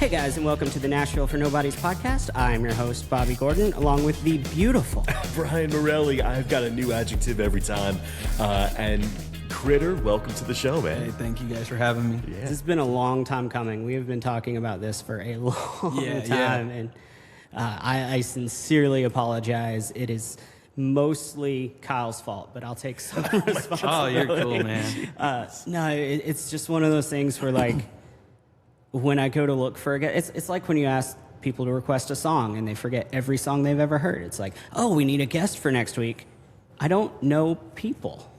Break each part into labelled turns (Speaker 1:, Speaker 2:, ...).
Speaker 1: Hey guys, and welcome to the Nashville for Nobodies podcast. I'm your host, Bobby Gordon, along with the beautiful
Speaker 2: Brian Morelli. I've got a new adjective every time. And Critter, welcome to the show, man.
Speaker 3: Hey, thank you guys for having me.
Speaker 1: This has been a long time coming. We have been talking about this for a long time, and I sincerely apologize. It is mostly Kyle's fault, but I'll take some responsibility.
Speaker 3: Oh, you're cool, man.
Speaker 1: No, it's just one of those things where, like, when I go to look for a guest, it's like when you ask people to request a song and they forget every song they've ever heard. It's like, oh, we need a guest for next week. I don't know people.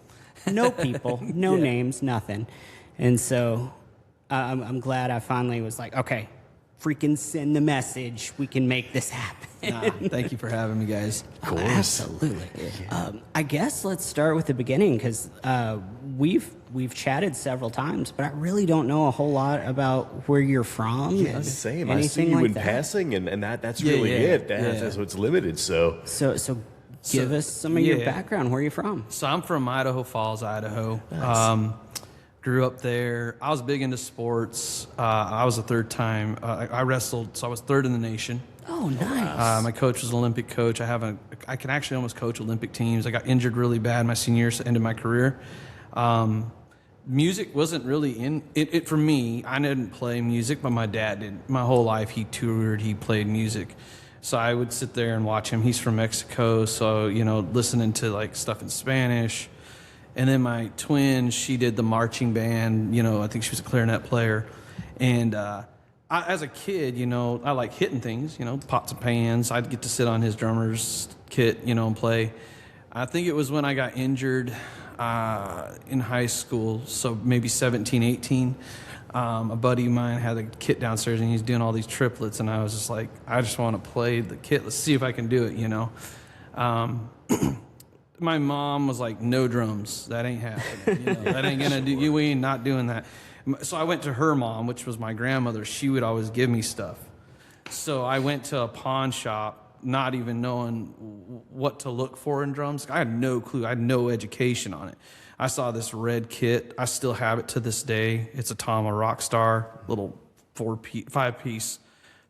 Speaker 1: No people, no names, nothing. And so I'm glad I finally was like, okay, freaking send the message. We can make this happen.
Speaker 3: Thank you for having me, guys.
Speaker 2: Of course.
Speaker 1: Absolutely. I guess let's start with the beginning because we've chatted several times, but I really don't know a whole lot about where you're from.
Speaker 2: Yeah, same. I see you
Speaker 1: like
Speaker 2: in
Speaker 1: that.
Speaker 2: passing, and that's really it. That's what's limited. So
Speaker 1: give us some of your background. Where are you from?
Speaker 3: So I'm from Idaho Falls, Idaho.
Speaker 2: Nice.
Speaker 3: Grew up there. I was big into sports. I was a third-time. I wrestled, so I was third in the nation.
Speaker 1: Oh, nice.
Speaker 3: My coach was an Olympic coach. I can actually almost coach Olympic teams. I got injured really bad my senior year, so ended my career. Music wasn't really in it for me. I didn't play music, but my dad did. My whole life, he toured, he played music. So I would sit there and watch him. He's from Mexico, so, listening to, like, stuff in Spanish. And then my twin, she did the marching band. I think she was a clarinet player. And as a kid, I like hitting things, pots and pans. I'd get to sit on his drummer's kit, and play. I think it was when I got injured in high school, so maybe 17, 18. A buddy of mine had a kit downstairs, and he's doing all these triplets, and I was just like, I just want to play the kit. Let's see if I can do it, My mom was like, no drums. That ain't happening. That ain't going to do. We ain't not doing that. So I went to her mom, which was my grandmother. She would always give me stuff. So I went to a pawn shop, not even knowing what to look for in drums. I had no clue. I had no education on it. I saw this red kit. I still have it to this day. It's a Tama Rockstar, little 5-piece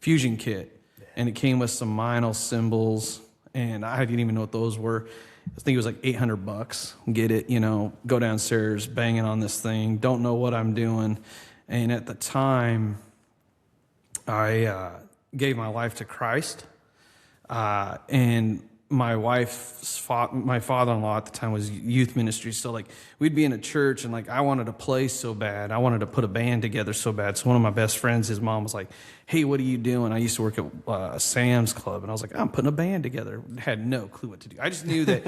Speaker 3: fusion kit. And it came with some Meinl cymbals, and I didn't even know what those were. I think it was like $800. Get it, go downstairs, banging on this thing, don't know what I'm doing. And at the time, I gave my life to Christ. And my father-in-law at the time was youth ministry. So, like, we'd be in a church, and, like, I wanted to play so bad. I wanted to put a band together so bad. So one of my best friends, his mom was like, hey, what are you doing? I used to work at Sam's Club. And I was like, I'm putting a band together. Had no clue what to do. I just knew that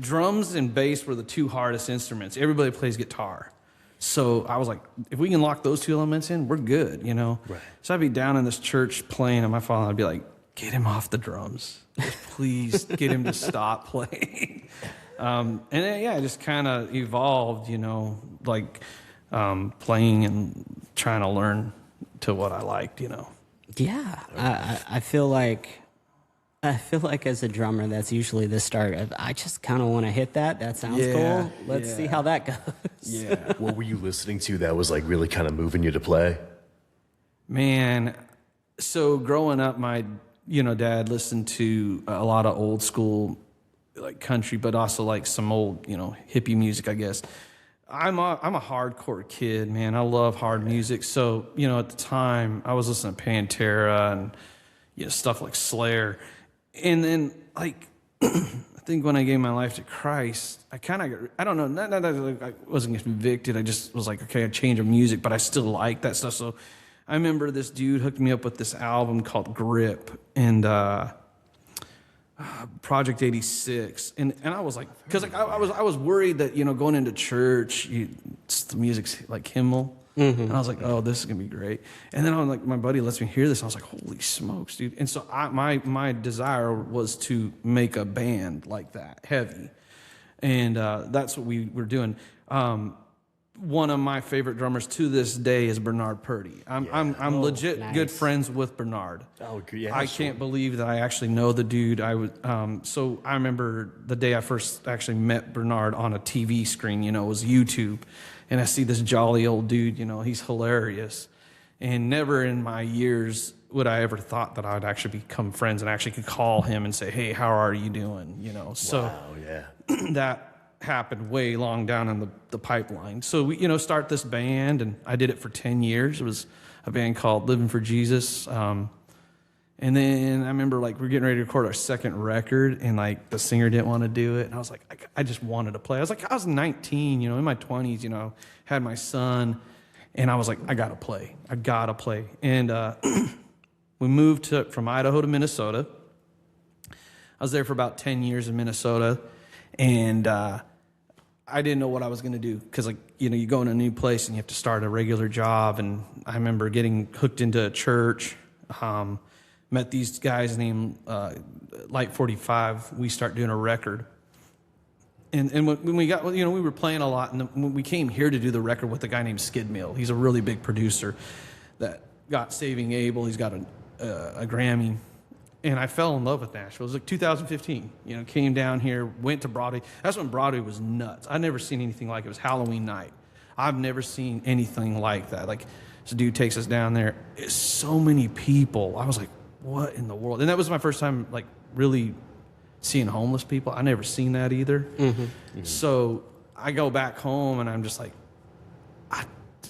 Speaker 3: drums and bass were the two hardest instruments. Everybody plays guitar. So I was like, if we can lock those two elements in, we're good, Right. So I'd be down in this church playing, and my father would be like, get him off the drums. Just please get him to stop playing. And then, it just kind of evolved, like playing and trying to learn to what I liked,
Speaker 1: Yeah, I feel like as a drummer, that's usually the start of, I just kind of want to hit that. That sounds cool. Let's see how that goes.
Speaker 3: Yeah.
Speaker 2: What were you listening to that was, like, really kind of moving you to play?
Speaker 3: Man, so growing up, my dad listened to a lot of old school, like, country, but also, like, some old, hippie music, I guess. I'm a hardcore kid, man. I love hard music. So, at the time, I was listening to Pantera and stuff like Slayer. And then, like, I think when I gave my life to Christ, I don't know, not I wasn't convicted. I just was like, okay, I changed of music, but I still like that stuff. So I remember this dude hooked me up with this album called Grip and Project 86, and I was like, because, like, I was worried that going into church, the music's like hymnal, and I was like, oh, this is gonna be great. And then I was like, my buddy lets me hear this, and I was like, holy smokes, dude! And so my desire was to make a band like that, heavy, and that's what we were doing. One of my favorite drummers to this day is Bernard Purdy. I'm legit
Speaker 1: nice.
Speaker 3: Good friends with Bernard.
Speaker 2: Oh, yeah.
Speaker 3: I can't believe that I actually know the dude. So I remember the day I first actually met Bernard on a TV screen. It was YouTube, and I see this jolly old dude. He's hilarious, And never in my years would I ever thought that I would actually become friends and actually could call him and say, hey, how are you doing? You know, so
Speaker 2: Wow, yeah.
Speaker 3: that happened way long down in the pipeline. So we, you know, start this band, and I did it for 10 years. It was a band called Living for Jesus. And then I remember like we're getting ready to record our second record, and like the singer didn't want to do it. And I was like, I just wanted to play. I was 19, you know, in my 20s, you know, had my son, and I was like, I got to play. And we moved from Idaho to Minnesota. I was there for about 10 years in Minnesota, and I didn't know what I was going to do because, like, you know, you go in a new place and you have to start a regular job. And I remember getting hooked into a church. Met these guys named Light 45. We start doing a record. And when we got, you know, we were playing a lot. And when we came here to do the record with a guy named Skid Mill, he's a really big producer that got Saving Abel. He's got a Grammy. And I fell in love with Nashville. It was like 2015. You know, came down here, went to Broadway. That's when Broadway was nuts. I'd never seen anything like it. It was Halloween night. I've never seen anything like that. Like, this dude takes us down there. It's so many people. I was like, what in the world? And that was my first time, like, really seeing homeless people. I never seen that either. So I go back home, and I'm just like,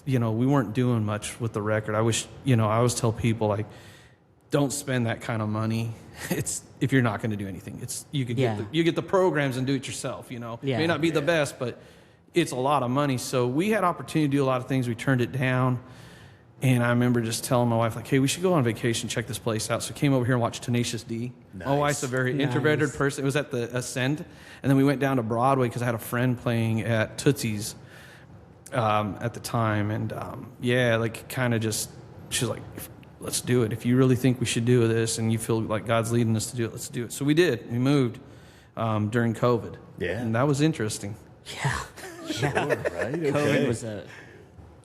Speaker 3: you know, we weren't doing much with the record. I wish, you know, I always tell people, like, don't spend that kind of money. It's if you're not going to do anything. It's you could get the programs and do it yourself. You know, it may not be the best, but it's a lot of money. So we had opportunity to do a lot of things. We turned it down. And I remember just telling my wife, like, hey, we should go on vacation, check this place out. So I came over here and watched Tenacious D.
Speaker 2: Nice.
Speaker 3: My wife's a very introverted person. It was at the Ascend. And then we went down to Broadway because I had a friend playing at Tootsie's at the time. And, like, kind of just, she's like, let's do it. If you really think we should do this and you feel like God's leading us to do it, let's do it. So we did. We moved during COVID.
Speaker 2: Yeah.
Speaker 3: And that was interesting.
Speaker 1: Yeah.
Speaker 2: Sure, right? Okay.
Speaker 1: COVID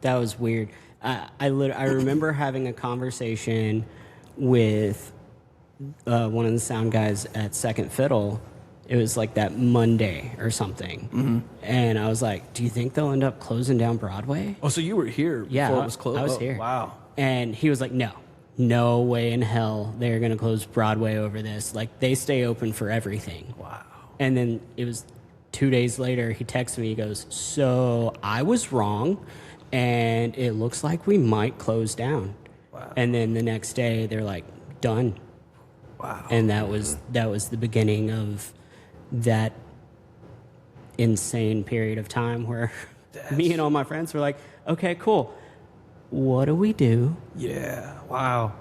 Speaker 1: that was weird. I remember having a conversation with one of the sound guys at Second Fiddle. It was like that Monday or something. And I was like, do you think they'll end up closing down Broadway?
Speaker 3: Oh, so you were here before it was closed?
Speaker 1: I was here.
Speaker 3: Wow.
Speaker 1: And he was like, no way in hell they're going to close Broadway over this. Like, they stay open for everything.
Speaker 3: Wow.
Speaker 1: And then it was 2 days later, he texted me, he goes, so I was wrong, and it looks like we might close down.
Speaker 3: Wow.
Speaker 1: And then the next day, they're like, done.
Speaker 3: Wow.
Speaker 1: And that was the beginning of that insane period of time where me and all my friends were like, okay, cool. What do we do?
Speaker 3: Yeah. Wow.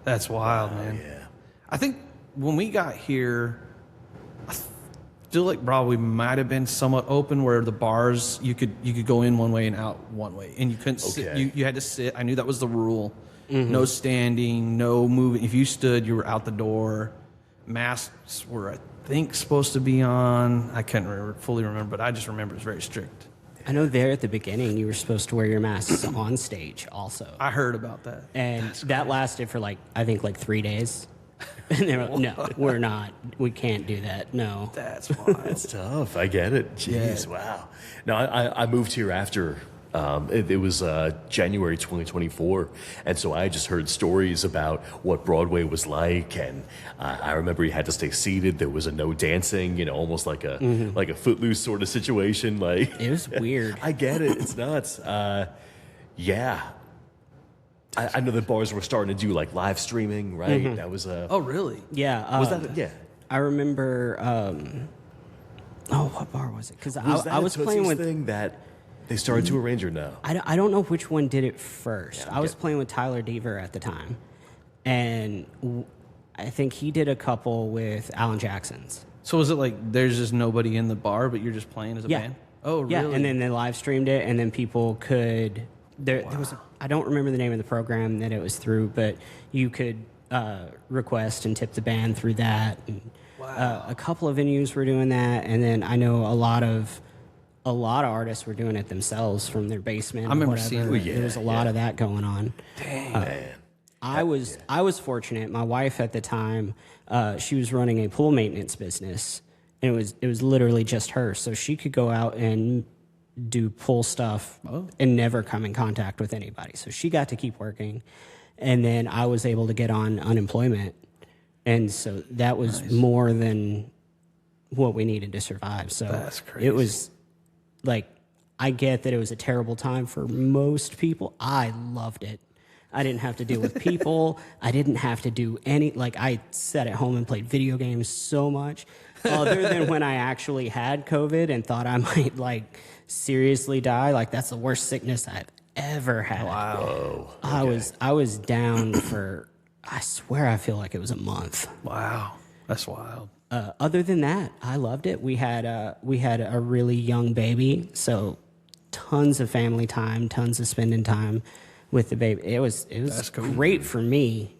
Speaker 3: That's wild, man.
Speaker 2: Yeah.
Speaker 3: I think when we got here, I feel like Broadway might have been somewhat open, where the bars you could go in one way and out one way, and you couldn't sit. You had to sit. I knew that was the rule. No standing, no moving. If you stood, you were out the door. Masks were, I think, supposed to be on. I can't fully remember, but I just remember it was very strict.
Speaker 1: I know there at the beginning, you were supposed to wear your masks on stage also.
Speaker 3: I heard about that.
Speaker 1: And that lasted for I think 3 days. And they were like, no, we're not. We can't do that. No.
Speaker 3: That's wild.
Speaker 2: It's tough. I get it. Jeez, wow. No, I moved here after. It was January 2024, and so I just heard stories about what Broadway was like, and I remember you had to stay seated. There was a no dancing, you know, almost like a Footloose sort of situation. Like,
Speaker 1: it was weird.
Speaker 2: I get it. It's nuts. Yeah. I know the bars were starting to do like live streaming, right? That was
Speaker 3: Oh, really?
Speaker 1: Yeah.
Speaker 2: was that yeah?
Speaker 1: I remember. What bar was it? Because
Speaker 2: Was that
Speaker 1: I was
Speaker 2: a
Speaker 1: playing
Speaker 2: Tootsie's
Speaker 1: with.
Speaker 2: thing that they started to arrange or no?
Speaker 1: I don't know which one did it first.
Speaker 2: Yeah,
Speaker 1: I was
Speaker 2: okay.
Speaker 1: playing with Tyler Deaver at the time, and I think he did a couple with Alan Jackson's.
Speaker 3: So was it like there's just nobody in the bar, but you're just playing as a band? Oh, really?
Speaker 1: Yeah, and then they live streamed it, and then people could. There was I don't remember the name of the program that it was through, but you could request and tip the band through that. And, a couple of venues were doing that, and then I know a lot of artists were doing it themselves from their basement.
Speaker 3: I remember
Speaker 1: whatever.
Speaker 3: seeing
Speaker 1: there was a lot of that going on.
Speaker 2: Dang, man.
Speaker 1: I was fortunate. My wife at the time, she was running a pool maintenance business, and it was literally just her, so she could go out and do pull stuff and never come in contact with anybody. So she got to keep working. And then I was able to get on unemployment. And so that was more than what we needed to survive. So
Speaker 3: That's crazy.
Speaker 1: it was like, I get that it was a terrible time for most people. I loved it. I didn't have to deal with people. I didn't have to do I sat at home and played video games so much. Other than when I actually had COVID and thought I might seriously die. Like, that's the worst sickness I've ever had.
Speaker 3: Wow.
Speaker 1: I was down for, I swear I feel like it was a month.
Speaker 3: Wow. That's wild.
Speaker 1: Other than that, I loved it. We had a really young baby, so tons of family time, tons of spending time with the baby. It was
Speaker 3: cool.
Speaker 1: great for me.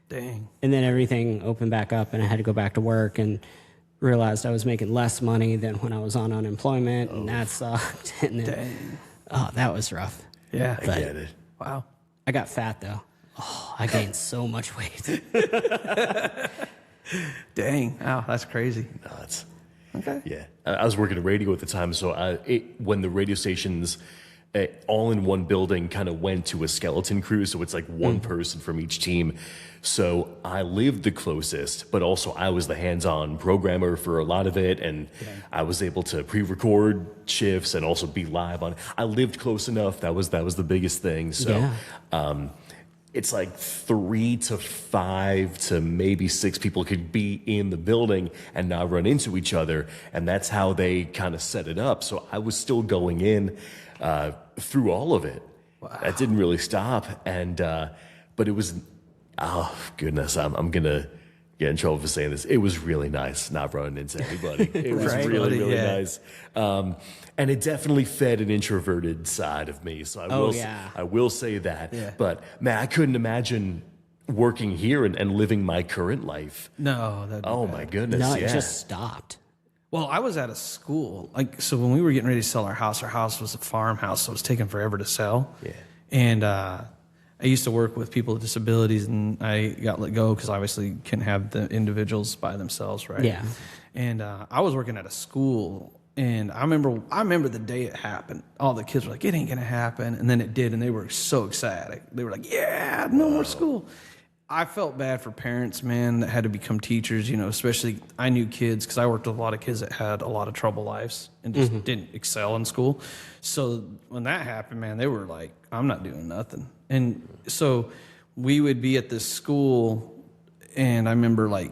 Speaker 3: Dang.
Speaker 1: And then everything opened back up, and I had to go back to work, and realized I was making less money than when I was on unemployment, and that sucked. And then, that was rough.
Speaker 3: Yeah,
Speaker 2: I get it.
Speaker 3: Wow.
Speaker 1: I got fat though. Oh, I gained so much weight.
Speaker 3: Dang. Wow, that's crazy.
Speaker 2: Nuts.
Speaker 3: Okay.
Speaker 2: Yeah, I was working at radio at the time, so when the radio stations all in one building kind of went to a skeleton crew, so it's like one person from each team. So I lived the closest, but also I was the hands-on programmer for a lot of it, and I was able to pre-record shifts and also be live on. I lived close enough. That was the biggest thing. So it's like 3 to 5 to maybe 6 people could be in the building and not run into each other, and that's how they kind of set it up. So I was still going in through all of it. Wow. That didn't really stop, and but it was, oh goodness, I'm gonna get in trouble for saying this. It was really nice not running into anybody. It was really nice, and it definitely fed an introverted side of me. So I will say that. Yeah. But man, I couldn't imagine working here and living my current life.
Speaker 3: No.
Speaker 2: My goodness.
Speaker 1: No, it just stopped.
Speaker 3: Well, I was at a school. So when we were getting ready to sell our house was a farmhouse, so it was taking forever to sell. Yeah. And I used to work with people with disabilities, and I got let go because obviously couldn't have the individuals by themselves, right? Yeah. And I was working at a school, and I remember the day it happened. All the kids were like, "It ain't gonna happen," and then it did, and they were so ecstatic. They were like, "Yeah, no more school." I felt bad for parents, man, that had to become teachers, especially I knew kids because I worked with a lot of kids that had a lot of trouble lives and just didn't excel in school. So when that happened, man, they were like, I'm not doing nothing. And so we would be at this school, and I remember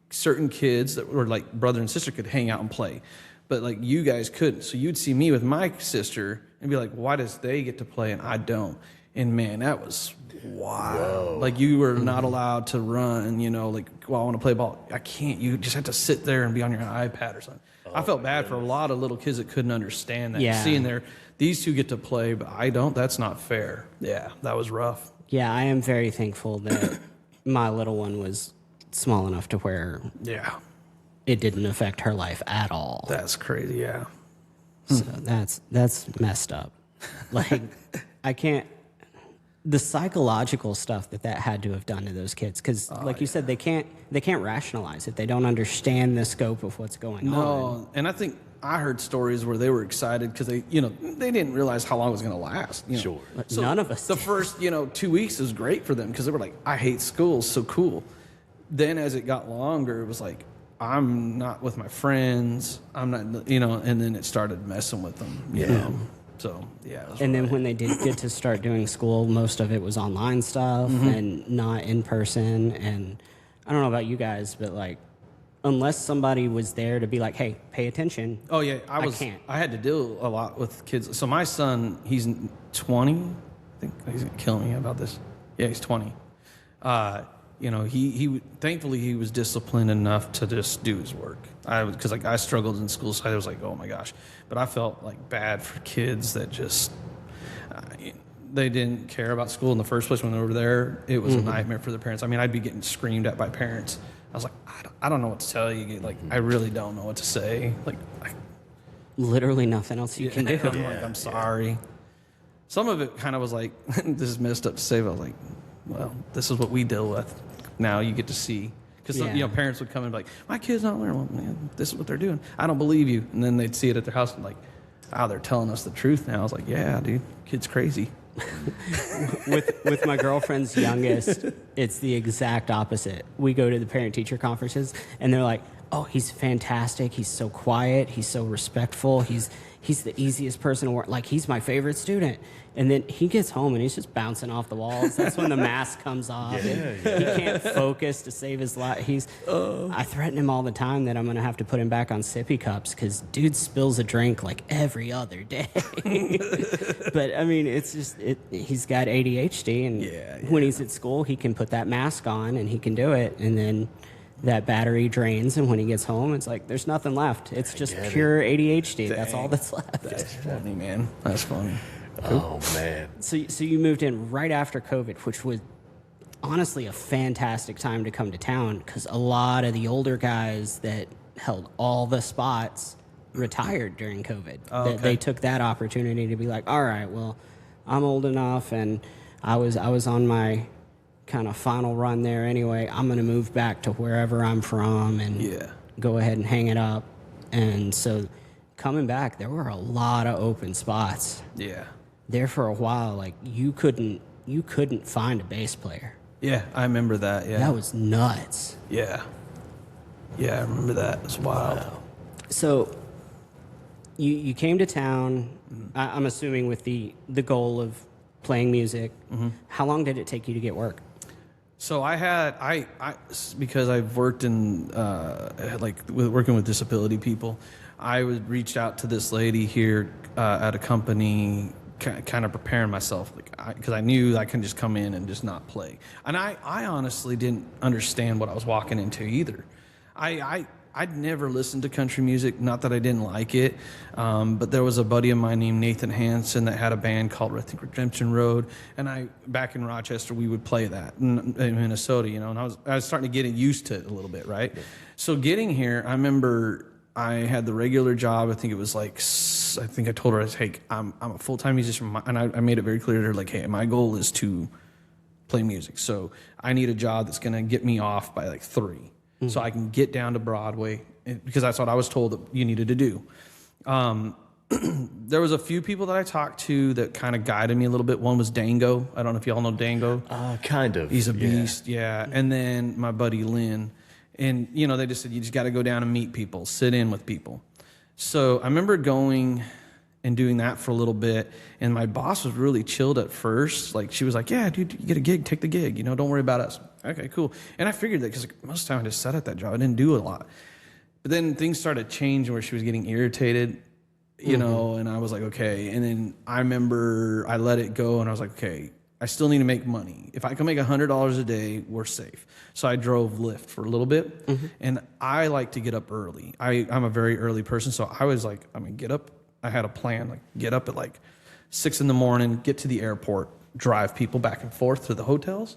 Speaker 3: certain kids that were like brother and sister could hang out and play, but you guys couldn't. So you'd see me with my sister and be like, why does they get to play and I don't? And man, that was wow. Whoa. You were not allowed to run, I want to play ball. I can't. You just have to sit there and be on your iPad or something. I felt bad for a lot of little kids that couldn't understand that. Yeah. Seeing these two get to play, but I don't. That's not fair. Yeah, that was rough.
Speaker 1: Yeah, I am very thankful that my little one was small enough to where it didn't affect her life at all.
Speaker 3: That's crazy, yeah.
Speaker 1: So that's messed up. I can't. The psychological stuff that had to have done to those kids, because you said, they can't rationalize it. They don't understand the scope of what's going on.
Speaker 3: No, and I think I heard stories where they were excited because they didn't realize how long it was going to last.
Speaker 2: Sure.
Speaker 1: So none of us
Speaker 3: the first 2 weeks was great for them because they were like, I hate school, so cool. Then as it got longer, it was like, I'm not with my friends. I'm not, and then it started messing with them. You know? So, yeah.
Speaker 1: And then when they did get to start doing school, most of it was online stuff and not in person. And I don't know about you guys, but unless somebody was there to be like, hey, pay attention.
Speaker 3: Oh, yeah. I can't. I had to deal a lot with kids. So my son, he's 20. I think he's going to kill me about this. Yeah, he's 20. He thankfully he was disciplined enough to just do his work. Because I struggled in school, so I was like, oh my gosh. But I felt bad for kids that just they didn't care about school in the first place when they were there. It was a nightmare for their parents. I mean, I'd be getting screamed at by parents. I was like, I don't know what to tell you. I really don't know what to say.
Speaker 1: Literally nothing else you can do.
Speaker 3: I'm sorry. Some of it kind of was this is messed up to say, but I was like, well, this is what we deal with. Now you get to see. Because parents would come and be like, my kid's not learning. Well, man, this is what they're doing. I don't believe you. And then they'd see it at their house and they're telling us the truth now. I was like, yeah, dude, kid's crazy.
Speaker 1: With my girlfriend's youngest, it's the exact opposite. We go to the parent-teacher conferences, and they're like, "Oh, he's fantastic. He's so quiet. He's so respectful. He's the easiest person to work. Like, he's my favorite student." And then he gets home and he's just bouncing off the walls. That's when the mask comes off. He can't focus to save his life. I threaten him all the time that I'm going to have to put him back on sippy cups because dude spills a drink like every other day. But I mean, it's just, he's got ADHD, and when he's at school, he can put that mask on and he can do it. And then that battery drains, and when he gets home, it's like there's nothing left. It's just pure ADHD. Dang. That's all that's left.
Speaker 3: That's funny, man. That's funny.
Speaker 2: Oh, man.
Speaker 1: So you moved in right after COVID, which was honestly a fantastic time to come to town because a lot of the older guys that held all the spots retired during COVID.
Speaker 3: Oh, okay.
Speaker 1: They took that opportunity to be like, all right, well, I'm old enough, and I was on my kind of final run there anyway. I'm going to move back to wherever I'm from and go ahead and hang it up. And so coming back, there were a lot of open spots.
Speaker 3: Yeah.
Speaker 1: There for a while, like you couldn't find a bass player.
Speaker 3: Yeah, I remember that. Yeah,
Speaker 1: that was nuts.
Speaker 3: Yeah, I remember that. It's wild. Wow.
Speaker 1: So you came to town. I'm assuming with the goal of playing music. Mm-hmm. How long did it take you to get work?
Speaker 3: So I because I've worked in working with disability people. I reached out to this lady here at a company, kind of preparing myself, because I knew I couldn't just come in and just not play. And I honestly didn't understand what I was walking into either. I'd never listened to country music, not that I didn't like it, but there was a buddy of mine named Nathan Hansen that had a band called, I think, Redemption Road, and back in Rochester, we would play that in Minnesota, and I was starting to get used to it a little bit, right? Yeah. So getting here, I remember I had the regular job. I think it was I think I told her, hey, I'm a full-time musician, and I made it very clear to her, like, hey, my goal is to play music, so I need a job that's going to get me off by 3. Mm-hmm. So I can get down to Broadway, because that's what I was told that you needed to do. There was a few people that I talked to that kind of guided me a little bit. One was Dango. I don't know if y'all know Dango.
Speaker 2: Kind of.
Speaker 3: He's a beast, yeah. And then my buddy Lynn. And, they just said, you just got to go down and meet people, sit in with people. So I remember going and doing that for a little bit, and my boss was really chilled at first. Like, she was like, yeah, dude, you get a gig, take the gig, don't worry about us. Okay, cool. And I figured that because most of the time I just sat at that job. I didn't do a lot. But then things started changing where she was getting irritated, and I was like, okay. And then I remember I let it go, and I was like, okay, I still need to make money. If I can make $100 a day, we're safe. So I drove Lyft for a little bit, and I like to get up early. I'm a very early person, so I was like, get up. I had a plan, get up at 6 in the morning, get to the airport, drive people back and forth to the hotels,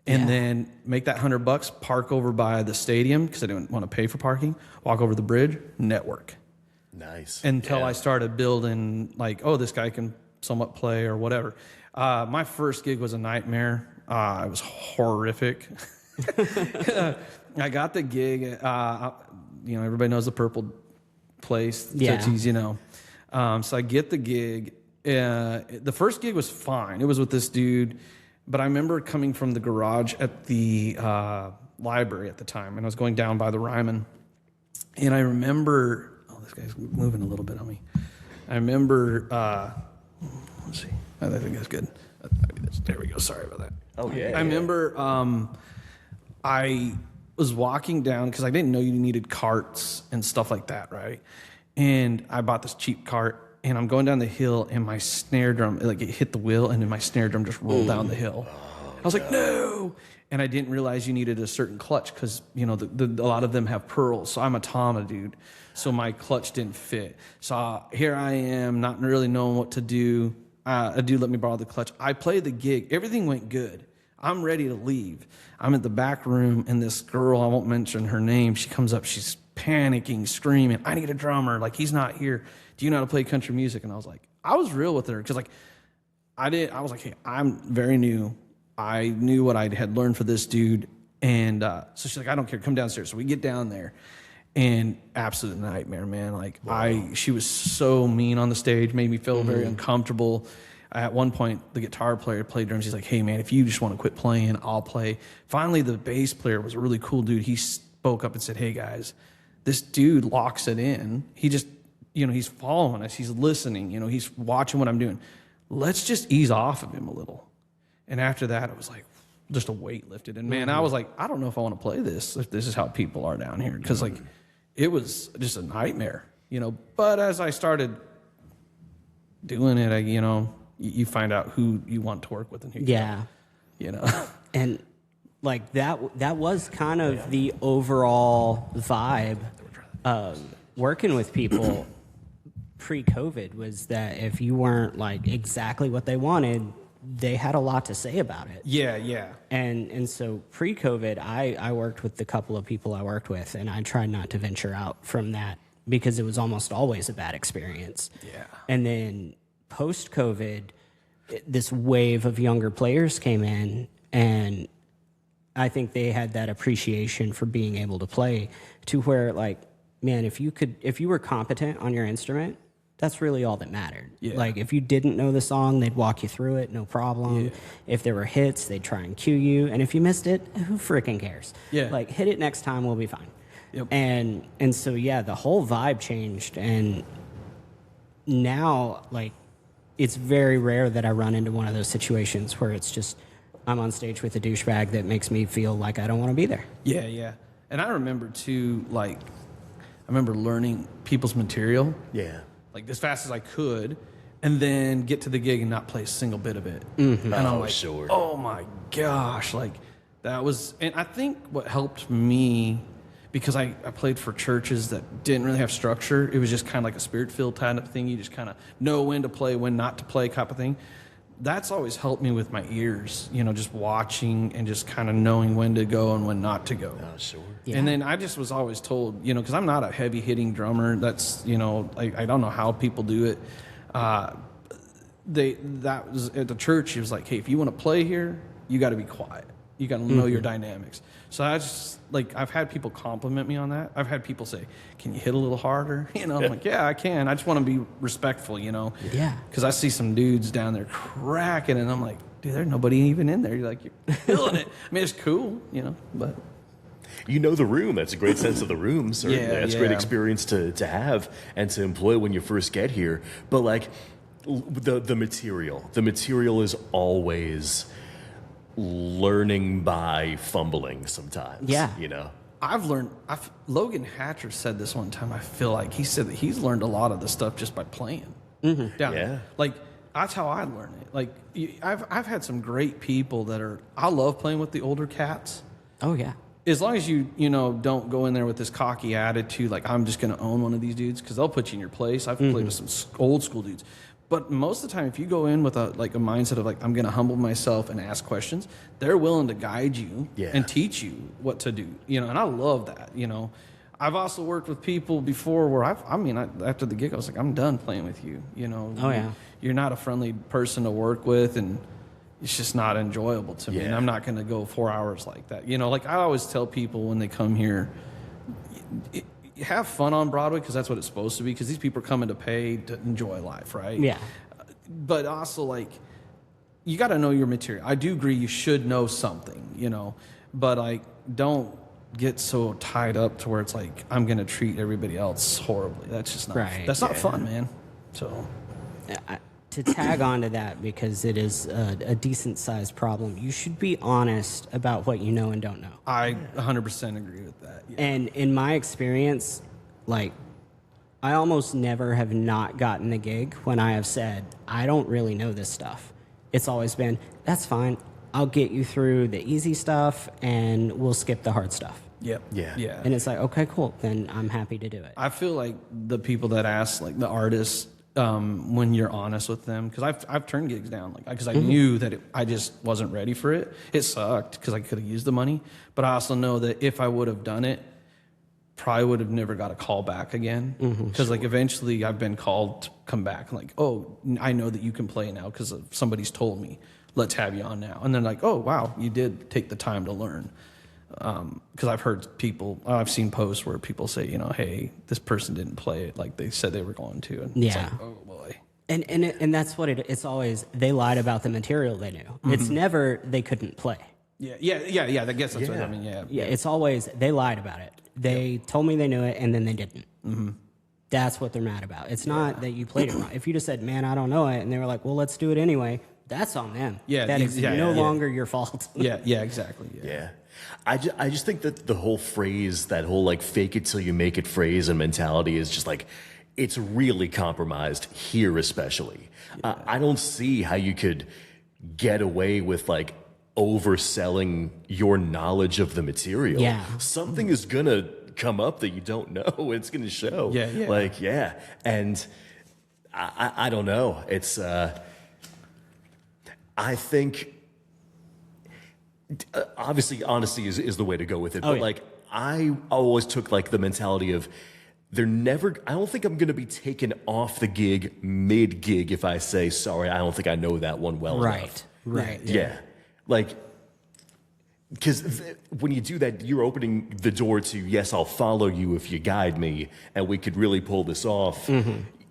Speaker 3: and then make that $100, park over by the stadium because I didn't want to pay for parking, walk over the bridge, network.
Speaker 2: Nice.
Speaker 3: Until I started building, this guy can somewhat play or whatever. My first gig was a nightmare. It was horrific. I got the gig. Everybody knows the Purple Place, Tootsie's, So I get the gig. The first gig was fine. It was with this dude, but I remember coming from the garage at the library at the time, and I was going down by the Ryman, and I remember, this guy's moving a little bit on me. I remember, let's see. I think that's good. There we go. Sorry about that.
Speaker 2: Oh, yeah.
Speaker 3: I remember I was walking down because I didn't know you needed carts and stuff like that, right? And I bought this cheap cart, and I'm going down the hill, and my snare drum, it hit the wheel, and then my snare drum just rolled down the hill. I was like, no! And I didn't realize you needed a certain clutch because, a lot of them have pearls. So I'm a Tama dude. So my clutch didn't fit. So here I am, not really knowing what to do. A dude let me borrow the clutch. I played the gig. Everything went good. I'm ready to leave. I'm at the back room, and this girl, I won't mention her name, she comes up. She's panicking, screaming, I need a drummer. He's not here. Do you know how to play country music? And I was real with her because, I was like, hey, I'm very new. I knew what I had learned for this dude. And so she's like, I don't care. Come downstairs. So we get down there. and absolute nightmare, man. Like she was so mean on the stage, made me feel very uncomfortable. At one point, the guitar player played drums. He's like, "Hey, man, if you just want to quit playing, I'll play." Finally, the bass player was a really cool dude. He spoke up and said, "Hey, guys, this dude locks it in. He just, he's following us. He's listening. He's watching what I'm doing. Let's just ease off of him a little." And after that, it was like just a weight lifted. And man, I was like, I don't know if I want to play this, if this is how people are down here. Because like, it was just a nightmare, But as I started doing it, you find out who you want to work with and who you don't,
Speaker 1: And like that was kind of the overall vibe of working with people pre-COVID, was that if you weren't like exactly what they wanted, they had a lot to say about it.
Speaker 3: Yeah.
Speaker 1: And so pre-COVID, I worked with the couple of people I worked with, and I tried not to venture out from that because it was almost always a bad experience.
Speaker 3: Yeah.
Speaker 1: And then post-COVID, this wave of younger players came in, and I think they had that appreciation for being able to play to where, like, man, if you were competent on your instrument, that's really all that mattered.
Speaker 3: Yeah.
Speaker 1: Like, if you didn't know the song, they'd walk you through it, no problem.
Speaker 3: Yeah.
Speaker 1: If there were hits, they'd try and cue you. And if you missed it, who freaking cares?
Speaker 3: Yeah.
Speaker 1: Like, hit it next time, we'll be fine.
Speaker 3: Yep.
Speaker 1: And so, yeah, the whole vibe changed. And now, like, it's very rare that I run into one of those situations where it's just I'm on stage with a douchebag that makes me feel like I don't want to be there.
Speaker 3: Yeah. And I remember, too, like, learning people's material.
Speaker 2: Yeah.
Speaker 3: Like as fast as I could, and then get to the gig and not play a single bit of it. And I'm like,
Speaker 2: sure.
Speaker 3: oh my gosh, like that was. And I think what helped me, because I played for churches that didn't really have structure. It was just kind of like a spirit-filled kind of thing. You just kind of know when to play, when not to play, type of thing. That's always helped me with my ears, just watching and just kind of knowing when to go and when not to go.
Speaker 2: Oh, sure.
Speaker 1: Yeah.
Speaker 3: And then I just was always told, because I'm not a heavy hitting drummer. That's, I don't know how people do it. That was at the church. It was like, hey, if you want to play here, you got to be quiet. You got to know your dynamics. So I just I've had people compliment me on that. I've had people say, "Can you hit a little harder?" I'm like, "Yeah, I can. I just want to be respectful,
Speaker 1: Yeah.
Speaker 3: Because I see some dudes down there cracking, and I'm like, dude, there's nobody even in there. You're like, you're killing it. I mean, it's cool, but.
Speaker 2: You know the room. That's a great sense of the room, certainly.
Speaker 3: Yeah,
Speaker 2: That's a great experience to have and to employ when you first get here. But like the material is always learning by fumbling sometimes.
Speaker 1: Yeah.
Speaker 3: Logan Hatcher said this one time, I feel like. He said that he's learned a lot of the stuff just by playing. Down there. Like, that's how I learn it. Like, I've had some great people I love playing with the older cats.
Speaker 1: Oh, yeah.
Speaker 3: As long as you don't go in there with this cocky attitude, like, I'm just going to own one of these dudes, because they'll put you in your place. I've played with some old school dudes. But most of the time, if you go in with a mindset of like, I'm going to humble myself and ask questions, they're willing to guide you and teach you what to do. And I love that. I've also worked with people before where after the gig, I was like, I'm done playing with you.
Speaker 1: Oh, yeah.
Speaker 3: You're not a friendly person to work with, and it's just not enjoyable to me. And I'm not going to go 4 hours like that. Like I always tell people when they come here, have fun on Broadway, because that's what it's supposed to be, because these people are coming to pay to enjoy life, right?
Speaker 1: Yeah.
Speaker 3: But also, like, you got to know your material. I do agree you should know something, but like, don't get so tied up to where it's like, I'm going to treat everybody else horribly. That's just not that's not fun, man. So
Speaker 1: to tag on to that, because it is a decent-sized problem, you should be honest about what you know and don't know.
Speaker 3: I 100% agree with that. Yeah.
Speaker 1: And in my experience, like, I almost never have not gotten the gig when I have said, I don't really know this stuff. It's always been, that's fine. I'll get you through the easy stuff, and we'll skip the hard stuff.
Speaker 3: Yep. Yeah.
Speaker 1: And it's like, okay, cool. Then I'm happy to do it.
Speaker 3: I feel like the people that ask, like the artists, when you're honest with them, because I've turned gigs down, like, because I knew that I just wasn't ready for it. It sucked because I could have used the money, but I also know that if I would have done it, probably would have never got a call back again. Because like eventually I've been called to come back, like, oh, I know that you can play now because somebody's told me, let's have you on now. And they're like, oh wow, you did take the time to learn. Because I've seen posts where people say, hey, this person didn't play it like they said they were going to. And it's like, oh boy.
Speaker 1: And that's what it's always, they lied about the material they knew.
Speaker 3: Mm-hmm.
Speaker 1: It's never they couldn't play.
Speaker 3: Yeah. I guess that's what I mean.
Speaker 1: Yeah, it's always they lied about it. They told me they knew it, and then they didn't. Mm-hmm. That's what they're mad about. It's not that you played it wrong. If you just said, man, I don't know it, and they were like, well, let's do it anyway, that's on them.
Speaker 3: Yeah,
Speaker 1: that is no longer your fault.
Speaker 3: Yeah, exactly.
Speaker 2: Yeah. I just think that the whole phrase, that whole like fake it till you make it phrase and mentality is just like, it's really compromised here, especially. I don't see how you could get away with like overselling your knowledge of the material.
Speaker 1: Yeah.
Speaker 2: Something is gonna come up that you don't know. It's gonna show.
Speaker 3: Yeah.
Speaker 2: And I don't know. It's, I think, obviously honesty is the way to go with it. But like, I always took like the mentality of, I don't think I'm going to be taken off the gig mid-gig if I say, sorry, I don't think I know that one well enough.
Speaker 1: Right.
Speaker 2: Yeah. Like, because when you do that, you're opening the door to, yes, I'll follow you if you guide me, and we could really pull this off.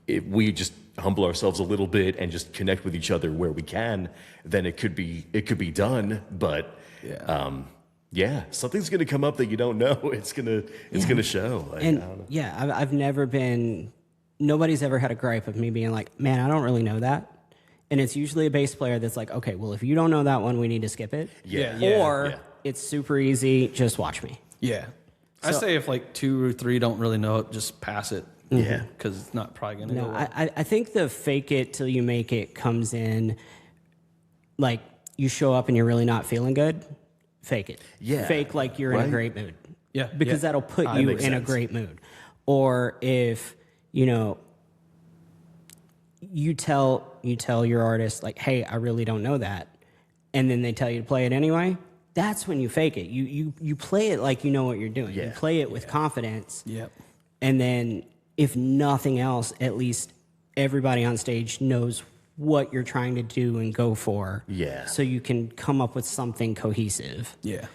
Speaker 2: If we just humble ourselves a little bit and just connect with each other where we can, then it could be done. But something's going to come up that you don't know. It's going to show. Like,
Speaker 1: And
Speaker 2: I don't know.
Speaker 1: yeah, I've never been. Nobody's ever had a gripe of me being like, man, I don't really know that. And it's usually a bass player that's like, okay, well, if you don't know that one, we need to skip it. Or it's super easy, just watch me.
Speaker 3: Yeah. I say if like 2 or 3 don't really know it, just pass it.
Speaker 2: Yeah.
Speaker 3: Because it's not probably going to
Speaker 1: No,
Speaker 3: go well.
Speaker 1: I think the fake it till you make it comes in, like you show up and you're really not feeling good, fake it.
Speaker 2: Yeah.
Speaker 1: Fake like you're in a great mood.
Speaker 3: Yeah.
Speaker 1: Because that'll put you in a great mood. Or if, you tell your artist like, hey, I really don't know that, and then they tell you to play it anyway, that's when you fake it. You play it like you know what you're doing. You play it with confidence.
Speaker 3: Yep.
Speaker 1: And then if nothing else, at least everybody on stage knows what you're trying to do and go for.
Speaker 2: Yeah.
Speaker 1: So you can come up with something cohesive.
Speaker 3: Yeah.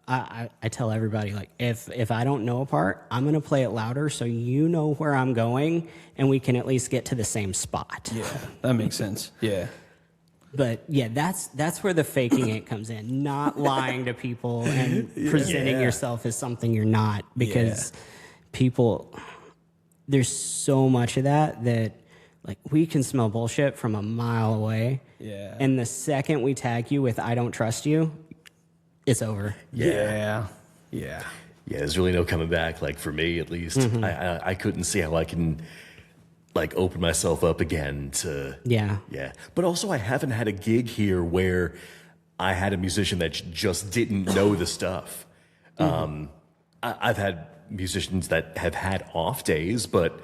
Speaker 1: I tell everybody, like, if I don't know a part, I'm going to play it louder so you know where I'm going and we can at least get to the same spot.
Speaker 3: Yeah. That makes sense. Yeah.
Speaker 1: But yeah, that's where the faking it comes in, not lying to people and presenting yourself as something you're not, because people, there's so much of that like we can smell bullshit from a mile away.
Speaker 3: Yeah.
Speaker 1: And the second we tag you with I don't trust you, it's over.
Speaker 3: Yeah.
Speaker 2: Yeah, there's really no coming back. Like for me, at least, I couldn't see how I can like open myself up again to.
Speaker 1: Yeah.
Speaker 2: But also, I haven't had a gig here where I had a musician that just didn't know the stuff. I've had musicians that have had off days, but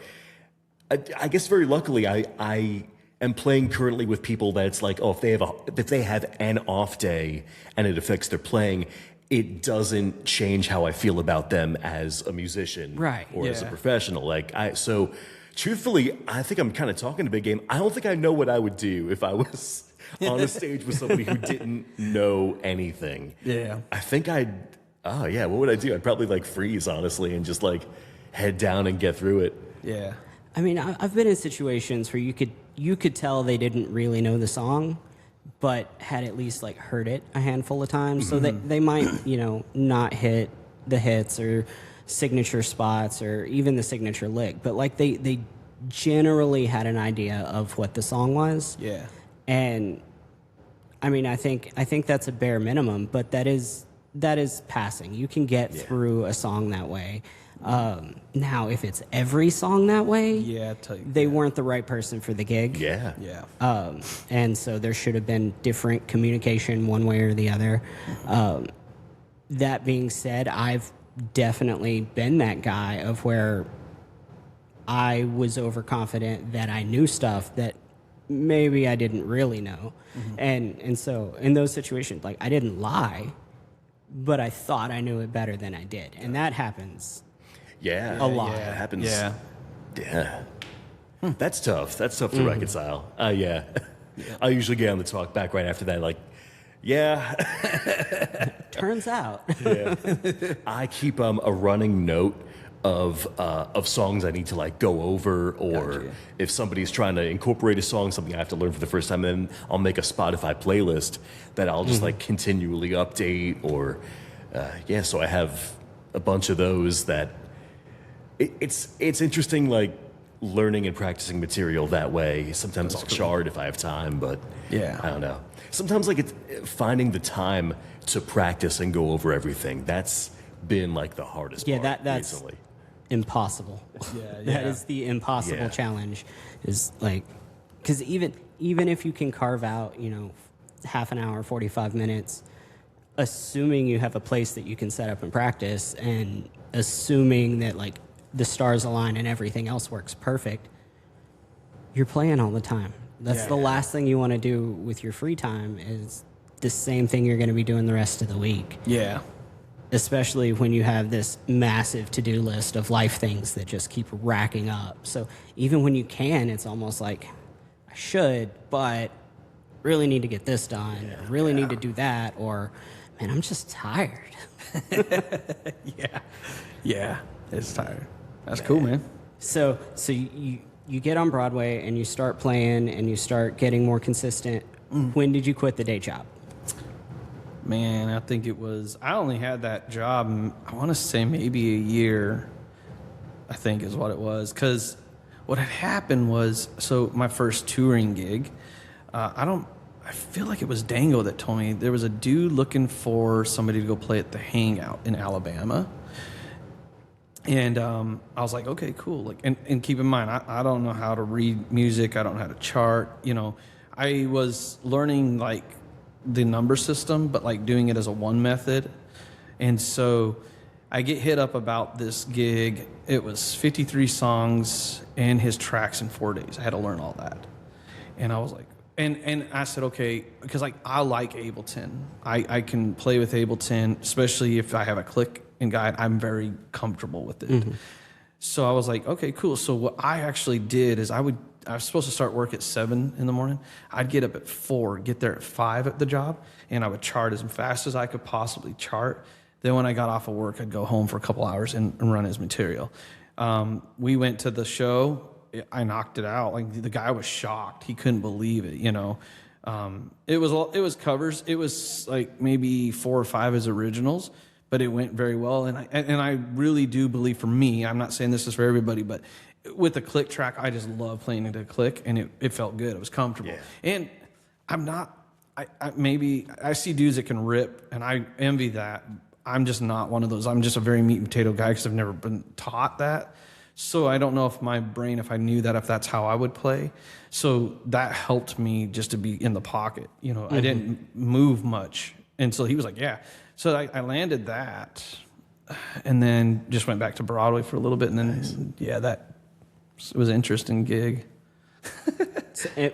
Speaker 2: I guess very luckily, I am playing currently with people that's like, oh, if they have an off day and it affects their playing, it doesn't change how I feel about them as a musician,
Speaker 1: Right.
Speaker 2: or as a professional. So truthfully, I think I'm kind of talking a big game. I don't think I know what I would do if I was on a stage with somebody who didn't know anything.
Speaker 3: Yeah.
Speaker 2: I think what would I do? I'd probably like freeze, honestly, and just like head down and get through it.
Speaker 3: Yeah.
Speaker 1: I mean, I've been in situations where you could tell they didn't really know the song, but had at least like heard it a handful of times. So they might, not hit the hits or signature spots or even the signature lick, but like they generally had an idea of what the song was.
Speaker 3: Yeah.
Speaker 1: And I mean, I think that's a bare minimum, but that is passing. You can get through a song that way. Now, if it's every song that way,
Speaker 3: I tell you,
Speaker 1: they weren't the right person for the gig.
Speaker 2: Yeah.
Speaker 1: And so there should have been different communication one way or the other. That being said, I've definitely been that guy of where I was overconfident that I knew stuff that maybe I didn't really know. And so in those situations, like I didn't lie, but I thought I knew it better than I did. And that happens.
Speaker 2: Yeah.
Speaker 1: A lot.
Speaker 2: That happens.
Speaker 3: Yeah.
Speaker 2: Yeah. That's tough. That's tough to reconcile. I usually get on the talk back right after that. Like, Yeah.
Speaker 1: Turns out.
Speaker 2: Yeah. I keep a running note of songs I need to like go over, or
Speaker 3: Gotcha.
Speaker 2: if somebody's trying to incorporate a song, something I have to learn for the first time, then I'll make a Spotify playlist that I'll just like continually update, or yeah. So I have a bunch of those that it's interesting, like learning and practicing material that way. Sometimes I'll chart if I have time, but
Speaker 3: Yeah.
Speaker 2: I don't know. Sometimes like it's finding the time to practice and go over everything. That's been like the hardest
Speaker 1: Yeah,
Speaker 2: part
Speaker 1: that's
Speaker 2: recently.
Speaker 1: impossible.
Speaker 3: Yeah,
Speaker 1: That
Speaker 3: yeah.
Speaker 1: is the impossible
Speaker 2: Yeah.
Speaker 1: challenge. Is like, because even if you can carve out, half an hour, 45 minutes, assuming you have a place that you can set up and practice, and assuming that like the stars align and everything else works perfect, you're playing all the time. That's the last thing you want to do with your free time, is the same thing you're going to be doing the rest of the week.
Speaker 3: Yeah.
Speaker 1: Especially when you have this massive to-do list of life things that just keep racking up. So even when you can, it's almost like, I should, but really need to get this done, or really need to do that, or, man, I'm just tired.
Speaker 3: Yeah. It's tired. That's cool, man.
Speaker 1: So you get on Broadway and you start playing and you start getting more consistent. When did you quit the day job?
Speaker 3: Man, I think I only had that job, I want to say maybe a year, I think is what it was. Because what had happened was, so my first touring gig, I feel like it was Dango that told me there was a dude looking for somebody to go play at the Hangout in Alabama. And I was like, okay, cool. Like, and keep in mind, I don't know how to read music. I don't know how to chart. I was learning like the number system, but like doing it as a one method. And so I get hit up about this gig. It was 53 songs and his tracks in 4 days. I had to learn all that. And I was like, and I said, okay, because like I like Ableton. I can play with Ableton, especially if I have a click and guide. I'm very comfortable with it. So I was like, okay, cool. So what I actually did is I was supposed to start work at 7 in the morning. I'd get up at 4, get there at 5 at the job, and I would chart as fast as I could possibly chart. Then when I got off of work, I'd go home for a couple hours and run his material. We went to the show. I knocked it out. Like, the guy was shocked. He couldn't believe it, It was covers. It was like maybe 4 or 5 as originals, but it went very well. And I really do believe, for me, I'm not saying this is for everybody, but with the click track, I just love playing it to click, and it felt good. It was comfortable.
Speaker 2: Yeah.
Speaker 3: And I'm not, maybe I see dudes that can rip, and I envy that. I'm just not one of those. I'm just a very meat and potato guy because I've never been taught that. So I don't know if my brain, if I knew that, if that's how I would play. So that helped me just to be in the pocket. I didn't move much. And so he was like, yeah. So I landed that, and then just went back to Broadway for a little bit. And then, that was an interesting gig.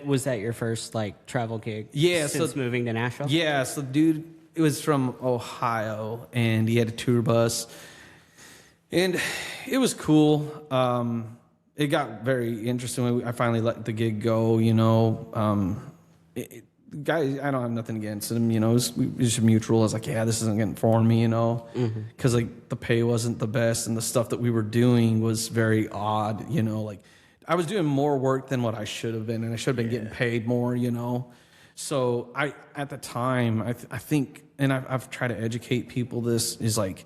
Speaker 1: Was that your first like travel gig?
Speaker 3: Yeah,
Speaker 1: since
Speaker 3: so-
Speaker 1: moving to Nashville.
Speaker 3: Yeah, so dude, it was from Ohio, and he had a tour bus, and it was cool. It got very interesting when I finally let the gig go. Guy, I don't have nothing against him. It was just mutual. I was like, yeah, this isn't getting for me, because like the pay wasn't the best, and the stuff that we were doing was very odd. Like I was doing more work than what I should have been, and I should have been getting paid more. So at the time, I think, and I've tried to educate people. This is like,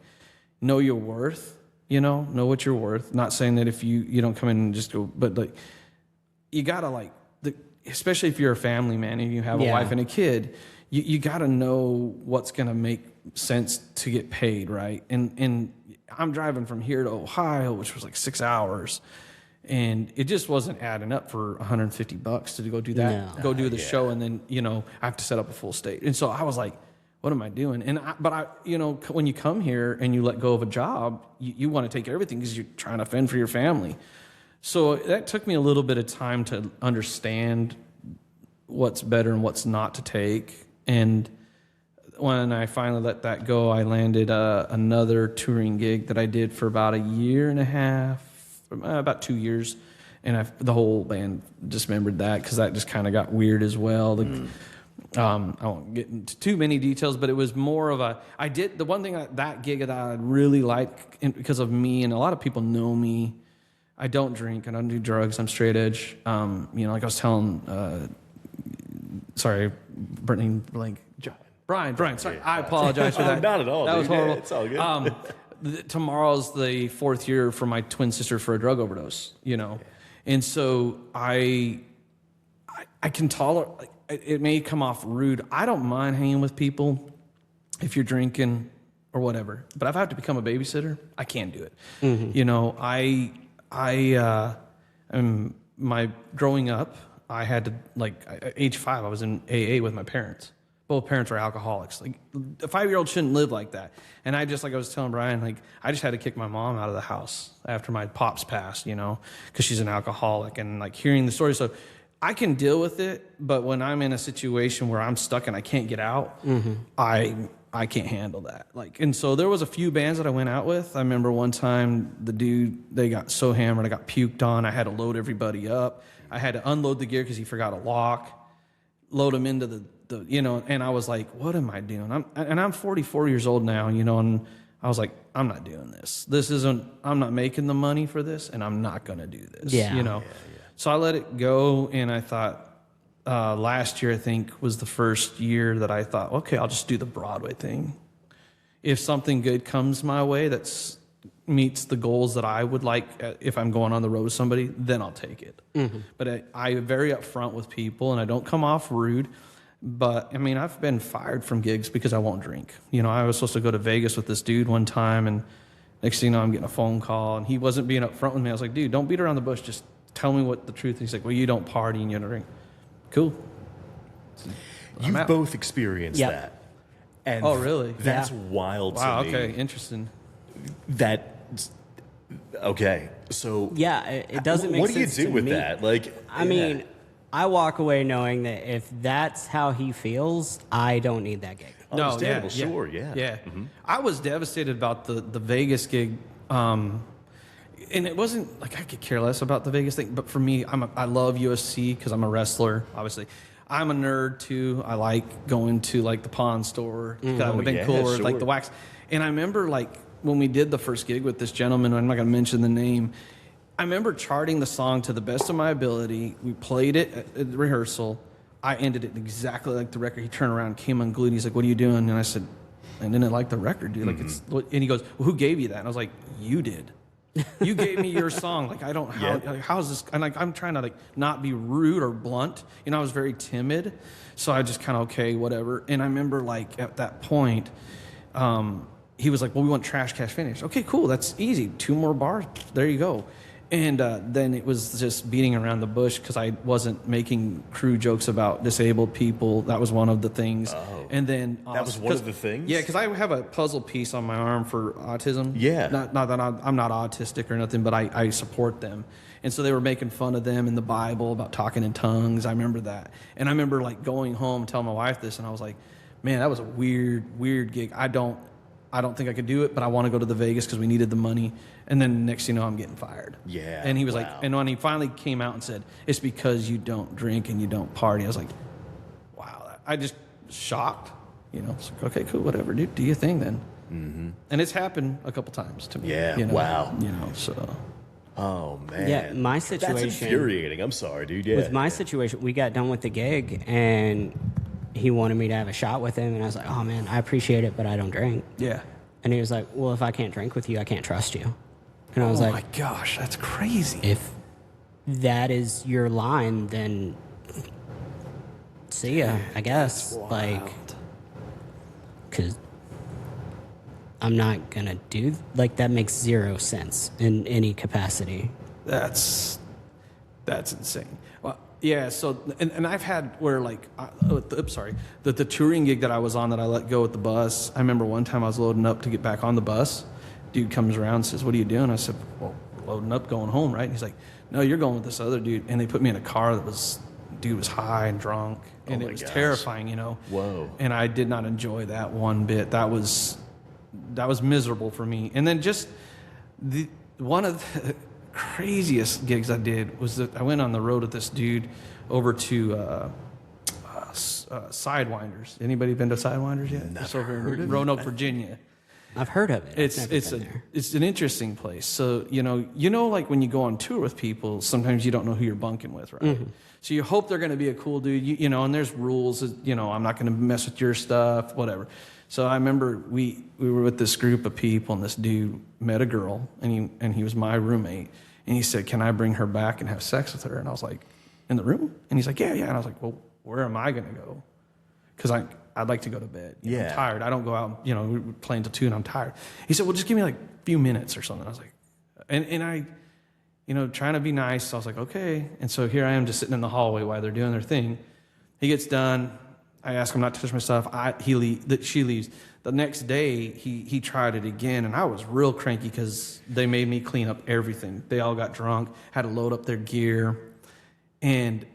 Speaker 3: know your worth. Know what you're worth. Not saying that if you don't come in and just go, but like you gotta like especially if you're a family man and you have a wife and a kid, you gotta know what's gonna make sense to get paid, right? And I'm driving from here to Ohio, which was like 6 hours. And it just wasn't adding up for $150 to go do that,
Speaker 1: No.
Speaker 3: go do the show, and then I have to set up a full stage. And so I was like, "What am I doing?" But when you come here and you let go of a job, you want to take everything because you're trying to fend for your family. So that took me a little bit of time to understand what's better and what's not to take. And when I finally let that go, I landed another touring gig that I did for about a year and a half. About 2 years, and the whole band dismembered that because that just kind of got weird as well. I won't get into too many details, but it was more of the one thing that gig that I really liked because of me, and a lot of people know me. I don't drink. I don't do drugs. I'm straight edge. Like I was telling, sorry, Brittany Blank. Brian, sorry. I apologize for that.
Speaker 2: Not at all.
Speaker 3: That was
Speaker 2: dude.
Speaker 3: horrible.
Speaker 2: Yeah, it's all good.
Speaker 3: Tomorrow's the 4th year for my twin sister for a drug overdose, And so I can tolerate, it may come off rude. I don't mind hanging with people if you're drinking or whatever. But if I have to become a babysitter, I can't do it. Mm-hmm. Growing up, I had to, at age 5, I was in AA with my parents. Both parents are alcoholics. Like, a 5-year-old shouldn't live like that. And I was telling Brian, I just had to kick my mom out of the house after my pops passed, because she's an alcoholic, and hearing the story. So I can deal with it, but when I'm in a situation where I'm stuck and I can't get out, mm-hmm. I can't handle that. And so there was a few bands that I went out with. I remember one time they got so hammered, I got puked on. I had to load everybody up. I had to unload the gear because he forgot a lock, load them into the and I was like, what am I doing? I'm 44 years old now, and I was like, I'm not doing this. I'm not making the money for this, and I'm not going to do this, So I let it go, and I thought, last year, I think, was the first year that I thought, okay, I'll just do the Broadway thing. If something good comes my way that meets the goals that I would like, if I'm going on the road with somebody, then I'll take it. Mm-hmm. But I'm very upfront with people, and I don't come off rude. But, I've been fired from gigs because I won't drink. I was supposed to go to Vegas with this dude one time, and next thing you know, I'm getting a phone call, and he wasn't being upfront with me. I was like, dude, don't beat around the bush. Just tell me what the truth is. He's like, well, you don't party and you don't drink. Cool.
Speaker 2: You've both experienced that. And
Speaker 3: oh, really?
Speaker 2: That's wild to me.
Speaker 3: Wow, okay, interesting.
Speaker 2: Okay, so...
Speaker 1: Yeah, it doesn't make sense.
Speaker 2: What do you do with
Speaker 1: me.
Speaker 2: that?
Speaker 1: I walk away knowing that if that's how he feels, I don't need that gig.
Speaker 2: Understandable, sure, yeah.
Speaker 3: Mm-hmm. I was devastated about the Vegas gig, and it wasn't like I could care less about the Vegas thing, but for me, I love USC because I'm a wrestler, obviously. I'm a nerd, too. I like going to, the pawn store. That would have been cool, or,
Speaker 2: sure.
Speaker 3: the wax. And I remember, when we did the first gig with this gentleman, I'm not going to mention the name, I remember charting the song to the best of my ability. We played it at rehearsal. I ended it exactly like the record. He turned around, came unglued. He's like, what are you doing? And I said, I didn't like the record, dude. Mm-hmm. And he goes, well, who gave you that? And I was like, you did. You gave me your song. How's this? And I'm trying to not be rude or blunt. I was very timid. So I just kind of, okay, whatever. And I remember at that point, he was like, well, we want Trash Cash Finish. Okay, cool. That's easy. 2 more bars. There you go. And then it was just beating around the bush because I wasn't making crude jokes about disabled people. That was one of the things. Oh. And then
Speaker 2: that was one of the things?
Speaker 3: Yeah, because I have a puzzle piece on my arm for autism.
Speaker 2: Yeah.
Speaker 3: Not that I'm not autistic or nothing, but I support them. And so they were making fun of them in the Bible about talking in tongues. I remember that. And I remember going home and telling my wife this, and I was like, man, that was a weird gig. I don't think I could do it, but I want to go to the Vegas because we needed the money. And then next thing you know, I'm getting fired.
Speaker 2: Yeah.
Speaker 3: And he was and when he finally came out and said, it's because you don't drink and you don't party, I was like, wow. I just shocked. It's like, okay, cool, whatever, dude. Do your thing then. Mm-hmm. And it's happened a couple times to me.
Speaker 2: Yeah, wow.
Speaker 3: So.
Speaker 2: Oh, man.
Speaker 1: Yeah, my situation...
Speaker 2: That's infuriating. I'm sorry, dude. Yeah.
Speaker 1: With my situation, we got done with the gig, and he wanted me to have a shot with him, and I was like, oh, man, I appreciate it, but I don't drink.
Speaker 3: Yeah.
Speaker 1: And he was like, well, if I can't drink with you, I can't trust you. And I was like...
Speaker 3: oh, my gosh, that's crazy.
Speaker 1: If that is your line, then see ya, I guess. Because I'm not going to do... that makes zero sense in any capacity.
Speaker 3: That's insane. Well, yeah, so... And I've had where, the touring gig that I was on that I let go at the bus, I remember one time I was loading up to get back on the bus. Dude comes around and says, what are you doing? I said, well, loading up, going home, right? And he's like, no, you're going with this other dude. And they put me in a car that was... dude was high and drunk, and it was terrifying,
Speaker 2: Whoa.
Speaker 3: And I did not enjoy that one bit. That was miserable for me. And then just one of the craziest gigs I did was that I went on the road with this dude over to Sidewinders. Anybody been to Sidewinders yet? It's over in Roanoke, Virginia.
Speaker 1: I've heard of it.
Speaker 3: It's an interesting place. So like when you go on tour with people, sometimes you don't know who you're bunking with, right? Mm-hmm. So you hope they're going to be a cool dude, and there's rules. I'm not going to mess with your stuff, whatever. So I remember we were with this group of people, and this dude met a girl, and he was my roommate, and he said, "Can I bring her back and have sex with her?" And I was like, "In the room?" And he's like, "Yeah, yeah." And I was like, "Well, where am I going to go? Because I'd like to go to bed.
Speaker 2: Yeah.
Speaker 3: I'm tired. I don't go out, we're playing till 2 and I'm tired." He said, "Well, just give me like a few minutes or something." I was like, and I, trying to be nice. So I was like, okay. And so here I am just sitting in the hallway while they're doing their thing. He gets done. I ask him not to touch my stuff. She leaves. The next day, he tried it again, and I was real cranky because they made me clean up everything. They all got drunk, had to load up their gear, and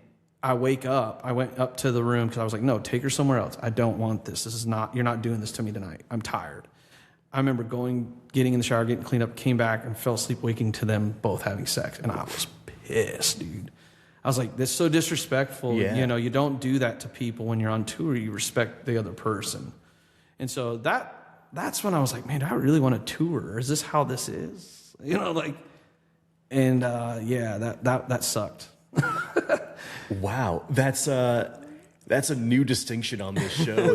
Speaker 3: I wake up. I went up to the room because I was like, "No, take her somewhere else. I don't want this. You're not doing this to me tonight. I'm tired." I remember getting in the shower, getting cleaned up, came back, and fell asleep waking to them both having sex, and I was pissed, dude. I was like, "This is so disrespectful."
Speaker 2: Yeah.
Speaker 3: You don't do that to people when you're on tour. You respect the other person. And so that's when I was like, "Man, do I really want to tour? Is this how this is?" That sucked.
Speaker 2: Wow, that's a new distinction on this show.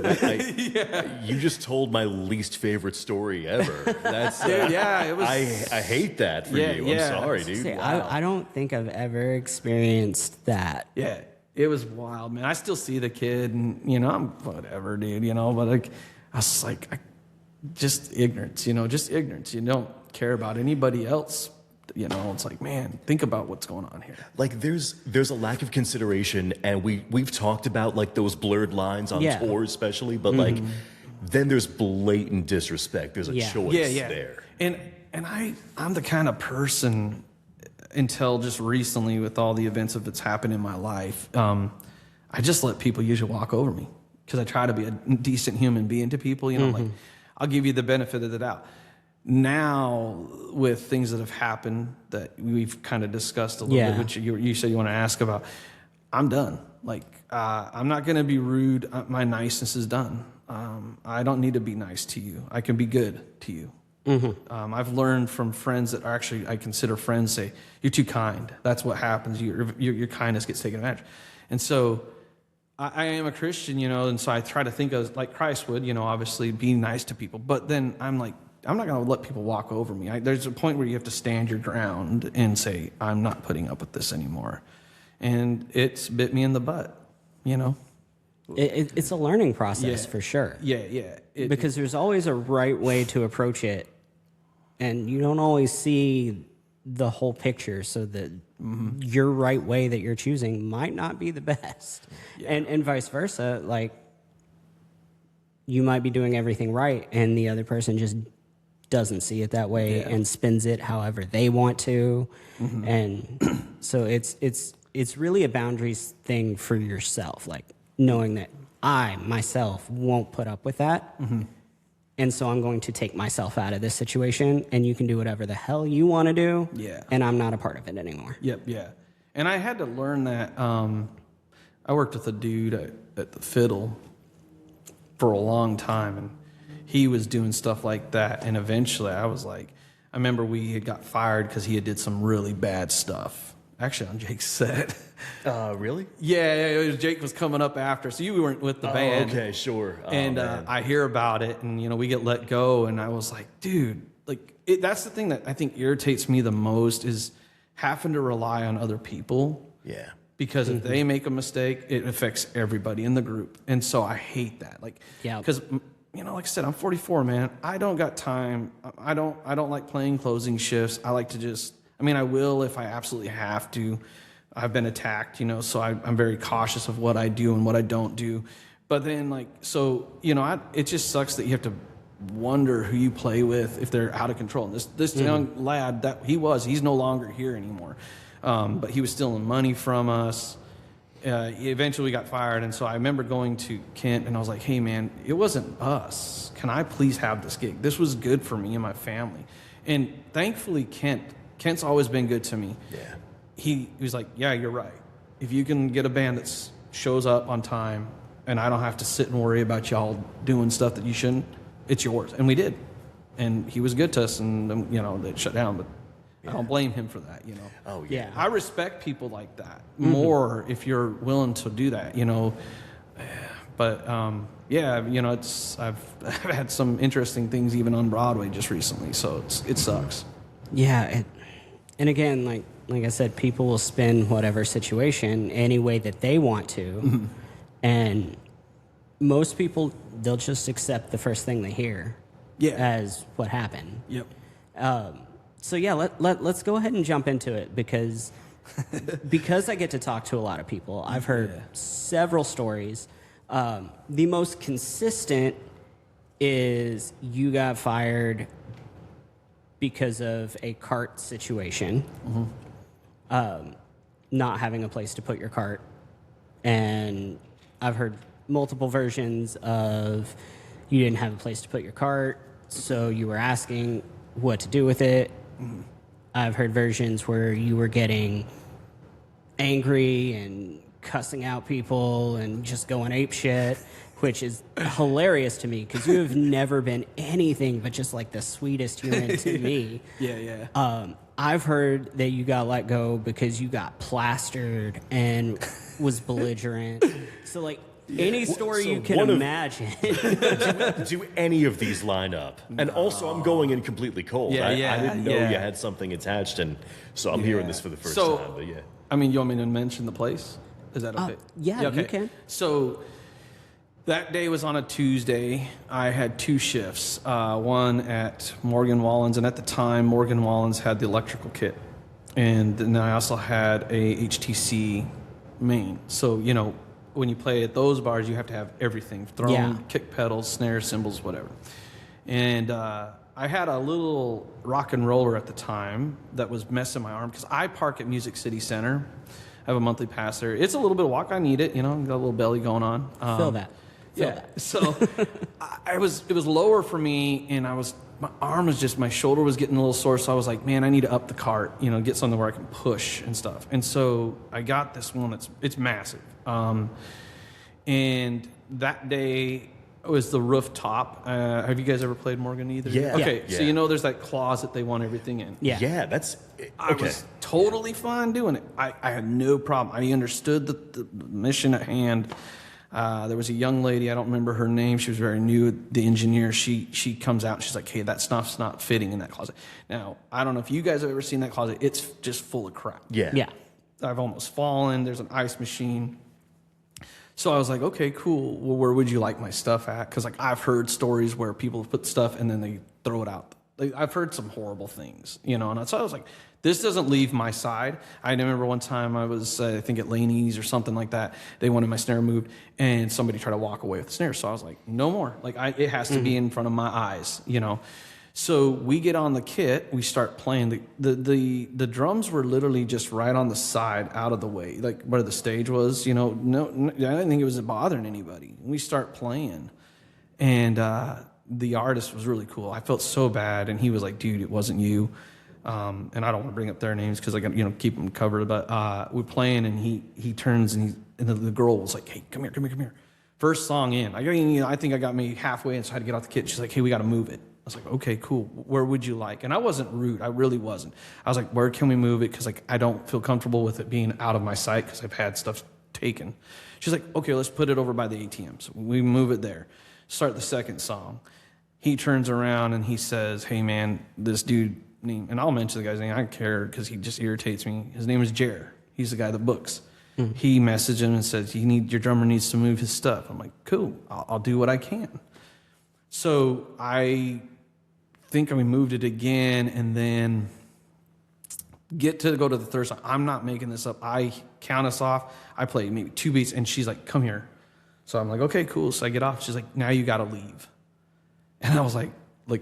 Speaker 2: You just told my least favorite story ever. That's
Speaker 3: it was.
Speaker 2: I hate that for you.
Speaker 3: Yeah.
Speaker 2: I'm sorry, dude.
Speaker 1: See,
Speaker 2: Wow.
Speaker 1: I don't think I've ever experienced that.
Speaker 3: Yeah, it was wild, man. I still see the kid, and I'm whatever, dude. But like, I was like, just ignorance. Just ignorance. You don't care about anybody else. It's like, man, think about what's going on here.
Speaker 2: Like there's a lack of consideration, and we've talked about like those blurred lines on tour especially, but like then there's blatant disrespect. There's a choice there.
Speaker 3: And I'm the kind of person, until just recently with all the events that's happened in my life, I just let people usually walk over me because I try to be a decent human being to people. Like I'll give you the benefit of the doubt. Now, with things that have happened that we've kind of discussed a little bit, which you said you want to ask about, I'm done. Like, I'm not going to be rude. My niceness is done. I don't need to be nice to you. I can be good to you. Mm-hmm. I've learned from friends that are actually, I consider friends, say, "You're too kind." That's what happens. Your kindness gets taken advantage. And so I am a Christian, and so I try to think of like Christ would, obviously be nice to people. But then I'm like, I'm not going to let people walk over me. There's a point where you have to stand your ground and say, "I'm not putting up with this anymore." And it's bit me in the butt,
Speaker 1: It's a learning process for sure.
Speaker 3: Yeah.
Speaker 1: Because there's always a right way to approach it, and you don't always see the whole picture, so that your right way that you're choosing might not be the best. Yeah. And vice versa. Like, you might be doing everything right, and the other person just doesn't see it that way and spins it however they want to. Mm-hmm. And so it's really a boundaries thing for yourself, like knowing that I myself won't put up with that. Mm-hmm. And so I'm going to take myself out of this situation, and you can do whatever the hell you want to do.
Speaker 3: Yeah.
Speaker 1: And I'm not a part of it anymore.
Speaker 3: Yep. Yeah. And I had to learn that. I worked with a dude at the fiddle for a long time, and he was doing stuff like that. And eventually I was like, I remember we had got fired because he had did some really bad stuff. Actually, on Jake's set.
Speaker 2: Really?
Speaker 3: Yeah, Jake was coming up after. So you weren't with the band.
Speaker 2: Okay, sure.
Speaker 3: And I hear about it, and we get let go. And I was like, dude, that's the thing that I think irritates me the most, is having to rely on other people.
Speaker 2: Yeah.
Speaker 3: Because if they make a mistake, it affects everybody in the group. And so I hate that. Because like I said, I'm 44, man. I don't got time. I don't like playing closing shifts. I like to just, I will if I absolutely have to. I've been attacked, so I'm very cautious of what I do and what I don't do. But then it just sucks that you have to wonder who you play with if they're out of control. And this young lad, he's no longer here anymore. But he was stealing money from us. Eventually we got fired, and so I remember going to Kent, and I was like, "Hey, man, it wasn't us. Can I please have this gig? This was good for me and my family." And thankfully, Kent's always been good to me.
Speaker 2: Yeah.
Speaker 3: He was like, "Yeah, you're right. If you can get a band that shows up on time, and I don't have to sit and worry about y'all doing stuff that you shouldn't. It's yours. And we did. And he was good to us, and, you know, they shut down, but I don't blame him for that, you know.
Speaker 2: Oh,
Speaker 1: Yeah.
Speaker 3: I respect people like that more if you're willing to do that, you know. But, yeah, you know, I've had some interesting things even on Broadway just recently, so it sucks.
Speaker 1: Yeah, and again, like I said, people will spin whatever situation any way that they want to, and most people, they'll just accept the first thing they hear as what happened.
Speaker 3: Yep.
Speaker 1: So yeah, let's go ahead and jump into it because I get to talk to a lot of people. I've heard several stories. The most consistent is you got fired because of a cart situation, not having a place to put your cart. And I've heard multiple versions of you didn't have a place to put your cart, so you were asking what to do with it. I've heard versions where you were getting angry and cussing out people and just going ape shit, which is hilarious to me because you have never been anything but just like the sweetest human to me. I've heard that you got let go because you got plastered and was belligerent. So like any story you can imagine.
Speaker 2: Do any of these line up? And also, I'm going in completely cold. I didn't know you had something attached, and so I'm hearing this for the first time. But yeah,
Speaker 3: I mean, you want me to mention the place? Is that okay?
Speaker 1: Yeah,
Speaker 3: okay.
Speaker 1: you can.
Speaker 3: So that day was on a Tuesday. I had two shifts, one at Morgan Wallen's, and at the time, Morgan Wallen's had the electrical kit. And then I also had a HTC main. So, you know, when you play at those bars, you have to have everything. Throne, kick pedals, snares, cymbals, whatever. And I had a little rock and roller at the time that was messing my arm because I park at Music City Center. I have a monthly pass there. It's a little bit of walk. I need it, you know, got a little belly going on.
Speaker 1: Feel that.
Speaker 3: So it was lower for me, and my shoulder was getting a little sore. So I was like, man, I need to up the cart, you know, get something where I can push and stuff. And so I got this one it's massive. And that day was the rooftop. Have you guys ever played Morgan either?
Speaker 2: Yeah.
Speaker 3: Okay,
Speaker 2: Yeah.
Speaker 3: so you know there's that closet they want everything in.
Speaker 1: Yeah.
Speaker 2: That's okay.
Speaker 3: I was totally fine doing it. I had no problem. I understood the mission at hand. There was a young lady, I don't remember her name. She was very new, the engineer. She comes out and she's like, hey, that stuff's not fitting in that closet. Now, I don't know if you guys have ever seen that closet. It's just full of crap.
Speaker 1: Yeah.
Speaker 3: I've almost fallen. There's an ice machine. So I was like, okay, cool. Well, where would you like my stuff at? Because like I've heard stories where people put stuff and then they throw it out. Like, I've heard some horrible things, you know. And so I was like, this doesn't leave my side. I remember one time I was, I think at Laney's or something like that. They wanted my snare moved, and somebody tried to walk away with the snare. So I was like, no more. Like it has to be in front of my eyes, you know. So we get on the kit, we start playing. The drums were literally just right on the side, out of the way, like where the stage was. You know, no, I didn't think it was bothering anybody. We start playing, and the artist was really cool. I felt so bad, and he was like, "Dude, it wasn't you." And I don't want to bring up their names because I got keep them covered. But we're playing, and he turns and the girl was like, "Hey, come here." First song in, I think I got me halfway, and so I had to get off the kit. She's like, "Hey, we got to move it." I was like, okay, cool. Where would you like? And I wasn't rude. I really wasn't. I was like, where can we move it? Because like I don't feel comfortable with it being out of my sight because I've had stuff taken. She's like, okay, let's put it over by the ATM. So we move it there. Start the second song. He turns around and he says, hey, man, this dude named, and I'll mention the guy's name. I don't care because he just irritates me. His name is Jer. He's the guy that books. He messaged him and says, your drummer needs to move his stuff. I'm like, cool. I'll do what I can. So I think we moved it again, and then go to the third song. I'm not making this up. I count us off. I play maybe 2 beats, and she's like, come here. So I'm like, okay, cool. So I get off. She's like, now you got to leave. And I was like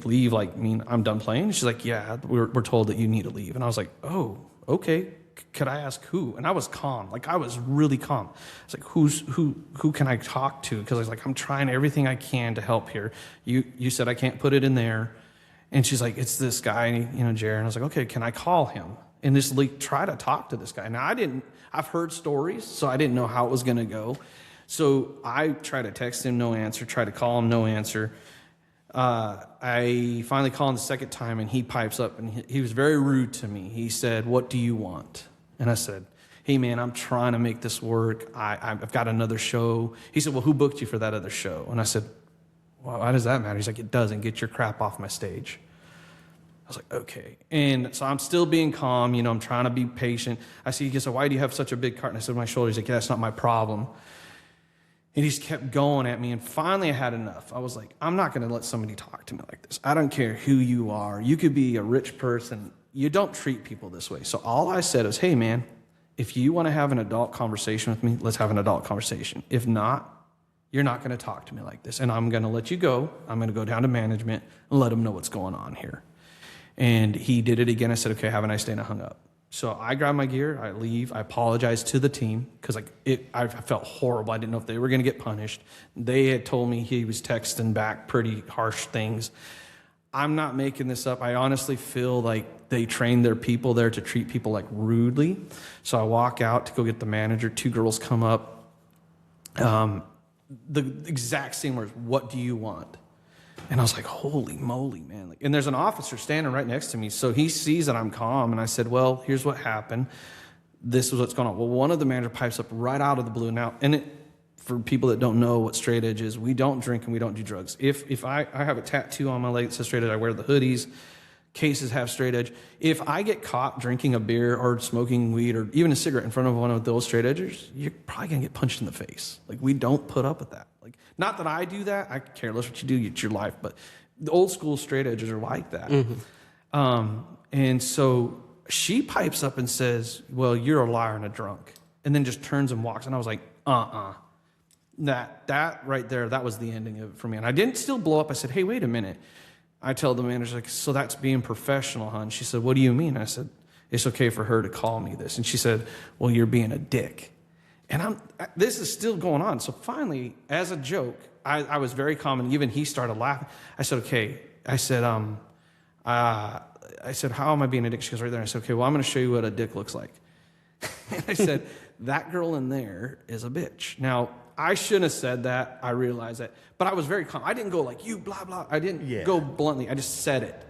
Speaker 3: leave, like mean I'm done playing? She's like, yeah, we're told that you need to leave. And I was like, oh, okay. Could I ask who? And I was calm. Like I was really calm. It's like, who can I talk to? Because I was like, I'm trying everything I can to help here. You said I can't put it in there. And she's like, it's this guy, Jared. And I was like, okay, can I call him? And just try to talk to this guy. Now I've heard stories, so I didn't know how it was going to go. So I try to text him, no answer. Try to call him, no answer. I finally call him the second time, and he pipes up, and he was very rude to me. He said, "What do you want?" And I said, "Hey, man, I'm trying to make this work. I've got another show." He said, "Well, who booked you for that other show?" And I said, "Well, why does that matter?" He's like, "It doesn't. Get your crap off my stage." I was like, okay. And so I'm still being calm. I'm trying to be patient. I see, he said, "Why do you have such a big cart?" And I said, "My shoulder." He's like, "Yeah, that's not my problem." And he just kept going at me. And finally I had enough. I was like, I'm not going to let somebody talk to me like this. I don't care who you are. You could be a rich person. You don't treat people this way. So all I said was, "Hey, man, if you want to have an adult conversation with me, let's have an adult conversation. If not, you're not going to talk to me like this. And I'm going to let you go. I'm going to go down to management and let them know what's going on here." And he did it again. I said, "Okay, have a nice day," and I hung up. So I grab my gear, I leave, I apologize to the team because I felt horrible. I didn't know if they were going to get punished. They had told me he was texting back pretty harsh things. I'm not making this up. I honestly feel like they trained their people there to treat people like rudely. So I walk out to go get the manager. 2 girls come up. The exact same words, "What do you want?" And I was like, holy moly, man. And there's an officer standing right next to me. So he sees that I'm calm. And I said, "Well, here's what happened. This is what's going on." Well, one of the manager pipes up right out of the blue. Now, for people that don't know what straight edge is, we don't drink and we don't do drugs. If I have a tattoo on my leg that says straight edge, I wear the hoodies. Cases have straight edge. If I get caught drinking a beer or smoking weed or even a cigarette in front of one of those straight edgers, you're probably going to get punched in the face. We don't put up with that. Not that I do that. I care less what you do. It's your life. But the old school straight edgers are like that. Mm-hmm. And so she pipes up and says, "Well, you're a liar and a drunk." And then just turns and walks. And I was like, That right there, that was the ending of it for me. And I didn't still blow up. I said, "Hey, wait a minute." I tell the manager, "So that's being professional, huh?" And she said, "What do you mean?" I said, "It's okay for her to call me this." And she said, "Well, you're being a dick." And this is still going on. So finally, as a joke, I was very calm, and even he started laughing. I said, "Okay." I said, "How am I being a dick?" She goes, "Right there." I said, "Okay, well, I'm going to show you what a dick looks like." And I said, "That girl in there is a bitch." Now, I shouldn't have said that. I realize that. But I was very calm. I didn't go like, "You blah, blah." I didn't go bluntly. I just said it.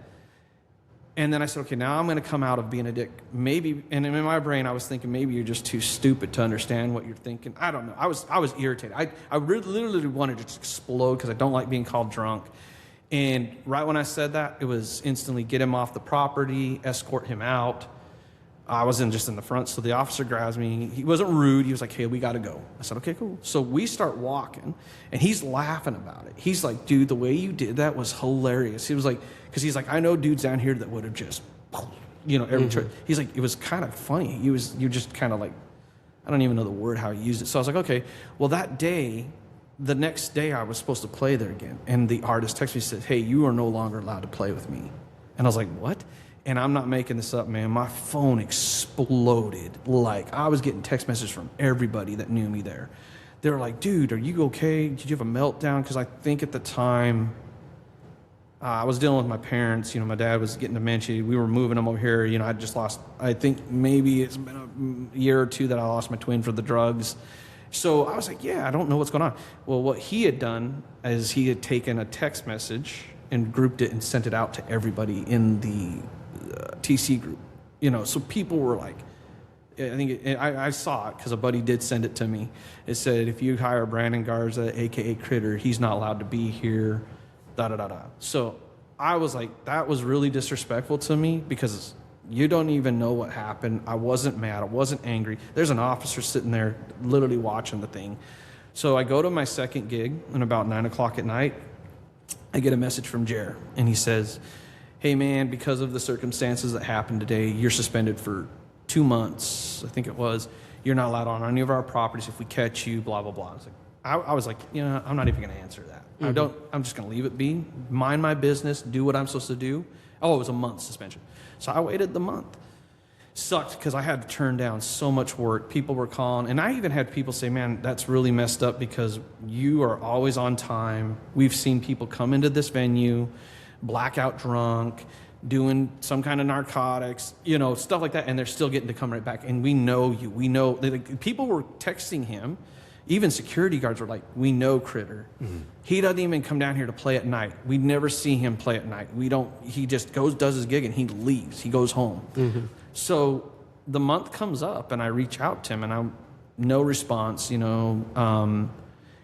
Speaker 3: And then I said, "Okay, now I'm going to come out of being a dick." Maybe, and in my brain, I was thinking, maybe you're just too stupid to understand what you're thinking. I don't know. I was irritated. I really, literally wanted to just explode because I don't like being called drunk. And right when I said that, it was instantly get him off the property, escort him out. I was just in the front, so the officer grabs me. He wasn't rude. He was like, "Hey, we got to go." I said, "Okay, cool." So we start walking, and he's laughing about it. He's like, "Dude, the way you did that was hilarious." He was like, because he's like, "I know dudes down here that would have just, every trip." He's like, "It was kind of funny. You're just kind of like," I don't even know the word how he used it. So I was like, okay. Well, the next day I was supposed to play there again. And the artist texted me and said, "Hey, you are no longer allowed to play with me." And I was like, "What?" And I'm not making this up, man. My phone exploded. I was getting text messages from everybody that knew me there. They were like, "Dude, are you okay? Did you have a meltdown?" Because I think at the time I was dealing with my parents. My dad was getting dementia. We were moving him over here. I just lost, I think maybe it's been a year or two that I lost my twin for the drugs. So I was like, yeah, I don't know what's going on. Well, what he had done is he had taken a text message and grouped it and sent it out to everybody in the TC group. So people were like, I saw it because a buddy did send it to me. It said, "If you hire Brandon Garza, a.k.a. Critter, he's not allowed to be here, da-da-da-da." So I was like, that was really disrespectful to me because you don't even know what happened. I wasn't mad. I wasn't angry. There's an officer sitting there literally watching the thing. So I go to my second gig, and about 9 o'clock at night, I get a message from Jer, and he says, "Hey, man, because of the circumstances that happened today, you're suspended for 2 months, I think it was. You're not allowed on any of our properties. If we catch you, blah, blah, blah." I was like, I'm not even going to answer that. Mm-hmm. I'm just going to leave it be, mind my business, do what I'm supposed to do. Oh, it was a month suspension. So I waited the month. Sucked because I had to turn down so much work. People were calling, and I even had people say, "Man, that's really messed up because you are always on time. We've seen people come into this venue, blackout drunk, doing some kind of narcotics, stuff like that, and they're still getting to come right back. And we know you. We know." People were texting him even security guards were like, we know Critter. He doesn't even come down here to play at night. We never see him play at night. He just goes, does his gig, and he leaves. He goes home. So the month comes up, and I reach out to him, and no response,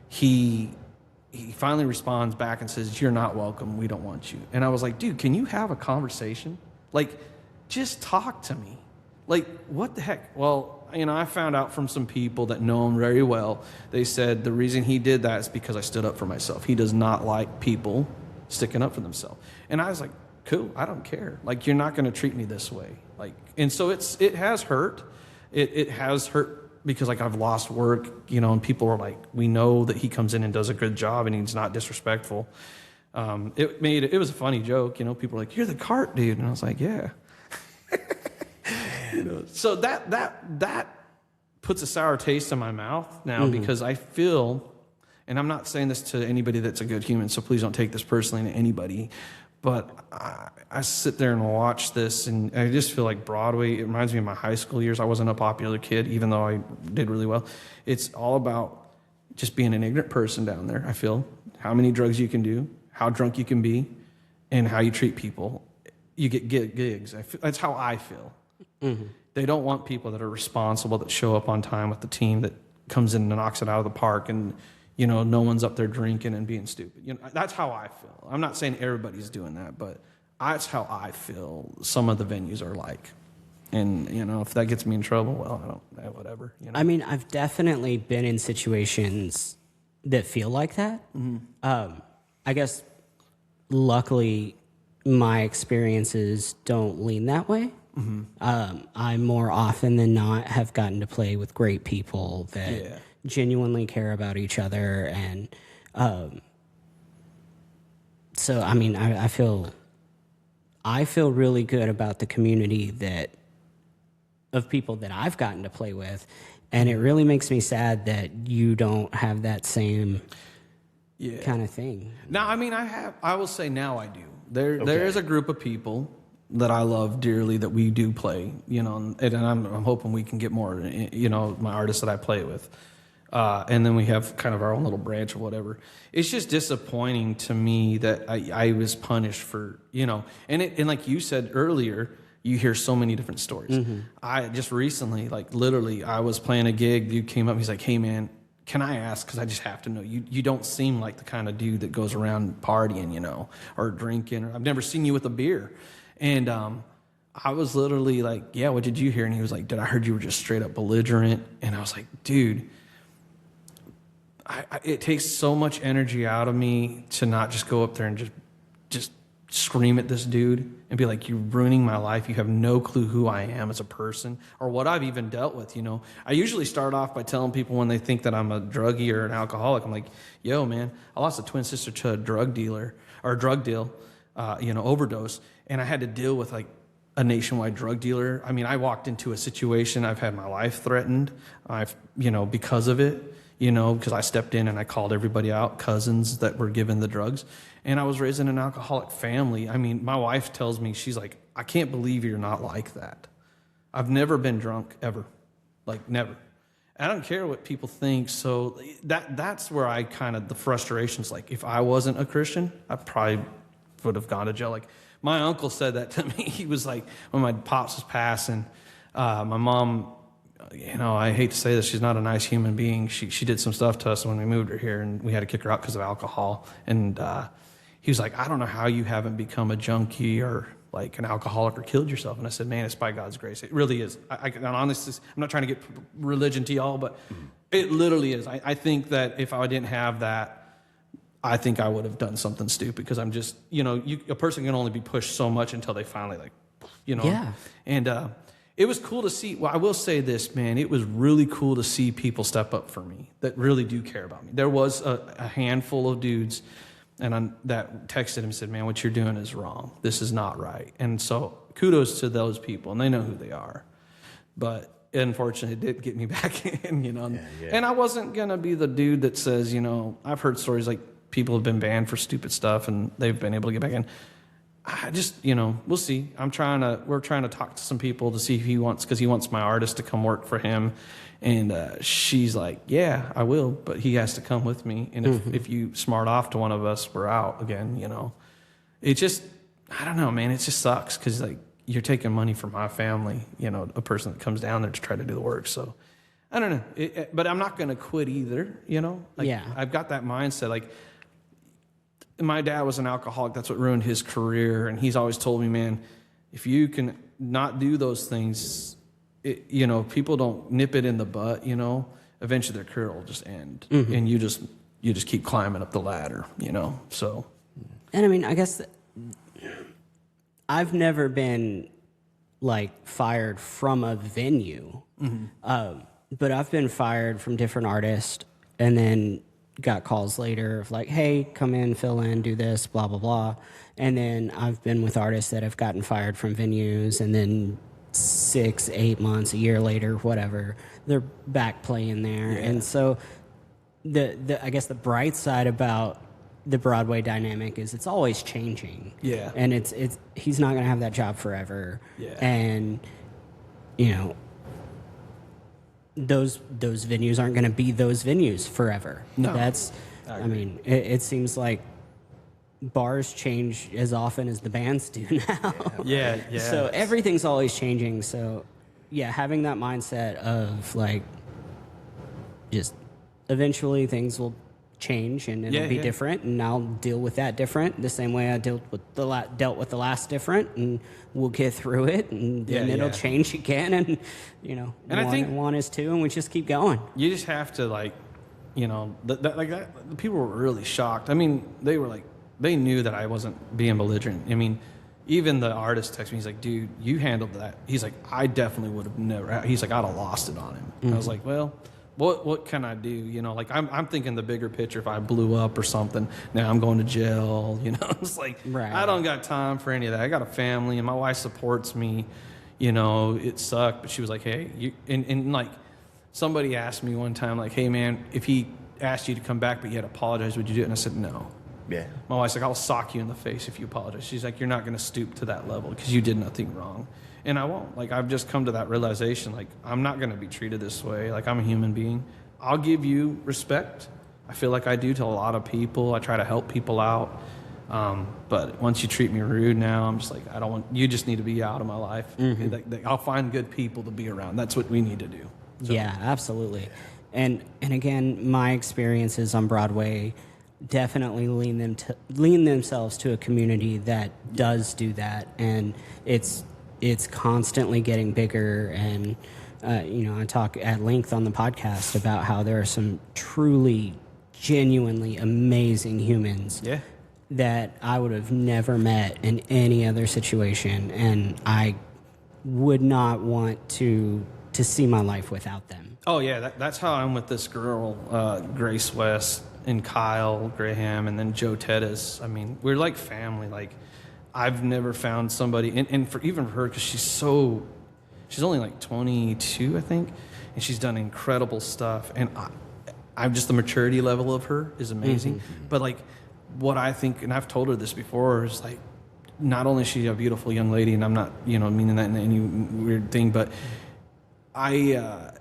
Speaker 3: he finally responds back and says, you're not welcome. We don't want you. And I was like, dude, can you have a conversation? Like, just talk to me. Like, what the heck? Well, I found out from some people that know him very well. They said the reason he did that is because I stood up for myself. He does not like people sticking up for themselves. And I was like, cool, I don't care. Like, you're not going to treat me this way. Like, and so it has hurt. It has hurt because, like, I've lost work, and people are like, we know that he comes in and does a good job and he's not disrespectful. It was a funny joke, people are like, you're the cart dude. And I was like, yeah. So that puts a sour taste in my mouth now because I feel, and I'm not saying this to anybody that's a good human, so please don't take this personally to anybody, but I sit there and watch this, and I just feel like Broadway, it reminds me of my high school years. I wasn't a popular kid, even though I did really well. It's all about just being an ignorant person down there, I feel. How many drugs you can do, how drunk you can be, and how you treat people. You get gigs. That's how I feel. They don't want people that are responsible, that show up on time with the team, that comes in and knocks it out of the park, and no one's up there drinking and being stupid. That's how I feel. I'm not saying everybody's doing that, but that's how I feel some of the venues are like. And, if that gets me in trouble, well, whatever.
Speaker 1: I mean, I've definitely been in situations that feel like that. I guess, luckily, my experiences don't lean that way. I more often than not have gotten to play with great people that genuinely care about each other, and so I mean I feel really good about the community of people that I've gotten to play with, and it really makes me sad that you don't have that same kind of thing.
Speaker 3: Now, I mean, I will say now I do. There is a group of people that I love dearly that we do play, and I'm hoping we can get more, my artists that I play with. And then we have kind of our own little branch or whatever. It's just disappointing to me that I was punished for, and like you said earlier, you hear so many different stories. I just recently, like literally, I was playing a gig, dude came up, he's like, hey man, can I ask, because I just have to know, you don't seem like the kind of dude that goes around partying, or drinking, or I've never seen you with a beer. And I was literally like, yeah, what did you hear? And he was like, dude, I heard you were just straight up belligerent. And I was like, dude, it takes so much energy out of me to not just go up there and just scream at this dude and be like, you're ruining my life. You have no clue who I am as a person or what I've even dealt with, I usually start off by telling people when they think that I'm a druggie or an alcoholic, I'm like, yo, man, I lost a twin sister to a drug dealer or a drug deal, overdose. And I had to deal with like a nationwide drug dealer. I mean, I walked into a situation, I've had my life threatened, because of it, because I stepped in and I called everybody out, cousins that were given the drugs. And I was raised in an alcoholic family. I mean, my wife tells me, she's like, I can't believe you're not like that. I've never been drunk, ever. Like, never. I don't care what people think. So that's where I the frustration's like, if I wasn't a Christian, I probably would have gone to jail. Like, my uncle said that to me. He was like, when my pops was passing, my mom, I hate to say this, she's not a nice human being. She did some stuff to us when we moved her here, and we had to kick her out because of alcohol. And he was like, I don't know how you haven't become a junkie or like an alcoholic or killed yourself. And I said, man, it's by God's grace. It really is. And honestly, I'm not trying to get religion to y'all, but it literally is. I think that if I didn't have that, I think I would have done something stupid, because I'm just, a person can only be pushed so much until they finally
Speaker 1: Yeah.
Speaker 3: And it was cool to see. Well, I will say this, man, it was really cool to see people step up for me that really do care about me. There was a handful of dudes that texted him and said, man, what you're doing is wrong. This is not right. And so kudos to those people, and they know who they are. But unfortunately, it did get me back in, Yeah. And I wasn't going to be the dude that says, I've heard stories like people have been banned for stupid stuff and they've been able to get back in. I just, we'll see. We're trying to talk to some people to see if he wants, because he wants my artist to come work for him. And she's like, yeah, I will, but he has to come with me. And if you smart off to one of us, we're out again, It just, I don't know, man. It just sucks because, like, you're taking money from my family, a person that comes down there to try to do the work. So I don't know. But I'm not going to quit either, Like,
Speaker 1: yeah.
Speaker 3: I've got that mindset, like, my dad was an alcoholic. That's what ruined his career. And he's always told me, man, if you can not do those things, people don't nip it in the butt, eventually their career will just end. And you just keep climbing up the ladder, so.
Speaker 1: And I mean, I guess I've never been like fired from a venue, but I've been fired from different artists and then got calls later of like, hey, come in, fill in, do this, blah, blah, blah. And then I've been with artists that have gotten fired from venues, and then 6, 8 months, a year later, whatever, they're back playing there. Yeah. And so I guess the bright side about the Broadway dynamic is it's always changing.
Speaker 3: Yeah.
Speaker 1: And it's he's not going to have that job forever.
Speaker 3: Yeah.
Speaker 1: And those venues aren't going to be those venues forever.
Speaker 3: No.
Speaker 1: I mean, it seems like bars change as often as the bands do now.
Speaker 3: Yeah.
Speaker 1: So everything's always changing. So yeah, having that mindset of like, just eventually things will change and it'll be different, and I'll deal with that different the same way I dealt with the last different, and we'll get through it, and then it'll change again, and
Speaker 3: and
Speaker 1: I think one is two, and we just keep going.
Speaker 3: You just have to, like, the people were really shocked. I mean, they knew that I wasn't being belligerent. I mean, even the artist texted me. He's like, dude, you handled that. He's like, I definitely would have never. He's like, I'd have lost it on him. I was like, well, what can I do? Like, I'm thinking the bigger picture. If I blew up or something, now I'm going to jail. It's like,
Speaker 1: right.
Speaker 3: I don't got time for any of that. I got a family, and my wife supports me. It sucked, but she was like, hey, and like, somebody asked me one time, like, hey man, if he asked you to come back but you had to apologize, would you do it? And I said, no.
Speaker 2: Yeah.
Speaker 3: My wife's like, I'll sock you in the face if you apologize. She's like, you're not going to stoop to that level because you did nothing wrong. And I won't. Like, I've just come to that realization, like, I'm not going to be treated this way. Like, I'm a human being. I'll give you respect. I feel like I do to a lot of people. I try to help people out. But once you treat me rude now, I'm just like, I don't want, you just need to be out of my life. I'll find good people to be around. That's what we need to do. So.
Speaker 1: Yeah, absolutely. And again, my experiences on Broadway definitely lean themselves to a community that does do that, and it's constantly getting bigger. And I talk at length on the podcast about how there are some truly, genuinely amazing humans that I would have never met in any other situation, and I would not want to see my life without them.
Speaker 3: Oh yeah, that's how I'm with this girl, Grace West, and Kyle Graham, and then Joe Teddes. I mean, we're like family. Like, I've never found somebody, and for her, because she's only like 22, I think, and she's done incredible stuff. And I'm just, the maturity level of her is amazing. But like, what I think, and I've told her this before, is like, not only is she a beautiful young lady, and I'm not, meaning that in any weird thing, but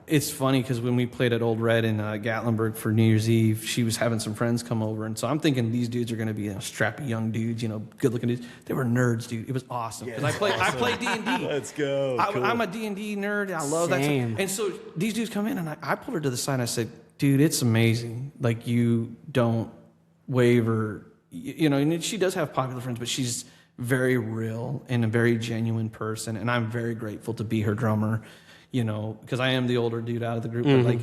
Speaker 3: it's funny because when we played at Old Red in Gatlinburg for New Year's Eve, she was having some friends come over, and so I'm thinking these dudes are going to be strappy young dudes, good-looking dudes. They were nerds, dude. It was awesome because I play D&D.
Speaker 2: Let's go. Cool.
Speaker 3: I'm a D&D nerd. I love
Speaker 1: Same.
Speaker 3: that. And so these dudes come in, and I pulled her to the side, and I said, dude, it's amazing. Like, you don't waver. And she does have popular friends, but she's very real and a very genuine person, and I'm very grateful to be her drummer. Because I am the older dude out of the group, but like,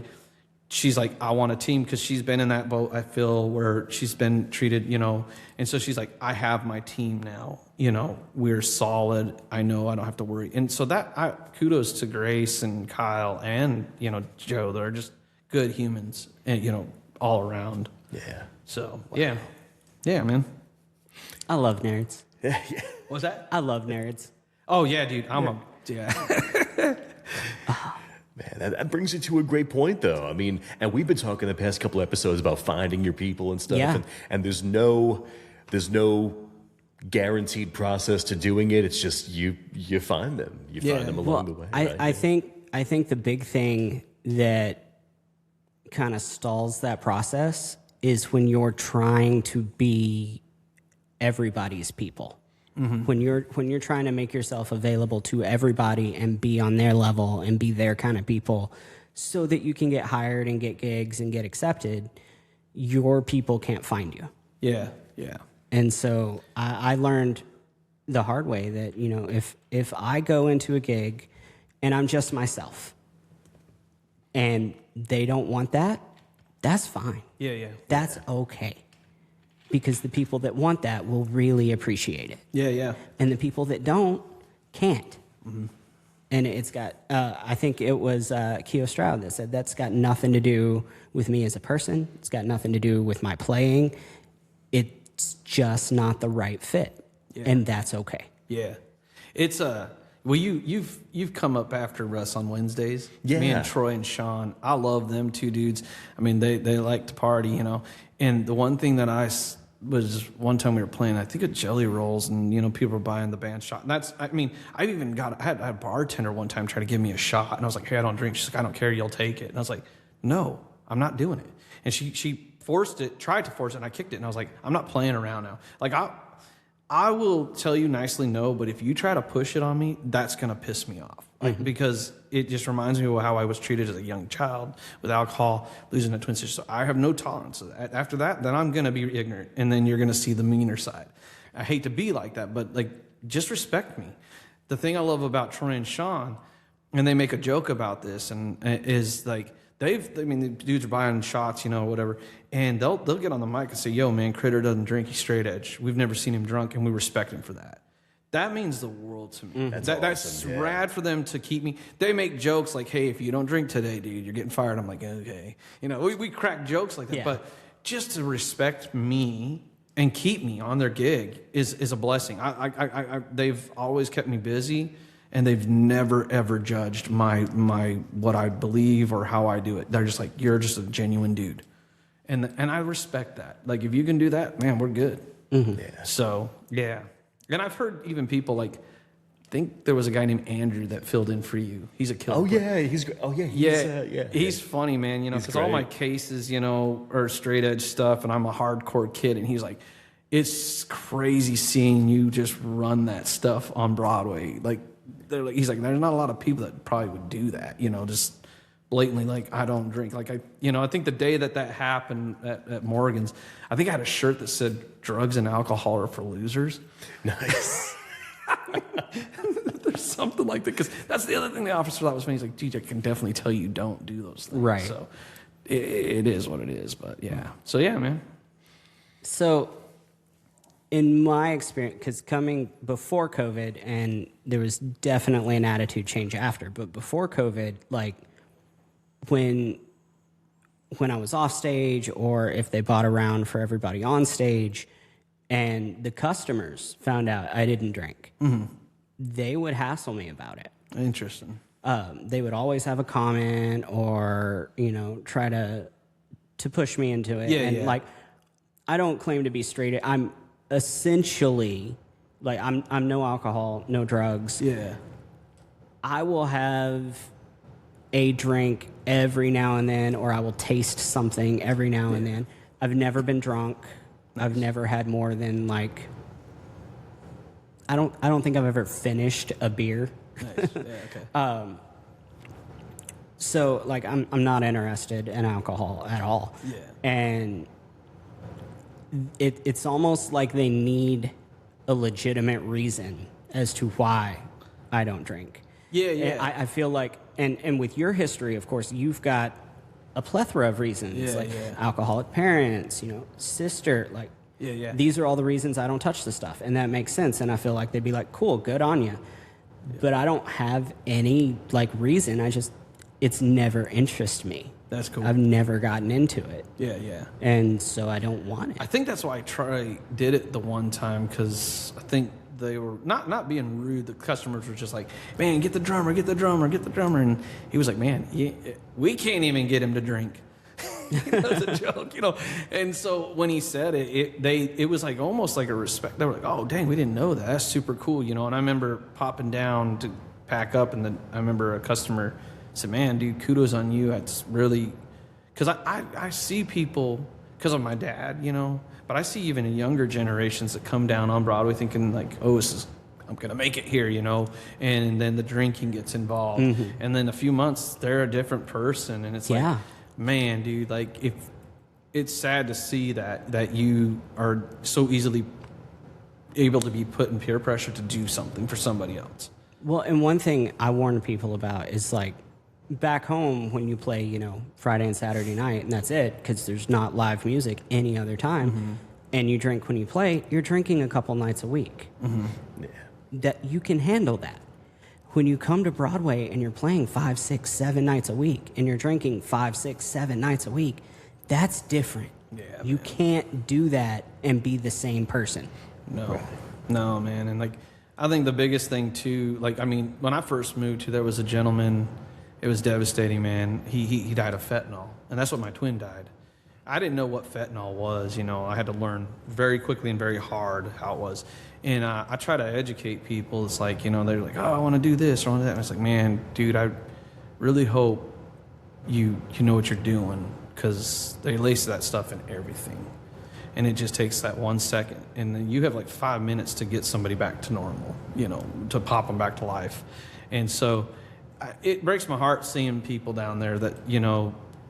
Speaker 3: she's like, I want a team, because she's been in that boat, I feel, where she's been treated, and so she's like, I have my team now, we're solid. I know I don't have to worry. And so kudos to Grace and Kyle and, Joe. They're just good humans, and, all around.
Speaker 2: Yeah.
Speaker 3: So, yeah, man.
Speaker 1: I love nerds.
Speaker 2: Yeah.
Speaker 3: What's that?
Speaker 1: I love nerds.
Speaker 3: Oh yeah, dude.
Speaker 2: Man, that brings you to a great point, though. I mean, and we've been talking the past couple episodes about finding your people and stuff,
Speaker 1: Yeah.
Speaker 2: and there's no guaranteed process to doing it. It's just you find them. You find them along the way. Right?
Speaker 1: I think the big thing that kind of stalls that process is when you're trying to be everybody's people. Mm-hmm. When you're trying to make yourself available to everybody and be on their level and be their kind of people so that you can get hired and get gigs and get accepted, your people can't find you.
Speaker 3: Yeah, yeah.
Speaker 1: And so I learned the hard way that, you know, if I go into a gig and I'm just myself and they don't want that, that's fine.
Speaker 3: Yeah.
Speaker 1: That's okay. Because the people that want that will really appreciate it.
Speaker 3: Yeah.
Speaker 1: And the people that don't can't. Mm-hmm. And it's got, I think it was Keo Stroud that said, that's got nothing to do with me as a person. It's got nothing to do with my playing. It's just not the right fit. Yeah. And that's okay.
Speaker 3: Yeah. It's well, you've come up after us on Wednesdays.
Speaker 2: Yeah.
Speaker 3: Me and Troy and Sean. I love them two dudes. I mean, they like to party, you know. And the one thing that was one time we were playing, I think, at Jelly Rolls, and, you know, people were buying the band shot. And that's, I mean, I had a bartender one time try to give me a shot, and I was like, hey, I don't drink. She's like, I don't care, you'll take it. And I was like, no, I'm not doing it. And she tried to force it, and I kicked it, and I was like, I'm not playing around now. Like, I will tell you nicely no, but if you try to push it on me, that's going to piss me off. Like, because it just reminds me of how I was treated as a young child with alcohol, losing a twin sister. So I have no tolerance of that. After that, then I'm going to be ignorant, and then you're going to see the meaner side. I hate to be like that, but, like, just respect me. The thing I love about Troy and Sean, and they make a joke about this, and is like, the dudes are buying shots, you know, whatever, and they'll get on the mic and say, yo, man, Critter doesn't drink, he's straight edge. We've never seen him drunk, and we respect him for that. That means the world to me.
Speaker 2: That's
Speaker 3: That's rad for them to keep me. They make jokes like, hey, if you don't drink today, dude, you're getting fired. I'm like, okay. You know, we crack jokes like that. But just to respect me and keep me on their gig is a blessing. They've always kept me busy, and they've never, ever judged my what I believe or how I do it. They're just like, you're just a genuine dude. And I respect that. Like, if you can do that, man, we're good. Mm-hmm. Yeah. So, yeah. And I've heard even people like, I think there was a guy named Andrew that filled in for you. He's a killer. He's funny, man. You know, because all my cases, you know, are straight edge stuff, and I'm a hardcore kid. And he's like, it's crazy seeing you just run that stuff on Broadway. Like, he's like, there's not a lot of people that probably would do that. You know, just blatantly, like, I don't drink. Like, I think the day that happened at Morgan's, I think I had a shirt that said drugs and alcohol are for losers.
Speaker 2: Nice.
Speaker 3: There's something like that, because that's the other thing the officer thought was funny. He's like, geez, I can definitely tell you don't do those things.
Speaker 1: Right.
Speaker 3: So it is what it is, but yeah. So yeah, man.
Speaker 1: So in my experience, because coming before COVID, and there was definitely an attitude change after, but before COVID, like, when I was off stage, or if they bought a round for everybody on stage, and the customers found out I didn't drink, they would hassle me about it.
Speaker 3: Interesting.
Speaker 1: They would always have a comment, or, you know, try to push me into it. And like, I don't claim to be straight. I'm essentially, like, I'm no alcohol, no drugs.
Speaker 3: Yeah.
Speaker 1: I will have a drink every now and then, or I will taste something every now and then. I've never been drunk. Nice. I've never had more than, like, I don't think I've ever finished a beer.
Speaker 3: Nice. Yeah, okay.
Speaker 1: So, like, I'm not interested in alcohol at all.
Speaker 3: Yeah.
Speaker 1: And it's almost like they need a legitimate reason as to why I don't drink.
Speaker 3: Yeah.
Speaker 1: I feel like, and with your history, of course, you've got a plethora of reasons, alcoholic parents, you know, sister, like, these are all the reasons I don't touch the stuff, and that makes sense. And I feel like they'd be like, cool, good on you. Yeah. But I don't have any, like, reason. It's never interested me.
Speaker 3: That's cool.
Speaker 1: I've never gotten into it.
Speaker 3: Yeah.
Speaker 1: And so I don't want it.
Speaker 3: I think that's why Troy did it the one time, because I think they were not being rude. The customers were just like, man, get the drummer. And he was like, man, we can't even get him to drink. That's a joke, And so when he said it was like almost like a respect. They were like, oh, dang, we didn't know that. That's super cool, And I remember popping down to pack up, and then I remember a customer said, man, dude, kudos on you. It's really, because I see people, because of my dad, but I see even in younger generations that come down on Broadway thinking like, oh, I'm going to make it here, and then the drinking gets involved. And then a few months, they're a different person. And it's like, man, dude, like if it's sad to see that you are so easily able to be put in peer pressure to do something for somebody else.
Speaker 1: Well, and one thing I warn people about is like back home when you play, Friday and Saturday night, and that's it, because there's not live music any other time, and you drink when you play, you're drinking a couple nights a week. Yeah. That you can handle that. When you come to Broadway and you're playing 5, 6, 7 nights a week, and you're drinking 5, 6, 7 nights a week, that's different. Yeah, you can't do that and be the same person.
Speaker 3: No, man. And like, I think the biggest thing too, like, I mean, when I first moved to, there was a gentleman, it was devastating, man. He died of fentanyl, and that's what my twin died. I didn't know what fentanyl was, I had to learn very quickly and very hard how it was. And I try to educate people. It's like, they're like, oh, I want to do this or I want to that. And it's like, man, dude, I really hope you know what you're doing, because they lace that stuff in everything. And it just takes that 1 second. And then you have like 5 minutes to get somebody back to normal, to pop them back to life. And so it breaks my heart seeing people down there that,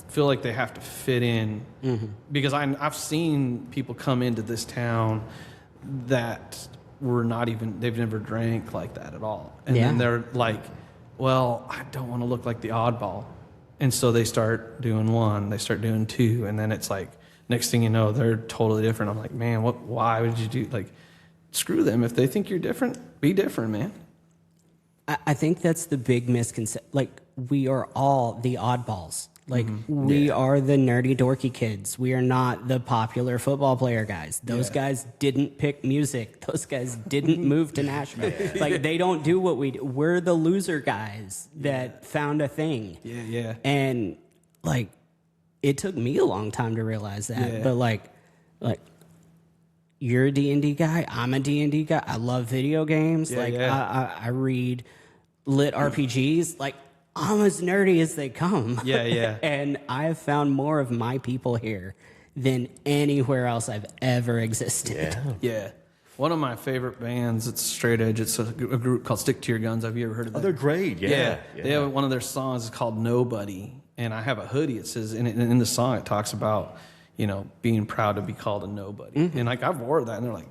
Speaker 3: feel like they have to fit in. Because I've seen people come into this town that were not even, they've never drank like that at all. And then they're like, well, I don't want to look like the oddball. And so they start doing 1, they start doing 2, and then it's like, next thing you know, they're totally different. I'm like, man, why would you do, like, screw them. If they think you're different, be different, man.
Speaker 1: I think that's the big misconception. Like, we are all the oddballs. Like, we are the nerdy, dorky kids. We are not the popular football player guys. Those guys didn't pick music. Those guys didn't move to Nashville. Like, they don't do what we do. We're the loser guys that found a thing. And, like, it took me a long time to realize that. But, like, you're a D&D guy. I'm a D&D guy. I love video games. I read lit RPGs. Like, I'm as nerdy as they come. And I have found more of my people here than anywhere else I've ever existed.
Speaker 3: One of my favorite bands, it's straight edge. It's a group called Stick to Your Guns. Have you ever heard of that?
Speaker 2: Oh, they're great. They
Speaker 3: have one of their songs is called Nobody. And I have a hoodie. It says, in the song, it talks about, being proud to be called a nobody. And like, I've wore that, and they're like,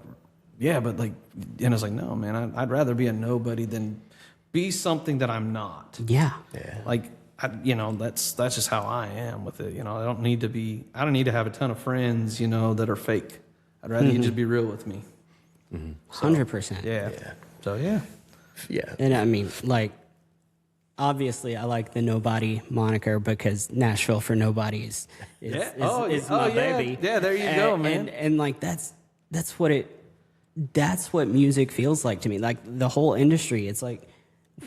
Speaker 3: yeah, but like, and I was like, no, man, I'd rather be a nobody than be something that I'm not. Like, that's just how I am with it. I don't need to have a ton of friends, that are fake. I'd rather you just be real with me.
Speaker 1: 100%.
Speaker 3: So,
Speaker 1: And I mean, like, obviously I like the Nobody moniker because Nashville for Nobody is my baby.
Speaker 3: Yeah, there you go, man.
Speaker 1: And like, that's what music feels like to me. Like, the whole industry, it's like,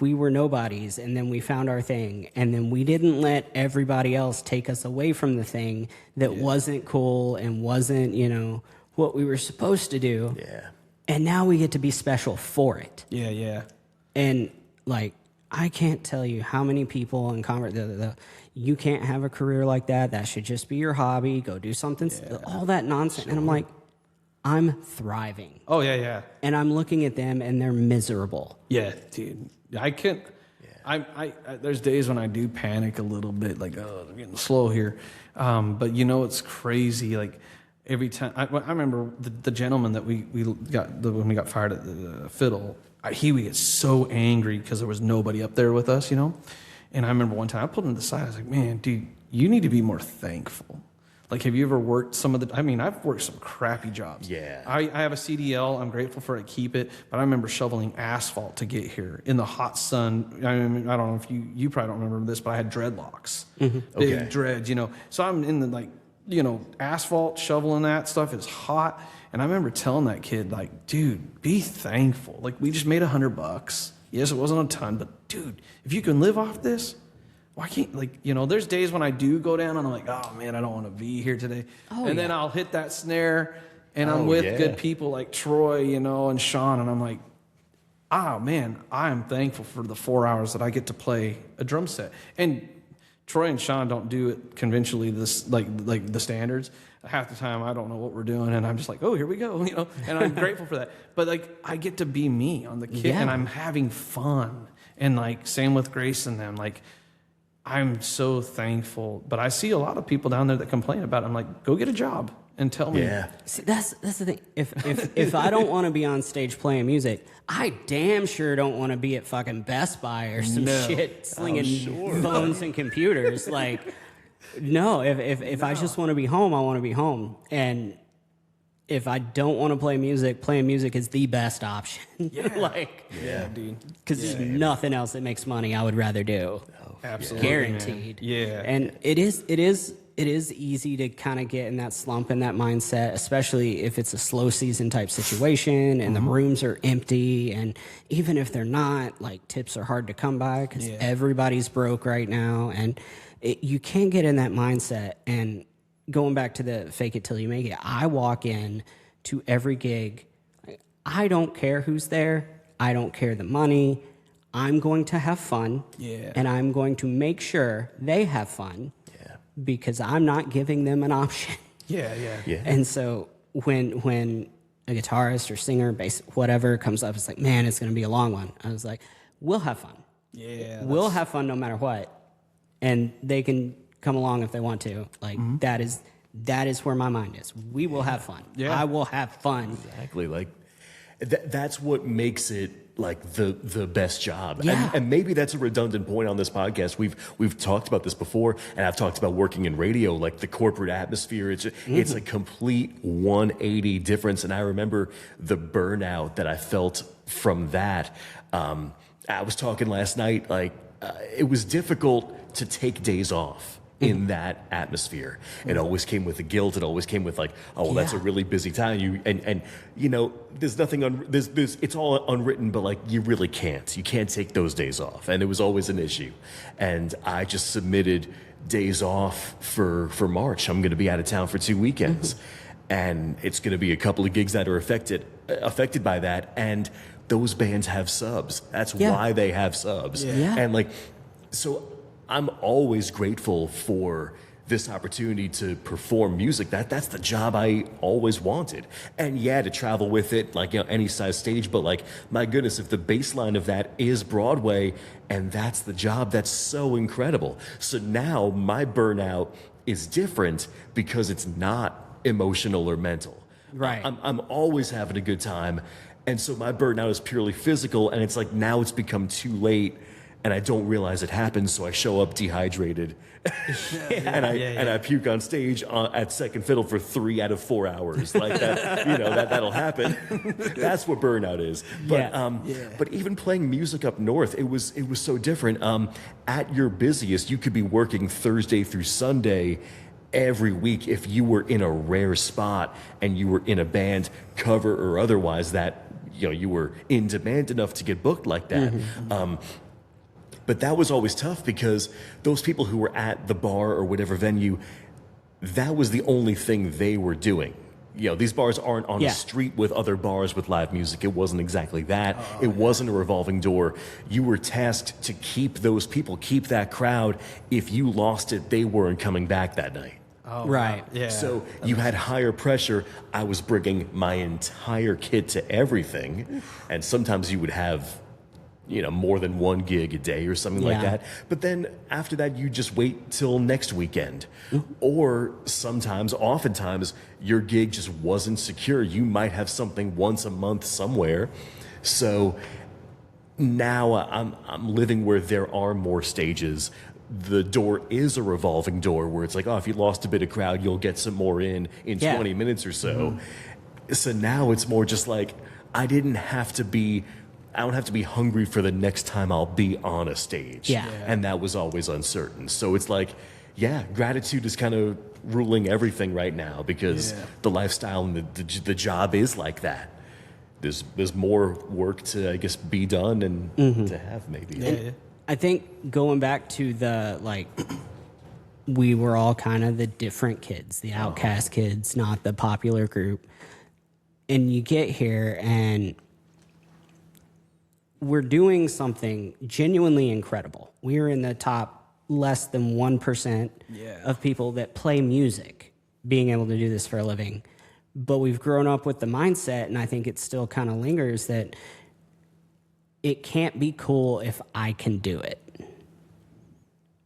Speaker 1: we were nobodies, and then we found our thing, and then we didn't let everybody else take us away from the thing that wasn't cool and wasn't, what we were supposed to do. And now we get to be special for it. And like, I can't tell you how many people in convert, you can't have a career like that. That should just be your hobby. Go do something, all that nonsense. And I'm like, I'm thriving. And I'm looking at them and they're miserable.
Speaker 3: Dude. I can't. I there's days when I do panic a little bit, like, oh, I'm getting slow here. But it's crazy. Like, every time I remember the gentleman that we got when we got fired at the fiddle. He would get so angry because there was nobody up there with us, And I remember one time I pulled him to the side. I was like, man, dude, you need to be more thankful. Like, have you ever worked I've worked some crappy jobs. I have a CDL. I'm grateful for it. I keep it. But I remember shoveling asphalt to get here in the hot sun. I mean, I don't know if you probably don't remember this, but I had dreadlocks. Big dreads, So I'm in the, asphalt, shoveling that stuff. It's hot. And I remember telling that kid, like, dude, be thankful. Like, we just made $100. Yes, it wasn't a ton, but dude, if you can live off this, why can't, like, you know, there's days when I do go down and I'm like, oh man, I don't want to be here today. And then I'll hit that snare and I'm with good people like Troy, you know, and Sean, and I'm like, oh man, I am thankful for the 4 hours that I get to play a drum set. And Troy and Sean don't do it conventionally, this like the standards. Half the time I don't know what we're doing, and I'm just like, oh, here we go, you know. And I'm grateful for that. But like, I get to be me on the kit, and I'm having fun. And like, same with Grace and them. Like, I'm so thankful. But I see a lot of people down there that complain about it. I'm like, go get a job and tell me.
Speaker 2: Yeah.
Speaker 1: See, that's the thing. If I don't want to be on stage playing music, I damn sure don't want to be at fucking Best Buy or some shit slinging phones and computers. Like, no. If I just want to be home, I want to be home. And if I don't want to play music, playing music is the best option.
Speaker 3: Yeah, dude.
Speaker 1: Because there's nothing else that makes money I would rather do.
Speaker 3: Absolutely,
Speaker 1: Guaranteed.
Speaker 3: Man. Yeah.
Speaker 1: And it is easy to kind of get in that slump and that mindset, especially if it's a slow season type situation and the rooms are empty. And even if they're not, like, tips are hard to come by because everybody's broke right now. And you can't get in that mindset. And going back to the fake it till you make it, I walk in to every gig. I don't care who's there. I don't care the money. I'm going to have fun.
Speaker 3: Yeah.
Speaker 1: And I'm going to make sure they have fun. Because I'm not giving them an option.
Speaker 3: Yeah.
Speaker 1: And so when a guitarist or singer, bass, whatever comes up, it's like, man, it's going to be a long one. I was like, we'll have fun.
Speaker 3: Yeah.
Speaker 1: We'll have fun no matter what. And they can come along if they want to. Like, that is where my mind is. We will have fun.
Speaker 3: Yeah.
Speaker 1: I will have fun.
Speaker 2: Exactly. Like, that's what makes it like the best job.
Speaker 1: Yeah.
Speaker 2: And maybe that's a redundant point on this podcast. We've talked about this before, and I've talked about working in radio, like the corporate atmosphere. It's a complete 180 difference. And I remember the burnout that I felt from that. I was talking last night, like, it was difficult to take days off in that atmosphere. It always came with the guilt. It always came with like, oh, well, that's a really busy time. And you know, there's nothing there's it's all unwritten, but like, you really can't. You can't take those days off. And it was always an issue. And I just submitted days off for March. I'm going to be out of town for 2 weekends. And it's going to be a couple of gigs that are affected by that. And those bands have subs. That's why they have subs. And like, so I'm always grateful for this opportunity to perform music. That's the job I always wanted. And yeah, to travel with it, like, you know, any size stage, but like, my goodness, if the baseline of that is Broadway and that's the job, that's so incredible. So now my burnout is different because it's not emotional or mental.
Speaker 1: Right.
Speaker 2: I'm always having a good time. And so my burnout is purely physical, and it's like, now it's become too late and I don't realize it happens, so I show up dehydrated, and I puke on stage at second fiddle for 3 out of 4 hours. Like that, you know, that'll happen. That's what burnout is. But even playing music up north, it was so different. At your busiest, you could be working Thursday through Sunday every week if you were in a rare spot and you were in a band, cover or otherwise, that, you know, you were in demand enough to get booked like that. But that was always tough because those people who were at the bar or whatever venue, that was the only thing they were doing. You know, these bars aren't on a street with other bars with live music. It wasn't exactly that. It wasn't a revolving door. You were tasked to keep those people, keep that crowd. If you lost it, they weren't coming back that night.
Speaker 1: Oh, right.
Speaker 3: Yeah.
Speaker 2: So you had higher pressure. I was bringing my entire kit to everything. And sometimes you would have, you know, more than one gig a day or something like that. But then after that, you just wait till next weekend. Or oftentimes, your gig just wasn't secure. You might have something once a month somewhere. So now I'm living where there are more stages. The door is a revolving door where it's like, oh, if you lost a bit of crowd, you'll get some more in 20 minutes or so. So now it's more just like, I don't have to be hungry for the next time I'll be on a stage. And that was always uncertain. So it's like, gratitude is kind of ruling everything right now because the lifestyle and the job is like that. There's more work to, I guess, be done and to have maybe.
Speaker 1: I think going back to the, like, we were all kind of the different kids, the outcast kids, not the popular group. And you get here and we're doing something genuinely incredible. We're in the top less than 1% of people that play music being able to do this for a living. But we've grown up with the mindset, and I think it still kind of lingers, that it can't be cool if I can do it.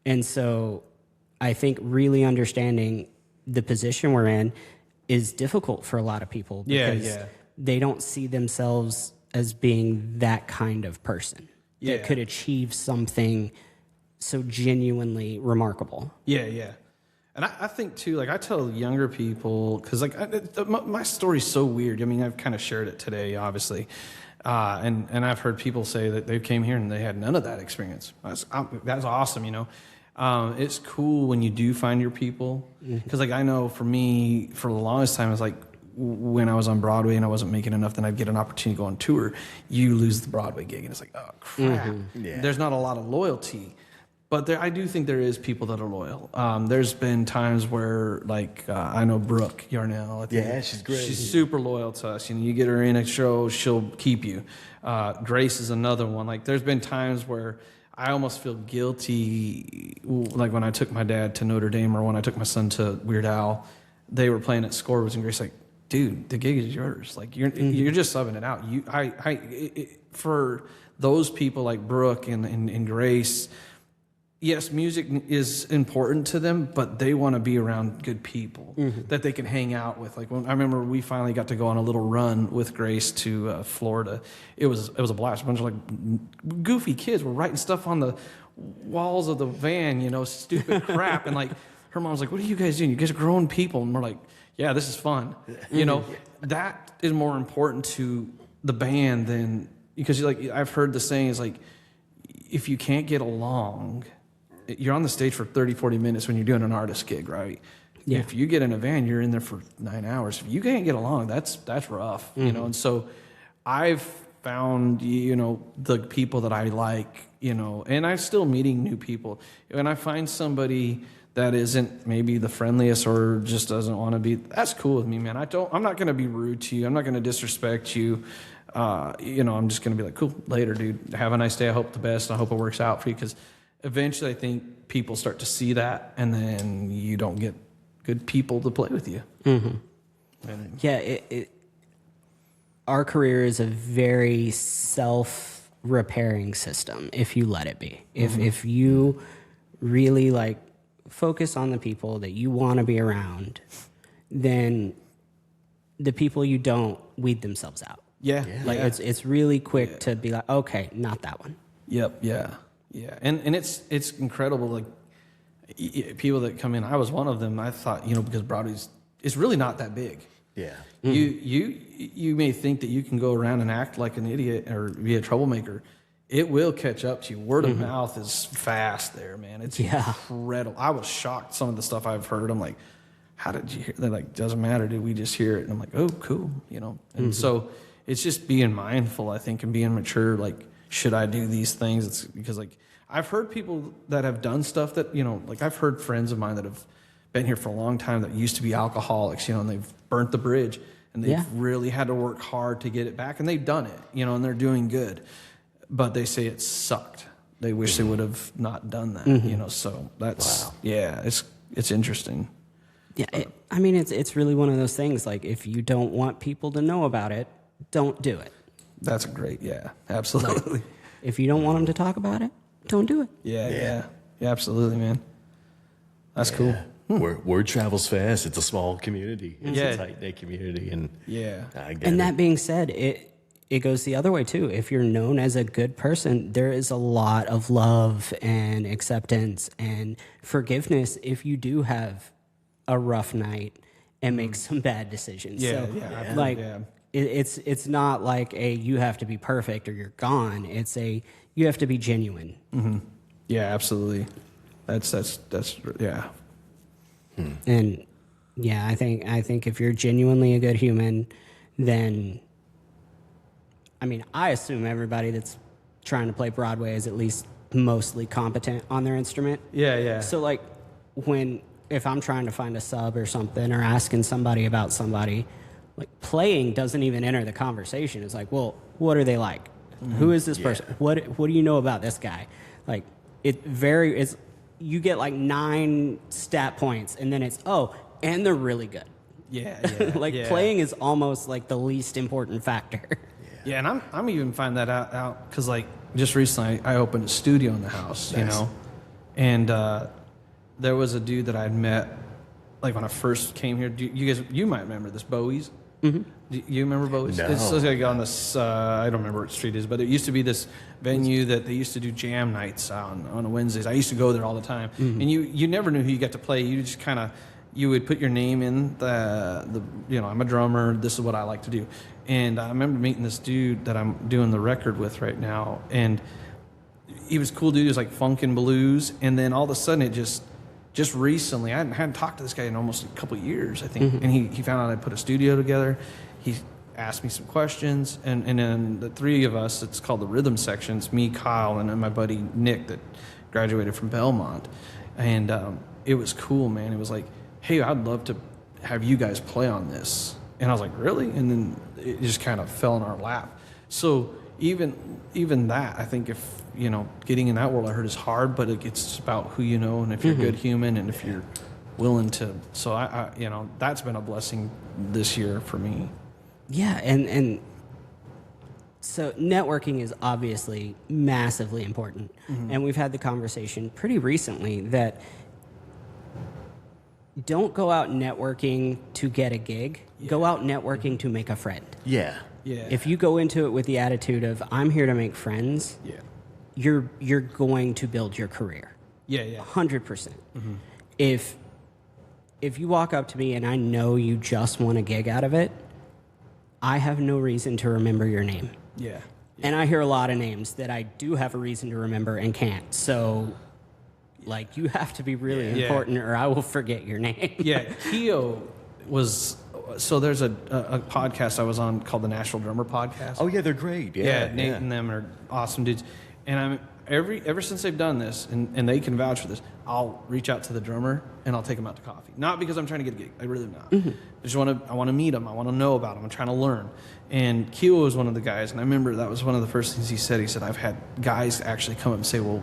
Speaker 1: And so I think really understanding the position we're in is difficult for a lot of people because they don't see themselves as being that kind of person that could achieve something so genuinely remarkable.
Speaker 3: Yeah. And I think too, like I tell younger people, because like my story's so weird. I mean, I've kind of shared it today, obviously, and I've heard people say that they came here and they had none of that experience. That's awesome, you know. It's cool when you do find your people, because like I know for me, for the longest time, it's like when I was on Broadway and I wasn't making enough, then I'd get an opportunity to go on tour. You lose the Broadway gig, and it's like, oh crap. There's not a lot of loyalty. But I do think there is people that are loyal. There's been times where, like, I know Brooke Yarnell.
Speaker 2: She's great.
Speaker 3: She's super loyal to us. You know, you get her in a show, she'll keep you. Grace is another one. Like, there's been times where I almost feel guilty, like when I took my dad to Notre Dame or when I took my son to Weird Al. They were playing at Scorewoods, and Grace like, dude, the gig is yours. Like, you're just subbing it out. For those people like Brooke and Grace, yes, music is important to them, but they want to be around good people that they can hang out with. Like, when I remember we finally got to go on a little run with Grace to Florida. It was a blast. A bunch of like goofy kids were writing stuff on the walls of the van, you know, stupid crap. And like her mom's like, "What are you guys doing? You guys are grown people." And we're like, "Yeah, this is fun." You know, that is more important to the band than, because like I've heard the saying is like, if you can't get along, you're on the stage for 30, 40 minutes when you're doing an artist gig, right? Yeah. If you get in a van, you're in there for 9 hours. If you can't get along, that's rough, you know? And so I've found, you know, the people that I like, you know, and I'm still meeting new people. When I find somebody that isn't maybe the friendliest or just doesn't want to be, that's cool with me, man. I'm not going to be rude to you. I'm not going to disrespect you. You know, I'm just going to be like, cool, later, dude. Have a nice day. I hope the best. I hope it works out for you. Because eventually I think people start to see that, and then you don't get good people to play with you.
Speaker 1: Yeah, our career is a very self-repairing system if you let it be. If you really like focus on the people that you want to be around, then the people you don't weed themselves out. Like it's really quick to be like, okay, not that one.
Speaker 3: Yeah, and it's incredible. Like people that come in, I was one of them. I thought, you know, because Broadway's, it's really not that big.
Speaker 2: Yeah.
Speaker 3: You may think that you can go around and act like an idiot or be a troublemaker. It will catch up to you. Word of mouth is fast there, man. It's incredible. I was shocked some of the stuff I've heard. I'm like, how did you hear? They're like, doesn't matter. Did we just hear it? And I'm like, oh, cool. You know. And so it's just being mindful, I think, and being mature. Like, should I do these things? It's because like I've heard people that have done stuff that, you know, like I've heard friends of mine that have been here for a long time that used to be alcoholics, you know, and they've burnt the bridge and they've really had to work hard to get it back, and they've done it, you know, and they're doing good. But they say it sucked. They wish they would have not done that, you know. So that's it's interesting.
Speaker 1: Yeah, I mean, it's really one of those things. Like, if you don't want people to know about it, don't do it.
Speaker 3: That's great. Yeah, absolutely.
Speaker 1: Like, if you don't want them to talk about it, don't do it.
Speaker 3: Yeah, absolutely, man. That's cool.
Speaker 2: Word travels fast. It's a small community. It's a tight-knit community, and
Speaker 1: that being said, it goes the other way too. If you're known as a good person, there is a lot of love and acceptance and forgiveness if you do have a rough night and make some bad decisions. It's not like you have to be perfect or you're gone. It's you have to be genuine.
Speaker 3: Yeah, absolutely. That's
Speaker 1: And yeah, I think if you're genuinely a good human, then, I mean, I assume everybody that's trying to play Broadway is at least mostly competent on their instrument.
Speaker 3: Yeah.
Speaker 1: So like if I'm trying to find a sub or something or asking somebody about somebody, like playing doesn't even enter the conversation. It's like, well, what are they like? Who is this person? What do you know about this guy? Like you get like 9 stat points and then it's and they're really good.
Speaker 3: Yeah.
Speaker 1: Playing is almost like the least important factor.
Speaker 3: Yeah, and I'm even finding that out because like just recently I opened a studio in the house,
Speaker 2: Nice.
Speaker 3: you know, and there was a dude that I'd met like when I first came here. You might remember this, Bowie's. Mm-hmm. Do you remember Bowie's?
Speaker 2: No.
Speaker 3: It's like on this. I don't remember what street it is, but it used to be this venue that they used to do jam nights on Wednesdays. I used to go there all the time, and you never knew who you got to play. You just kind of you would put your name in the I'm a drummer. This is what I like to do. And I remember meeting this dude that I'm doing the record with right now, and he was a cool dude. He was like funk and blues, and then all of a sudden it just recently, I hadn't talked to this guy in almost a couple of years, I think, and he found out I put a studio together. He asked me some questions, and then the 3 of us, it's called the Rhythm Section. It's me, Kyle, and then my buddy Nick that graduated from Belmont, and it was cool, man. It was like, hey, I'd love to have you guys play on this. And I was like, really? And then it just kind of fell in our lap. So even that, I think if, getting in that world, I heard is hard, but it's about who you know and if you're a good human and if you're willing to. So I that's been a blessing this year for me.
Speaker 1: Yeah, and so networking is obviously massively important. And we've had the conversation pretty recently that don't go out networking to get a gig. Yeah. Go out networking to make a friend.
Speaker 2: Yeah.
Speaker 1: If you go into it with the attitude of I'm here to make friends, you're going to build your career. 100%. If you walk up to me and I know you just want a gig out of it, I have no reason to remember your name. And I hear a lot of names that I do have a reason to remember and can't. So like you have to be really important or I will forget your name.
Speaker 3: Keo was. So there's a podcast I was on called the National Drummer Podcast.
Speaker 2: Oh yeah, they're great.
Speaker 3: Nate and them are awesome dudes. And ever since they've done this, and they can vouch for this, I'll reach out to the drummer and I'll take him out to coffee. Not because I'm trying to get a gig. I really am not. I want to meet him. I want to know about him. I'm trying to learn. And Keo was one of the guys, and I remember that was one of the first things he said. He said, I've had guys actually come up and say, well,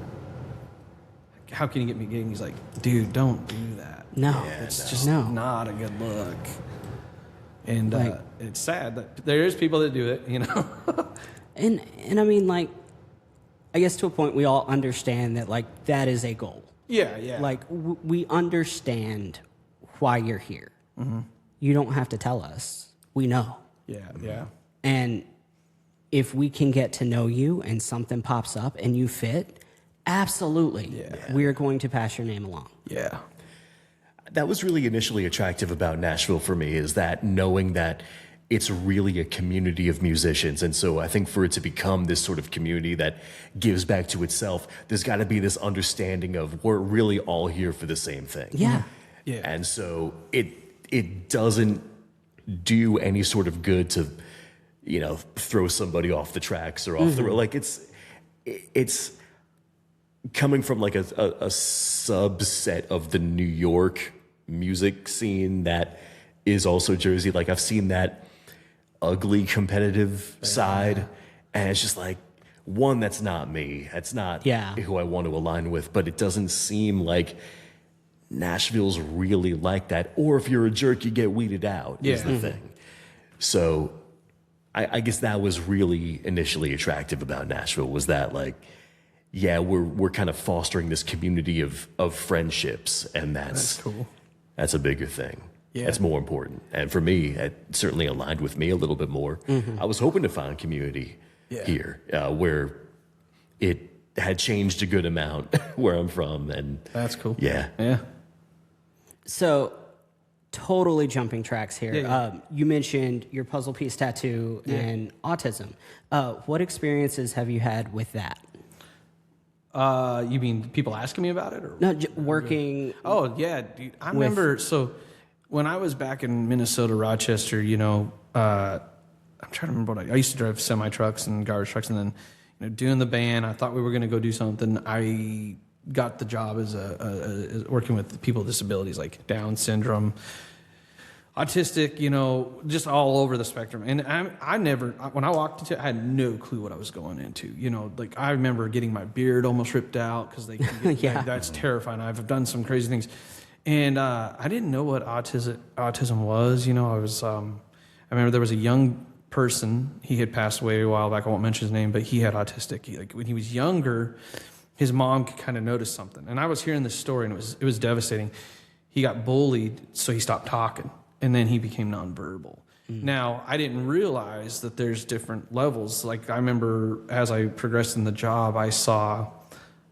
Speaker 3: how can you get me a gig? And he's like, dude, don't do that.
Speaker 1: No.
Speaker 3: It's just not a good look. And it's sad that there is people that do it,
Speaker 1: and I mean, like, I guess to a point we all understand that, like, that is a goal.
Speaker 3: Yeah.
Speaker 1: Like, we understand why you're here. You don't have to tell us. We know.
Speaker 3: Yeah.
Speaker 1: And if we can get to know you and something pops up and you fit, absolutely, we are going to pass your name along.
Speaker 3: Yeah.
Speaker 2: That was really initially attractive about Nashville for me, is that knowing that it's really a community of musicians. And so I think for it to become this sort of community that gives back to itself, there's got to be this understanding of we're really all here for the same thing.
Speaker 1: Yeah.
Speaker 2: And so it doesn't do any sort of good to, throw somebody off the tracks or off the road. Like it's coming from like a subset of the New York music scene that is also Jersey. Like I've seen that ugly competitive side, and it's just like, one, that's not me. That's not who I want to align with. But it doesn't seem like Nashville's really like that. Or if you're a jerk, you get weeded out. Is the thing. So I guess that was really initially attractive about Nashville, was that like, we're kind of fostering this community of friendships, and that's
Speaker 3: cool.
Speaker 2: That's a bigger thing. That's more important. And for me, it certainly aligned with me a little bit more. I was hoping to find community here where it had changed a good amount where I'm from. And
Speaker 3: that's cool.
Speaker 2: Yeah.
Speaker 1: So totally jumping tracks here. You mentioned your puzzle piece tattoo and autism. What experiences have you had with that?
Speaker 3: You mean people asking me about it, or
Speaker 1: no, working?
Speaker 3: Oh yeah, dude. I remember. So when I was back in Minnesota, Rochester, I'm trying to remember what I used to drive semi trucks and garbage trucks, and then doing the band. I thought we were going to go do something. I got the job as working with people with disabilities like Down syndrome, autistic, just all over the spectrum. And I never, when I walked into it, I had no clue what I was going into. Like I remember getting my beard almost ripped out because they can get, that's terrifying. I've done some crazy things. And I didn't know what autism was. I remember there was a young person, he had passed away a while back, I won't mention his name, but he had autistic. When he was younger, his mom could kind of notice something. And I was hearing this story, and it was devastating. He got bullied, so he stopped talking. And then he became nonverbal. Now, I didn't realize that there's different levels. Like, I remember as I progressed in the job, I saw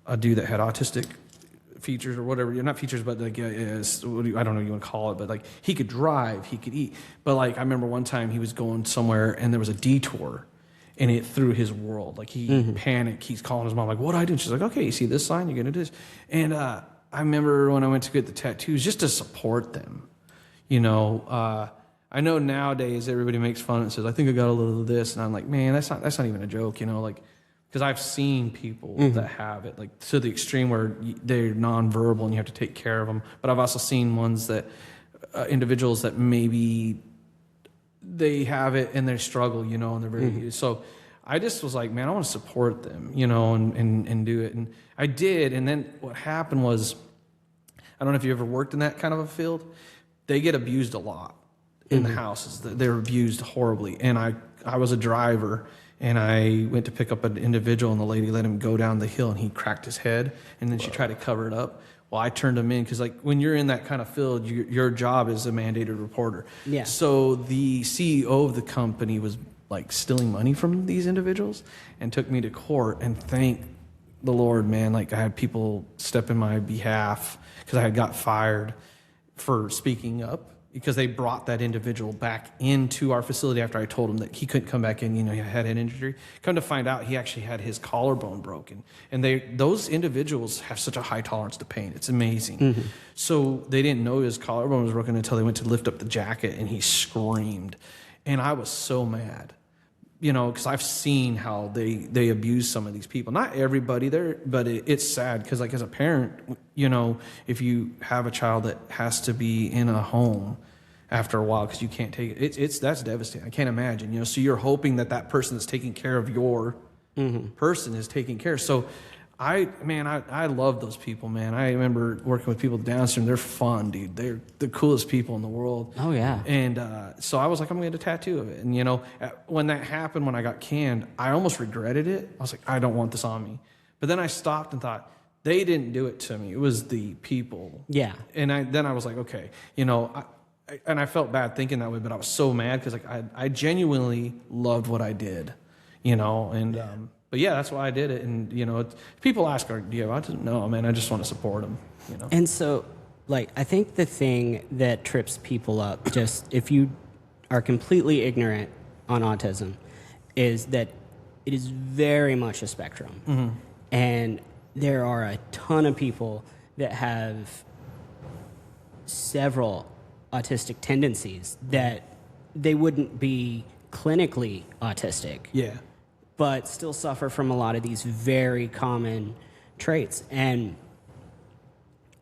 Speaker 3: a dude that had autistic features or whatever. Not features, but like, I don't know what you want to call it, but like, he could drive, he could eat. But like, I remember one time he was going somewhere and there was a detour and it threw his world. Like, he panicked. He's calling his mom, like, what do I do? And she's like, okay, you see this sign? You're going to do this. And I remember when I went to get the tattoos, just to support them. I know nowadays everybody makes fun and says, I think I got a little of this. And I'm like, man, that's not even a joke, because I've seen people that have it, like to the extreme where they're nonverbal and you have to take care of them. But I've also seen ones that, individuals that maybe they have it and they struggle, and they're very, so I just was like, man, I want to support them, and do it. And I did. And then what happened was, I don't know if you ever worked in that kind of a field. They get abused a lot in the houses. They're abused horribly. And I was a driver, and I went to pick up an individual, and the lady let him go down the hill, and he cracked his head, and then she tried to cover it up. Well, I turned him in because, like, when you're in that kind of field, your job is a mandated reporter. Yeah. So the CEO of the company was, like, stealing money from these individuals and took me to court, and thank the Lord, man, like, I had people step in my behalf because I had got fired for speaking up, because they brought that individual back into our facility after I told him that he couldn't come back in, he had an injury. Come to find out, he actually had his collarbone broken. And those individuals have such a high tolerance to pain. It's amazing. So they didn't know his collarbone was broken until they went to lift up the jacket, and he screamed. And I was so mad, because I've seen how they abuse some of these people. Not everybody there, but it's sad because, like, as a parent, if you have a child that has to be in a home after a while because you can't take it, that's devastating. I can't imagine, So you're hoping that person that's taking care of your person is taking care. So I love those people, man. I remember working with people downstream. They're fun, dude. They're the coolest people in the world.
Speaker 1: Oh, yeah.
Speaker 3: And so I was like, I'm going to get a tattoo of it. And, when that happened, when I got canned, I almost regretted it. I was like, I don't want this on me. But then I stopped and thought, they didn't do it to me. It was the people. Yeah. And then I was like, okay, and I felt bad thinking that way, but I was so mad because, like, I genuinely loved what I did, and but yeah, that's why I did it. And, people ask, do you have autism? No, man, I just want to support them,
Speaker 1: And so, like, I think the thing that trips people up, just if you are completely ignorant on autism, is that it is very much a spectrum. And there are a ton of people that have several autistic tendencies that they wouldn't be clinically autistic. Yeah. But still suffer from a lot of these very common traits. And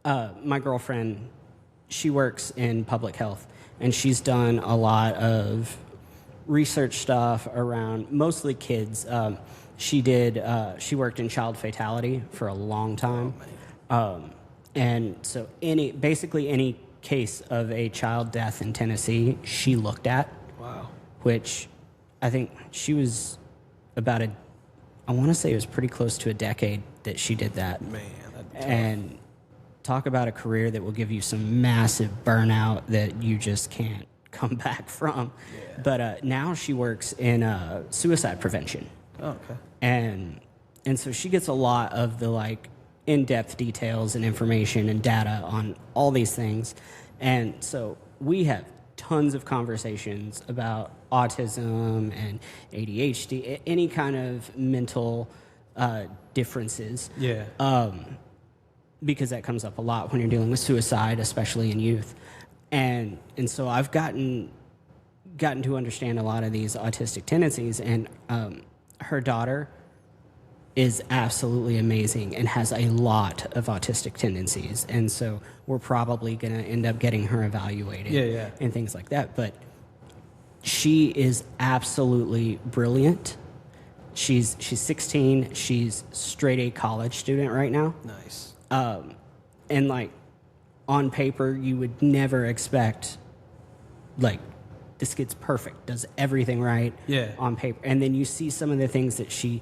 Speaker 1: my girlfriend, she works in public health, and she's done a lot of research stuff around mostly kids. She worked in child fatality for a long time. And so basically any case of a child death in Tennessee, she looked at. Wow. Which I think she was I want to say it was pretty close to a decade that she did that. Man, that'd be tough. And talk about a career that will give you some massive burnout that you just can't come back from. Yeah. But now she works in suicide prevention. Oh, okay. And so she gets a lot of the, like, in-depth details and information and data on all these things. And so we have tons of conversations about autism and ADHD, any kind of mental differences. Yeah. Because that comes up a lot when you're dealing with suicide, especially in youth. And so I've gotten to understand a lot of these autistic tendencies. And her daughter is absolutely amazing and has a lot of autistic tendencies. And so we're probably going to end up getting her evaluated and things like that. But she is absolutely brilliant. She's 16. She's straight A college student right now.
Speaker 3: Nice.
Speaker 1: And like on paper, you would never expect like this kid's perfect, does everything right on paper. And then you see some of the things that she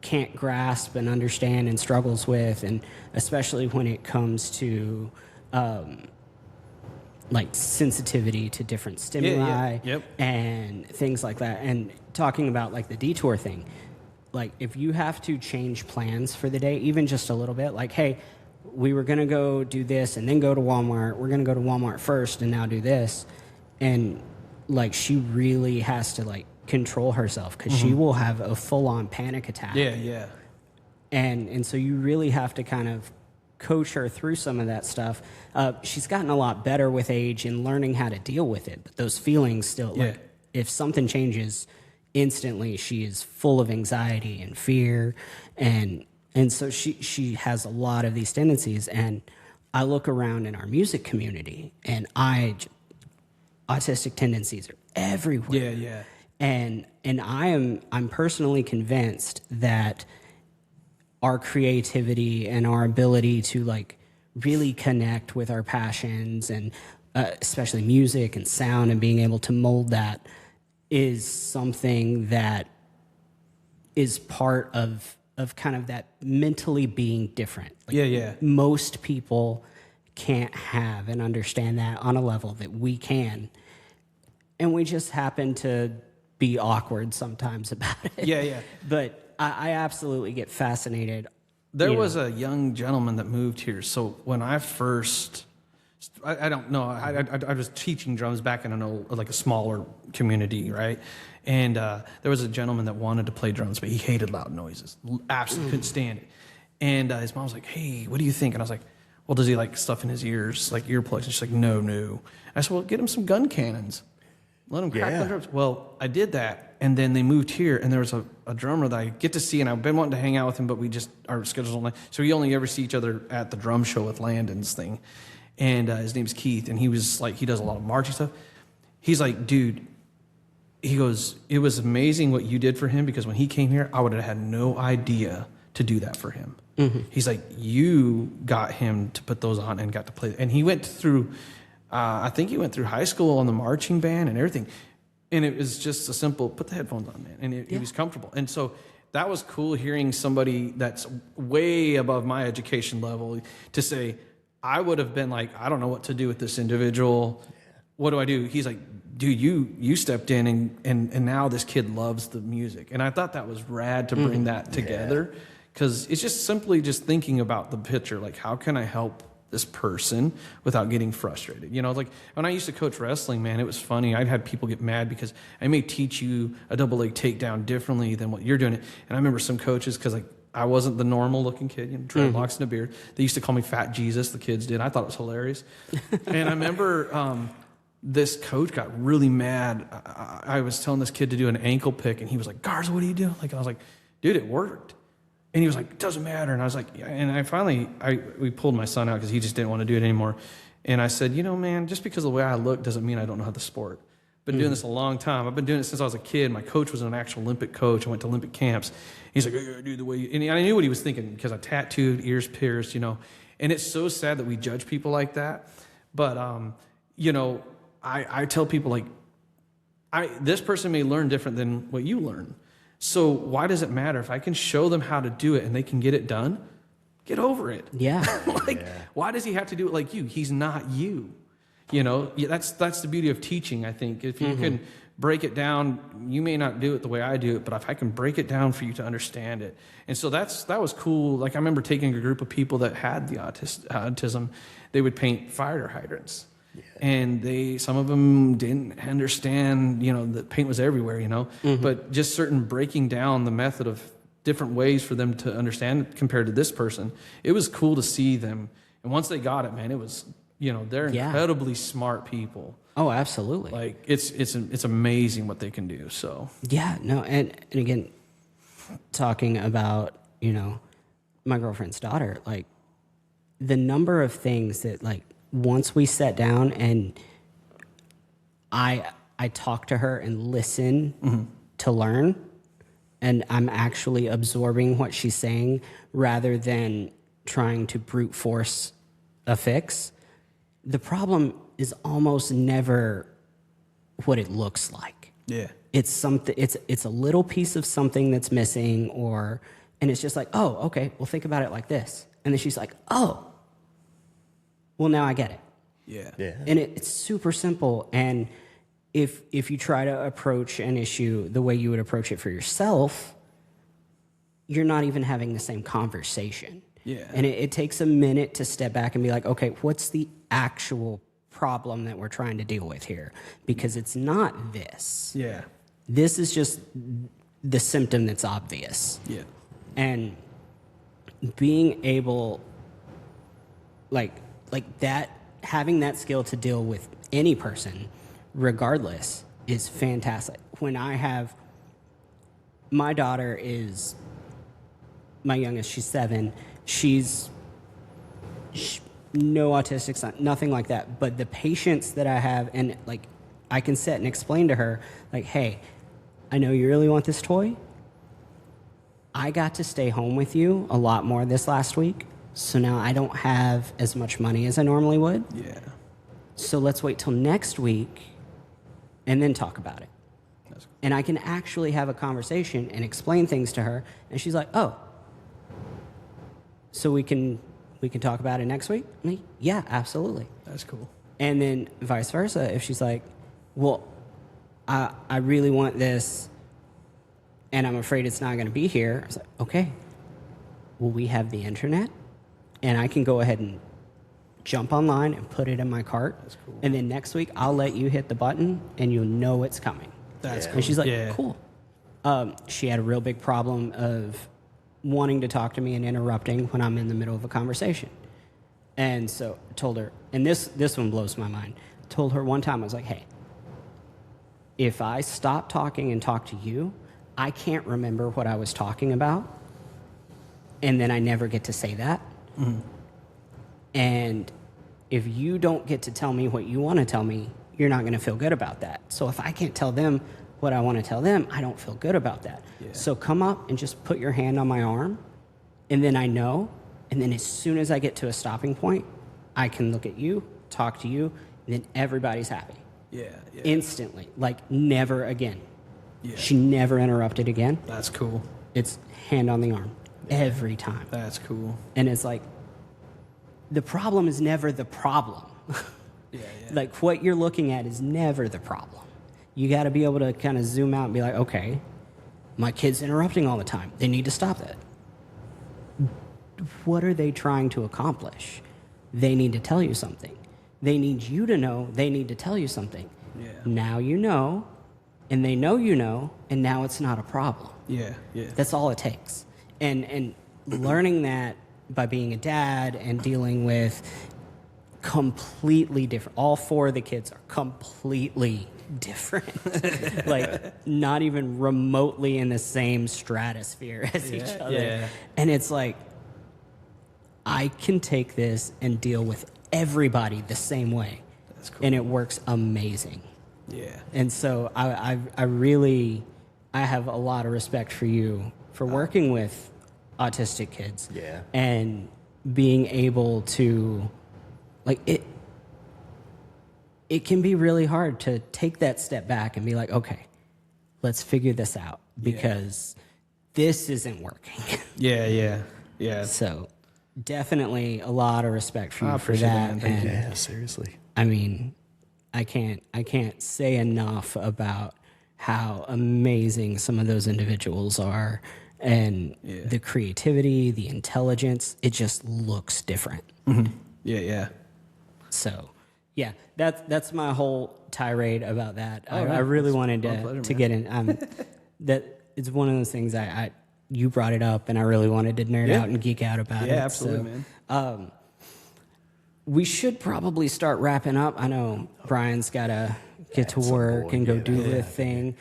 Speaker 1: can't grasp and understand and struggles with, and especially when it comes to like sensitivity to different stimuli and things like that. And talking about like the detour thing, like if you have to change plans for the day, even just a little bit, like, hey, we were going to go do this and then go to Walmart. We're going to go to Walmart first and now do this. And like she really has to like control herself because she will have a full-on panic attack. And so you really have to kind of coach her through some of that stuff. She's gotten a lot better with age and learning how to deal with it, but those feelings still, like, if something changes instantly, she is full of anxiety and fear, and so she has a lot of these tendencies. And I look around in our music community, and autistic tendencies are everywhere. And I'm personally convinced that our creativity and our ability to like really connect with our passions and especially music and sound and being able to mold that is something that is part of kind of that mentally being different. Like most people can't have and understand that on a level that we can. And we just happen to be awkward sometimes about it. But I absolutely get fascinated.
Speaker 3: There was a young gentleman that moved here. So when I first, I don't know, I was teaching drums back in a smaller community, right? And there was a gentleman that wanted to play drums, but he hated loud noises. Absolutely couldn't stand it. And his mom was like, hey, what do you think? And I was like, well, does he like stuff in his ears, like earplugs? And she's like, no. And I said, well, get him some gun cannons. Let him crack the drums. Well, I did that, and then they moved here, and there was a drummer that I get to see, and I've been wanting to hang out with him, but we just, our schedules don't like, so we only ever see each other at the drum show with Landon's thing. And his name's Keith, and he was like, he does a lot of marching stuff. He's like, dude, he goes, it was amazing what you did for him, because when he came here, I would have had no idea to do that for him. He's like, you got him to put those on and got to play. And he went through, I think he went through high school on the marching band and everything. And it was just a simple, put the headphones on, man. And he was comfortable. And so that was cool hearing somebody that's way above my education level to say, I would have been like, I don't know what to do with this individual. What do I do? He's like, dude, you stepped in and now this kid loves the music. And I thought that was rad to bring that together. Because it's just simply just thinking about the picture, like how can I help this person without getting frustrated? You know, like when I used to coach wrestling, man, it was funny. I'd had people get mad because I may teach you a double leg takedown differently than what you're doing it. And I remember some coaches, because like I wasn't the normal looking kid, you know, dreadlocks and a beard. They used to call me Fat Jesus, the kids did. I thought it was hilarious. And I remember this coach got really mad. I was telling this kid to do an ankle pick, and he was like, Garza, what are you doing? Like, I was like, dude, it worked. And he was like, it doesn't matter. And I was like, yeah. And I finally, we pulled my son out because he just didn't want to do it anymore. And I said, you know, man, just because of the way I look doesn't mean I don't know how to sport. Been doing this a long time. I've been doing it since I was a kid. My coach was an actual Olympic coach. I went to Olympic camps. He's like, I gotta do the way you, and I knew what he was thinking because I tattooed, ears pierced, you know. And it's so sad that we judge people like that. But, you know, I tell people like, this person may learn different than what you learn. So why does it matter if I can show them how to do it and they can get it done? Get over it. Why does he have to do it like you? He's not you. You know, that's the beauty of teaching, I think. If you can break it down, you may not do it the way I do it, but if I can break it down for you to understand it. And so that was cool. Like I remember taking a group of people that had the autism, they would paint fire hydrants. And some of them didn't understand, you know, that paint was everywhere, you know, but just certain breaking down the method of different ways for them to understand compared to this person. It was cool to see them. And once they got it, man, it was, you know, they're incredibly smart people.
Speaker 1: Oh, absolutely.
Speaker 3: Like it's amazing what they can do. So
Speaker 1: and again, talking about you know, my girlfriend's daughter, like the number of things that like once we sat down and I talk to her and listen to learn, and I'm actually absorbing what she's saying rather than trying to brute force a fix. The problem is almost never what it looks like.
Speaker 3: Yeah.
Speaker 1: It's something. It's a little piece of something that's missing, and it's just like, oh, okay, well, think about it like this, and then she's like, oh, well, now I get it.
Speaker 3: Yeah.
Speaker 2: Yeah.
Speaker 1: And it's super simple. And if you try to approach an issue the way you would approach it for yourself, you're not even having the same conversation.
Speaker 3: Yeah.
Speaker 1: And it takes a minute to step back and be like, okay, what's the actual problem that we're trying to deal with here? Because it's not this.
Speaker 3: Yeah.
Speaker 1: This is just the symptom that's obvious.
Speaker 3: Yeah.
Speaker 1: And being able, like that, having that skill to deal with any person, regardless, is fantastic. When I have, my daughter is, my youngest, she's 7. She's no autistic son, nothing like that. But the patience that I have, and like, I can sit and explain to her, like, hey, I know you really want this toy. I got to stay home with you a lot more this last week, so now I don't have as much money as I normally would.
Speaker 3: Yeah.
Speaker 1: So let's wait till next week and then talk about it.
Speaker 3: That's cool.
Speaker 1: And I can actually have a conversation and explain things to her, and she's like, oh, so we can talk about it next week? I'm like, yeah, absolutely.
Speaker 3: That's cool.
Speaker 1: And then vice versa, if she's like, well, I really want this, and I'm afraid it's not going to be here. I was like, okay, well, we have the internet, and I can go ahead and jump online and put it in my cart.
Speaker 3: That's cool.
Speaker 1: And then next week, I'll let you hit the button, and you'll know it's coming.
Speaker 3: That's cool.
Speaker 1: And she's like,
Speaker 3: Yeah.
Speaker 1: cool. She had a real big problem of wanting to talk to me and interrupting when I'm in the middle of a conversation. And so I told her, and this one blows my mind. Told her one time, I was like, hey, if I stop talking and talk to you, I can't remember what I was talking about, and then I never get to say that. Mm-hmm. And if you don't get to tell me what you want to tell me, you're not going to feel good about that. So if I can't tell them what I want to tell them, I don't feel good about that. Yeah. So come up and just put your hand on my arm, and then I know, and then as soon as I get to a stopping point, I can look at you, talk to you, and then everybody's happy.
Speaker 3: Yeah.
Speaker 1: Instantly. Like, never again.
Speaker 3: Yeah.
Speaker 1: She never interrupted again.
Speaker 3: That's cool.
Speaker 1: It's hand on the arm every time.
Speaker 3: That's cool.
Speaker 1: And it's like, the problem is never the problem.
Speaker 3: Yeah.
Speaker 1: Like, what you're looking at is never the problem. You got to be able to kind of zoom out and be like, okay, my kid's interrupting all the time. They need to stop that. What are they trying to accomplish? They need to tell you something. They need you to know they need to tell you something.
Speaker 3: Yeah.
Speaker 1: Now you know, and they know you know, and now it's not a problem.
Speaker 3: Yeah.
Speaker 1: That's all it takes. And learning that by being a dad and dealing with completely different, all 4 of the kids are completely different. Like, not even remotely in the same stratosphere as each other.
Speaker 3: Yeah.
Speaker 1: And it's like, I can take this and deal with everybody the same way.
Speaker 3: That's cool.
Speaker 1: And it works amazing.
Speaker 3: Yeah.
Speaker 1: And so I really have a lot of respect for you for working with autistic kids.
Speaker 2: Yeah.
Speaker 1: And being able to, like, it can be really hard to take that step back and be like, okay, let's figure this out, because this isn't working.
Speaker 3: Yeah.
Speaker 1: So definitely a lot of respect for you for
Speaker 3: appreciate
Speaker 1: that.
Speaker 3: that. Thank
Speaker 1: And
Speaker 2: Yeah, seriously.
Speaker 1: I mean, I can't say enough about how amazing some of those individuals are, and the creativity, the intelligence. It just looks different.
Speaker 3: Mm-hmm. Yeah.
Speaker 1: So, yeah, that's my whole tirade about that.
Speaker 3: Right.
Speaker 1: I really wanted
Speaker 3: my pleasure,
Speaker 1: to
Speaker 3: man.
Speaker 1: get in. That it's one of those things you brought it up, and I really wanted to nerd out and geek out about it.
Speaker 3: Yeah, absolutely,
Speaker 1: So,
Speaker 3: man.
Speaker 1: We should probably start wrapping up. I know Brian's got to get to
Speaker 2: some
Speaker 1: work
Speaker 2: point,
Speaker 1: and go
Speaker 2: yeah.
Speaker 1: do the thing.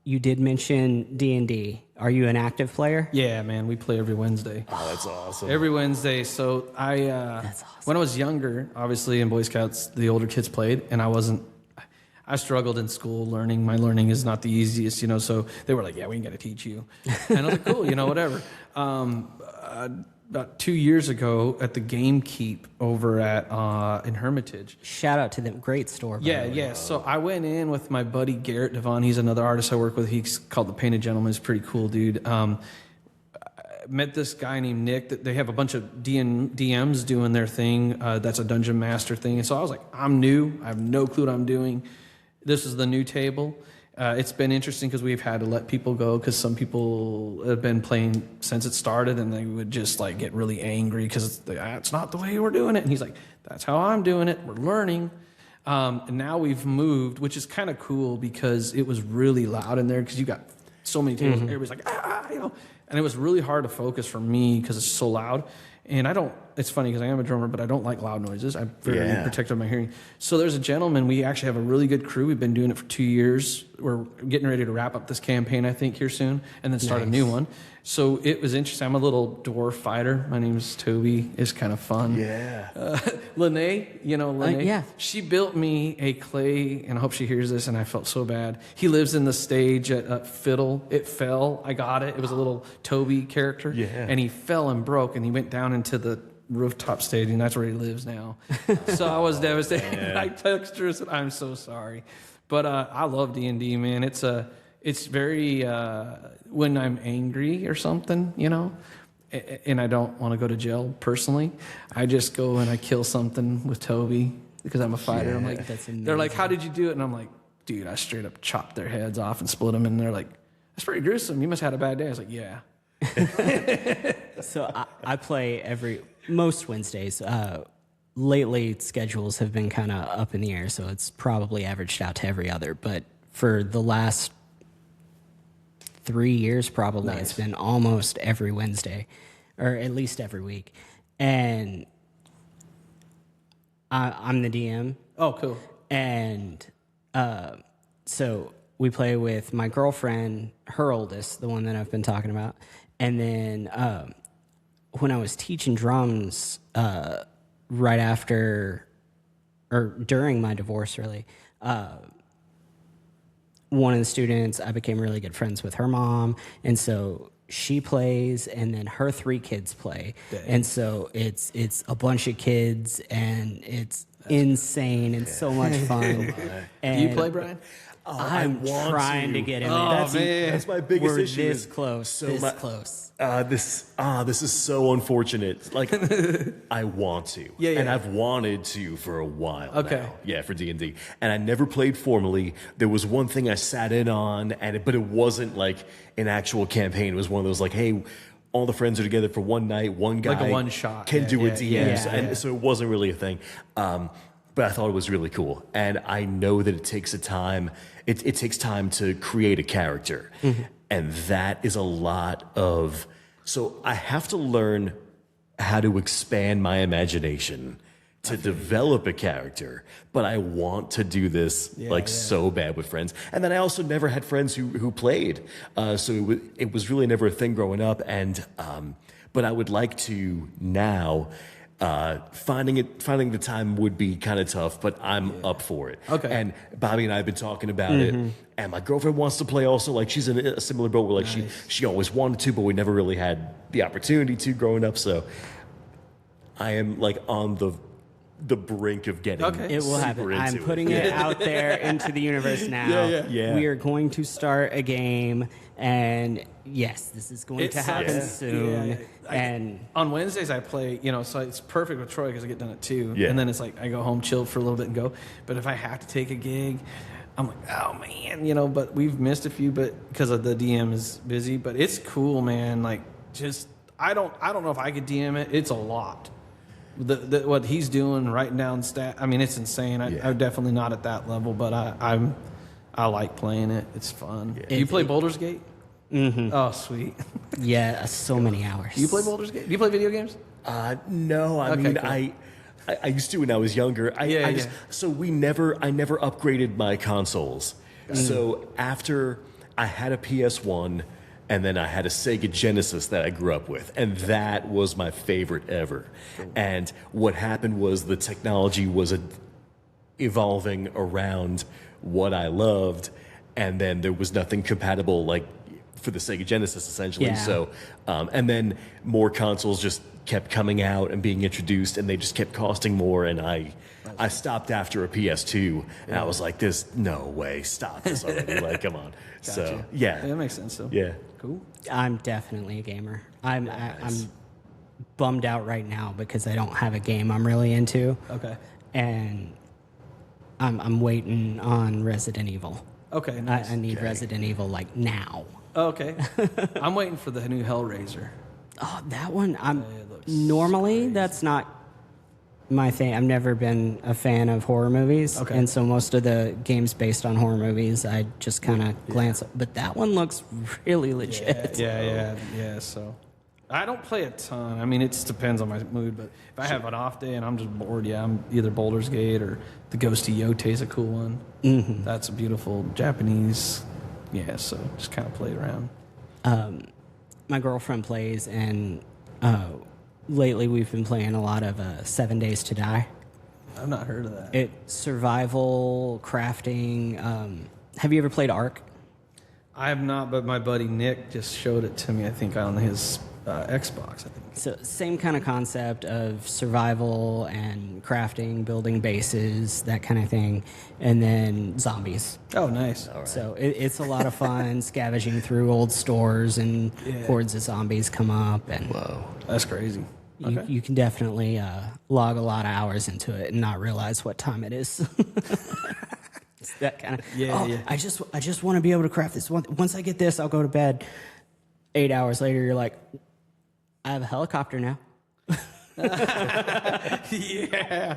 Speaker 1: you did mention D&D. Are you an active player?
Speaker 3: Yeah, man, we play every Wednesday.
Speaker 2: Oh, that's awesome.
Speaker 3: Every Wednesday. So
Speaker 1: That's awesome.
Speaker 3: when I was younger, obviously in Boy Scouts, the older kids played, and I struggled in school learning. My learning is not the easiest, so they were like, yeah, we ain't got to teach you. And I was like, cool, whatever. About 2 years ago at the Gamekeep over in Hermitage.
Speaker 1: Shout out to them. Great store. By the way.
Speaker 3: Yeah. So I went in with my buddy Garrett Devon. He's another artist I work with. He's called the Painted Gentleman. He's a pretty cool dude. I met this guy named Nick. That they have a bunch of DMs doing their thing. That's a Dungeon Master thing. And so I was like, I'm new. I have no clue what I'm doing. This is the new table. It's been interesting because we've had to let people go because some people have been playing since it started and they would just like get really angry because it's not the way we're doing it. And he's like, that's how I'm doing it. We're learning. And now we've moved, which is kind of cool because it was really loud in there because you got so many tables. Mm-hmm. Everybody's like, and it was really hard to focus for me because it's so loud. And it's funny because I am a drummer, but I don't like loud noises. I'm very protective of my hearing. So there's a gentleman, we actually have a really good crew. We've been doing it for 2 years. We're getting ready to wrap up this campaign, I think, here soon, and then start a new one. So it was interesting. I'm a little dwarf fighter. My name is Toby. It's kind of fun.
Speaker 2: Yeah.
Speaker 3: Lene, Lene?
Speaker 1: Yeah.
Speaker 3: She built me a clay, and I hope she hears this, and I felt so bad. He lives in the stage at Fiddle. It fell. I got it. It was a little Toby character.
Speaker 2: Yeah.
Speaker 3: And he fell and broke, and he went down into the rooftop stage, and that's where he lives now. So I was devastated. Yeah. I texted her and said, I'm so sorry. But I love D&D, man. It's very, when I'm angry or something, and I don't want to go to jail personally, I just go and I kill something with Toby because I'm a fighter.
Speaker 2: Yeah,
Speaker 3: I'm like,
Speaker 1: that's amazing.
Speaker 3: they're like, how did you do it? And I'm like, dude, I straight up chopped their heads off and split them. And they're like, that's pretty gruesome. You must have had a bad day. I was like, yeah.
Speaker 1: So I play most Wednesdays. Lately, schedules have been kind of up in the air, so it's probably averaged out to every other. But for the last 3 years, probably, It's been almost every Wednesday, or at least every week. And I'm the DM.
Speaker 3: Oh, cool.
Speaker 1: And so we play with my girlfriend, her oldest, the one that I've been talking about. And then when I was teaching drums right after or during my divorce, really, one of the students, I became really good friends with her mom. And so she plays, and then her 3 kids play. Dang. And so it's a bunch of kids, and it's insane and so much fun.
Speaker 3: Do you play, Brian?
Speaker 2: Oh,
Speaker 1: I'm trying to get him in.
Speaker 2: That's my biggest
Speaker 1: We're
Speaker 2: issue.
Speaker 1: this close. Close.
Speaker 2: This is so unfortunate. Like, I want to, and I've wanted to for a while.
Speaker 3: Okay.
Speaker 2: now. Yeah, for D&D, and I never played formally. There was one thing I sat in on, but it wasn't like an actual campaign. It was one of those like, hey, all the friends are together for one night. One guy,
Speaker 3: like a one shot,
Speaker 2: can do a DM,
Speaker 1: and
Speaker 2: so it wasn't really a thing. But I thought it was really cool, and I know that it takes time. It takes time to create a character, and that is a lot of. So I have to learn how to expand my imagination to develop a character. But I want to do this so bad with friends, and then I also never had friends who played, so it was really never a thing growing up. And but I would like to now. Finding the time would be kind of tough, but I'm up for it.
Speaker 3: Okay.
Speaker 2: And Bobby and I have been talking about it, and my girlfriend wants to play also. Like, she's in a similar boat where like she always wanted to, but we never really had the opportunity to growing up. So I am like on the brink of getting.
Speaker 3: Okay.
Speaker 1: It will happen. I'm putting it out there into the universe now.
Speaker 2: Yeah.
Speaker 1: We are going to start a game, and yes, this is going to happen soon.
Speaker 3: Yeah.
Speaker 1: And
Speaker 3: on Wednesdays I play, so it's perfect with Troy because I get done at 2.
Speaker 2: Yeah.
Speaker 3: And then it's like I go home, chill for a little bit, and go. But if I have to take a gig, I'm like, oh man, But we've missed a few, but because of the DM is busy. But it's cool, man. Like, just I don't know if I could DM it. It's a lot. What he's doing, writing down stat. I mean, it's insane. I'm definitely not at that level, but I like playing it. It's fun. Yeah. Do you play Baldur's Gate?
Speaker 1: Mm-hmm.
Speaker 3: Oh, sweet.
Speaker 1: Yeah, so many hours.
Speaker 3: Do you play Baldur's Gate? Do you play video games?
Speaker 2: No, I mean,
Speaker 3: cool.
Speaker 2: I used to when I was younger. So I never upgraded my consoles. So after I had a PS1, and then I had a Sega Genesis that I grew up with, and that was my favorite ever. And what happened was the technology was evolving around what I loved, and then there was nothing compatible like for the Sega Genesis essentially.
Speaker 1: Yeah.
Speaker 2: So, and then more consoles just kept coming out and being introduced, and they just kept costing more. And I stopped after a PS2, and I was like, "This no way, stop this already!" Like, come on. So
Speaker 3: Yeah, that makes sense. So
Speaker 2: yeah.
Speaker 3: cool.
Speaker 1: I'm definitely a gamer. I'm bummed out right now because I don't have a game I'm really into.
Speaker 3: Okay.
Speaker 1: And I'm waiting on Resident Evil.
Speaker 3: Okay. Nice.
Speaker 1: I need Resident Evil like now.
Speaker 3: Okay. I'm waiting for the new Hellraiser.
Speaker 1: Oh, that one.
Speaker 3: It looks
Speaker 1: Normally
Speaker 3: crazy.
Speaker 1: that's not my thing. I've never been a fan of horror movies,
Speaker 3: Okay.
Speaker 1: and so most of the games based on horror movies, I just kind of glance at. But that one looks really legit.
Speaker 3: Yeah. So I don't play a ton. I mean, it just depends on my mood. But if I have an off day and I'm just bored, I'm either Baldur's Gate or the Ghost of Yote is a cool one. Mm-hmm. That's a beautiful Japanese. Yeah, so just kind of play around.
Speaker 1: My girlfriend plays, and lately we've been playing a lot of 7 Days to Die.
Speaker 3: I've not heard of that.
Speaker 1: It's survival, crafting. Have you ever played Ark?
Speaker 3: I have not, but my buddy Nick just showed it to me, I think, on his Xbox, I think.
Speaker 1: So same kind of concept of survival and crafting, building bases, that kind of thing, and then zombies.
Speaker 3: Oh, nice.
Speaker 1: So it's a lot of fun scavenging through old stores, and hordes of zombies come up, and
Speaker 2: Whoa.
Speaker 3: That's crazy.
Speaker 1: you can definitely log a lot of hours into it and not realize what time it is. It's that kind of
Speaker 3: Yeah.
Speaker 1: I just want to be able to craft this. Once I get this, I'll go to bed. 8 hours later, you're like, I have a helicopter now.
Speaker 3: Yeah.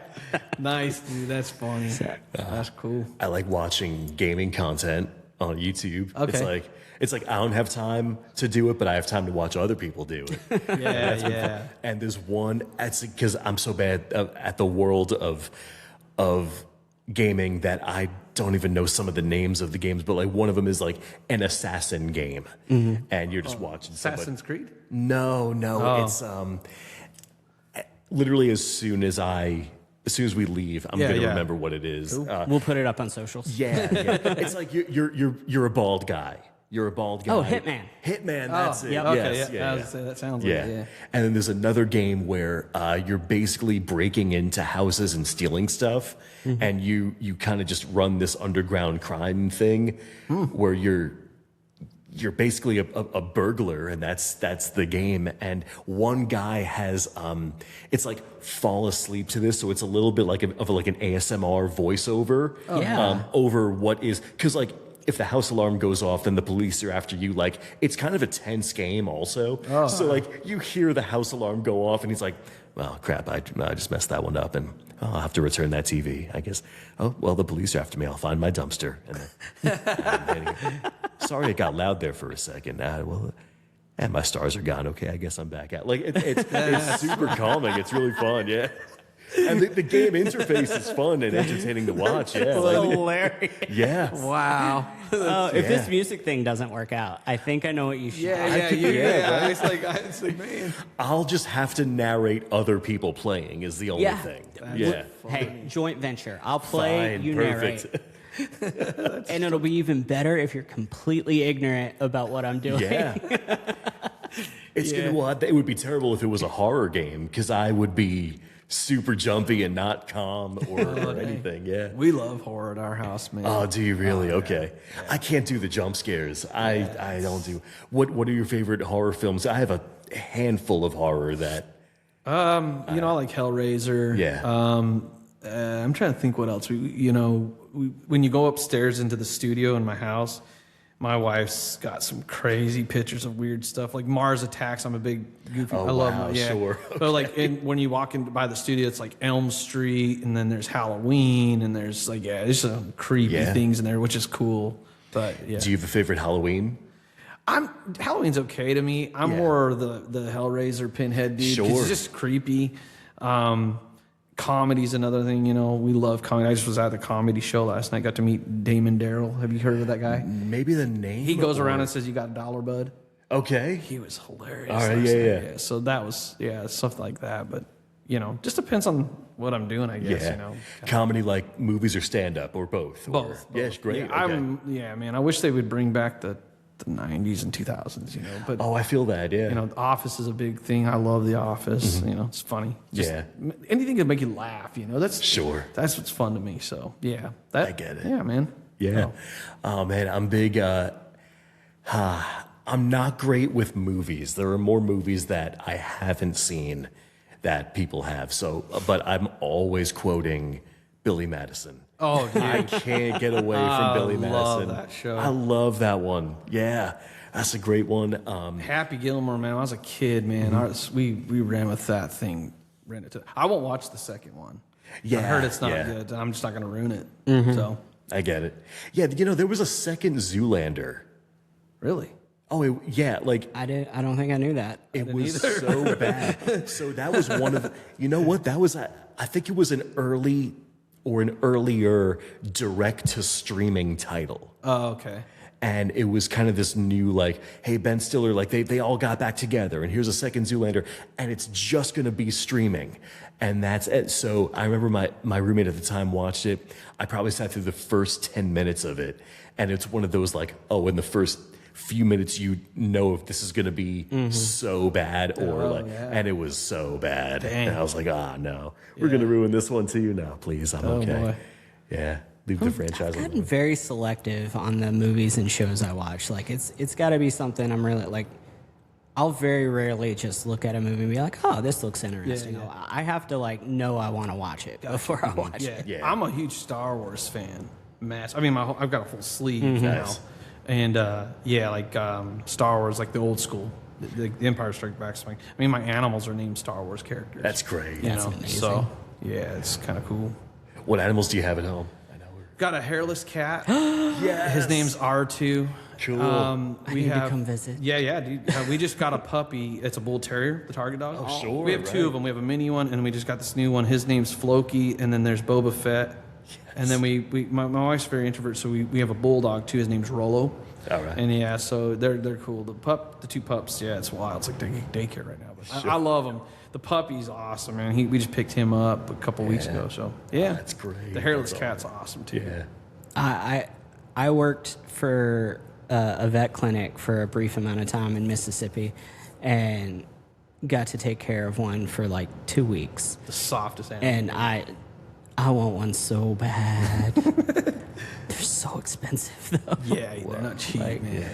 Speaker 3: Nice, dude. That's funny. That's cool.
Speaker 2: I like watching gaming content on YouTube.
Speaker 3: Okay.
Speaker 2: It's like I don't have time to do it, but I have time to watch other people do it.
Speaker 3: Yeah.
Speaker 2: And there's one, because I'm so bad at the world of gaming that I don't even know some of the names of the games, but like one of them is like an assassin game, and you're just watching
Speaker 3: Assassin's Creed?
Speaker 2: No, it's literally as soon as we leave, I'm gonna remember what it is.
Speaker 1: We'll put it up on socials.
Speaker 2: Yeah. It's like you're a bald guy. You're a bald guy.
Speaker 1: Oh, Hitman.
Speaker 2: Hitman, that's it.
Speaker 1: yep.
Speaker 3: Okay,
Speaker 2: Yes,
Speaker 3: I was gonna say, that sounds like it, yeah.
Speaker 2: And then there's another game where you're basically breaking into houses and stealing stuff, and you kind of just run this underground crime thing where you're basically a burglar, and that's the game. And one guy has it's like fall asleep to this, so it's a little bit like of like an ASMR voiceover over what is, because like if the house alarm goes off, then the police are after you. Like, it's kind of a tense game also. So like you hear the house alarm go off, and he's like, well, crap, I just messed that one up, and I'll have to return that TV, I guess. Oh, well, the police are after me. I'll find my dumpster. And sorry, it got loud there for a second. And my stars are gone. Okay, I guess I'm back at. Like, it's super calming. It's really fun, yeah. And the game interface is fun and entertaining to watch, yeah.
Speaker 1: Hilarious.
Speaker 2: Yeah.
Speaker 1: Wow. If this music thing doesn't work out, I think I know what you should do.
Speaker 3: It's like, man.
Speaker 2: I'll just have to narrate other people playing is the only thing. Yeah.
Speaker 1: Hey, joint venture. I'll play,
Speaker 2: Fine,
Speaker 1: you
Speaker 2: perfect.
Speaker 1: narrate. And it'll be even better if you're completely ignorant about what I'm doing.
Speaker 2: Yeah. It would be terrible if it was a horror game, because I would be super jumpy and not calm or anything. Yeah.
Speaker 3: We love horror at our house, man.
Speaker 2: Oh, do you really? Okay. Yeah. I can't do the jump scares. I don't do. What are your favorite horror films? I have a handful of horror that.
Speaker 3: I like Hellraiser.
Speaker 2: Yeah.
Speaker 3: I'm trying to think what else. When you go upstairs into the studio in my house, my wife's got some crazy pictures of weird stuff, like Mars Attacks. I'm a big goofy.
Speaker 2: Oh,
Speaker 3: I love
Speaker 2: wow,
Speaker 3: them. Yeah.
Speaker 2: sure.
Speaker 3: So like, when you walk in by the studio, it's like Elm Street, and then there's Halloween, and there's like there's some creepy things in there, which is cool. But yeah.
Speaker 2: Do you have a favorite Halloween?
Speaker 3: Halloween's okay to me. I'm more the Hellraiser Pinhead dude. 'Cause
Speaker 2: Sure.
Speaker 3: it's just creepy. Comedy's another thing, we love comedy. I just was at the comedy show last night, got to meet Damon Darrell. Have you heard of that guy?
Speaker 2: Maybe the name.
Speaker 3: He goes around and says, "You got a dollar, bud?"
Speaker 2: Okay.
Speaker 3: He was hilarious.
Speaker 2: All right,
Speaker 3: last
Speaker 2: yeah.
Speaker 3: night. So that was, stuff like that. But, just depends on what I'm doing, I guess,
Speaker 2: Comedy like movies or stand-up or both?
Speaker 3: Both.
Speaker 2: Yes, great.
Speaker 3: Yeah,
Speaker 2: okay.
Speaker 3: man. I wish they would bring back the 90s and 2000s, But,
Speaker 2: I feel that, yeah.
Speaker 3: The Office is a big thing. I love The Office. It's funny. Anything that make you laugh, That's
Speaker 2: Sure.
Speaker 3: That's what's fun to me. So, yeah.
Speaker 2: I get it.
Speaker 3: Yeah, man.
Speaker 2: Yeah. Oh, man, I'm big. I'm not great with movies. There are more movies that I haven't seen that people have. So, but I'm always quoting Billy Madison.
Speaker 3: Oh, dude.
Speaker 2: I can't get away from Billy Madison.
Speaker 3: I love that show.
Speaker 2: I love that one. Yeah, that's a great one.
Speaker 3: Happy Gilmore, man. When I was a kid, man. We ran with that thing. I won't watch the second one.
Speaker 2: Yeah,
Speaker 3: I heard it's not good. I'm just not going to ruin it. So
Speaker 2: I get it. Yeah, there was a second Zoolander.
Speaker 3: Really?
Speaker 2: Oh, like
Speaker 1: I don't think I knew that.
Speaker 2: it was so bad. So that was one of you know what that was. I think it was an earlier direct to streaming title.
Speaker 3: Oh, okay.
Speaker 2: And it was kind of this new, like, hey, Ben Stiller, like they all got back together, and here's a second Zoolander, and it's just going to be streaming. And that's it. So I remember my roommate at the time watched it. I probably sat through the first 10 minutes of it. And it's one of those, like, in the first few minutes, you know if this is going to be so bad and it was so bad.
Speaker 3: Dang.
Speaker 2: And I was like, no, we're going to ruin this one too. No, please, I'm okay.
Speaker 3: Boy.
Speaker 2: Yeah. Leave the franchise
Speaker 1: I've gotten
Speaker 2: alone.
Speaker 1: very selective on the movies and shows I watch. Like it's got to be something I'm really like. I'll very rarely just look at a movie and be like, "Oh, this looks interesting."
Speaker 3: Yeah.
Speaker 1: I have to know I want to watch it before I watch
Speaker 3: Yeah.
Speaker 1: it.
Speaker 2: Yeah.
Speaker 3: I'm a huge Star Wars fan. I mean, I've got a full sleeve now,
Speaker 2: Nice.
Speaker 3: and Star Wars, like the old school, the Empire Strikes Back. So my animals are named Star Wars characters.
Speaker 2: That's great.
Speaker 1: That's amazing.
Speaker 3: So it's kind of cool.
Speaker 2: What animals do you have at home? I know.
Speaker 3: Got a hairless cat.
Speaker 2: Yes.
Speaker 3: His name's R2.
Speaker 2: Cool.
Speaker 1: I need to come visit.
Speaker 3: Yeah, dude. We just got a puppy. It's a bull terrier, the target dog.
Speaker 2: Oh, sure,
Speaker 3: We have two
Speaker 2: right.
Speaker 3: of them. We have a mini one, and we just got this new one. His name's Floki, and then there's Boba Fett. And then my wife's very introvert, so we have a bulldog too. His name's Rolo.
Speaker 2: All right.
Speaker 3: And so they're cool. The two pups, it's wild. It's like daycare right now. But I love him. The puppy's awesome, man. We just picked him up a couple weeks ago. So
Speaker 2: That's great.
Speaker 3: The hairless
Speaker 2: That's
Speaker 3: cat's awesome too.
Speaker 2: Yeah.
Speaker 1: I worked for a vet clinic for a brief amount of time in Mississippi, and got to take care of one for like 2 weeks.
Speaker 3: The softest animal.
Speaker 1: And I want one so bad. They're so expensive though.
Speaker 3: Yeah, they're not cheap, man.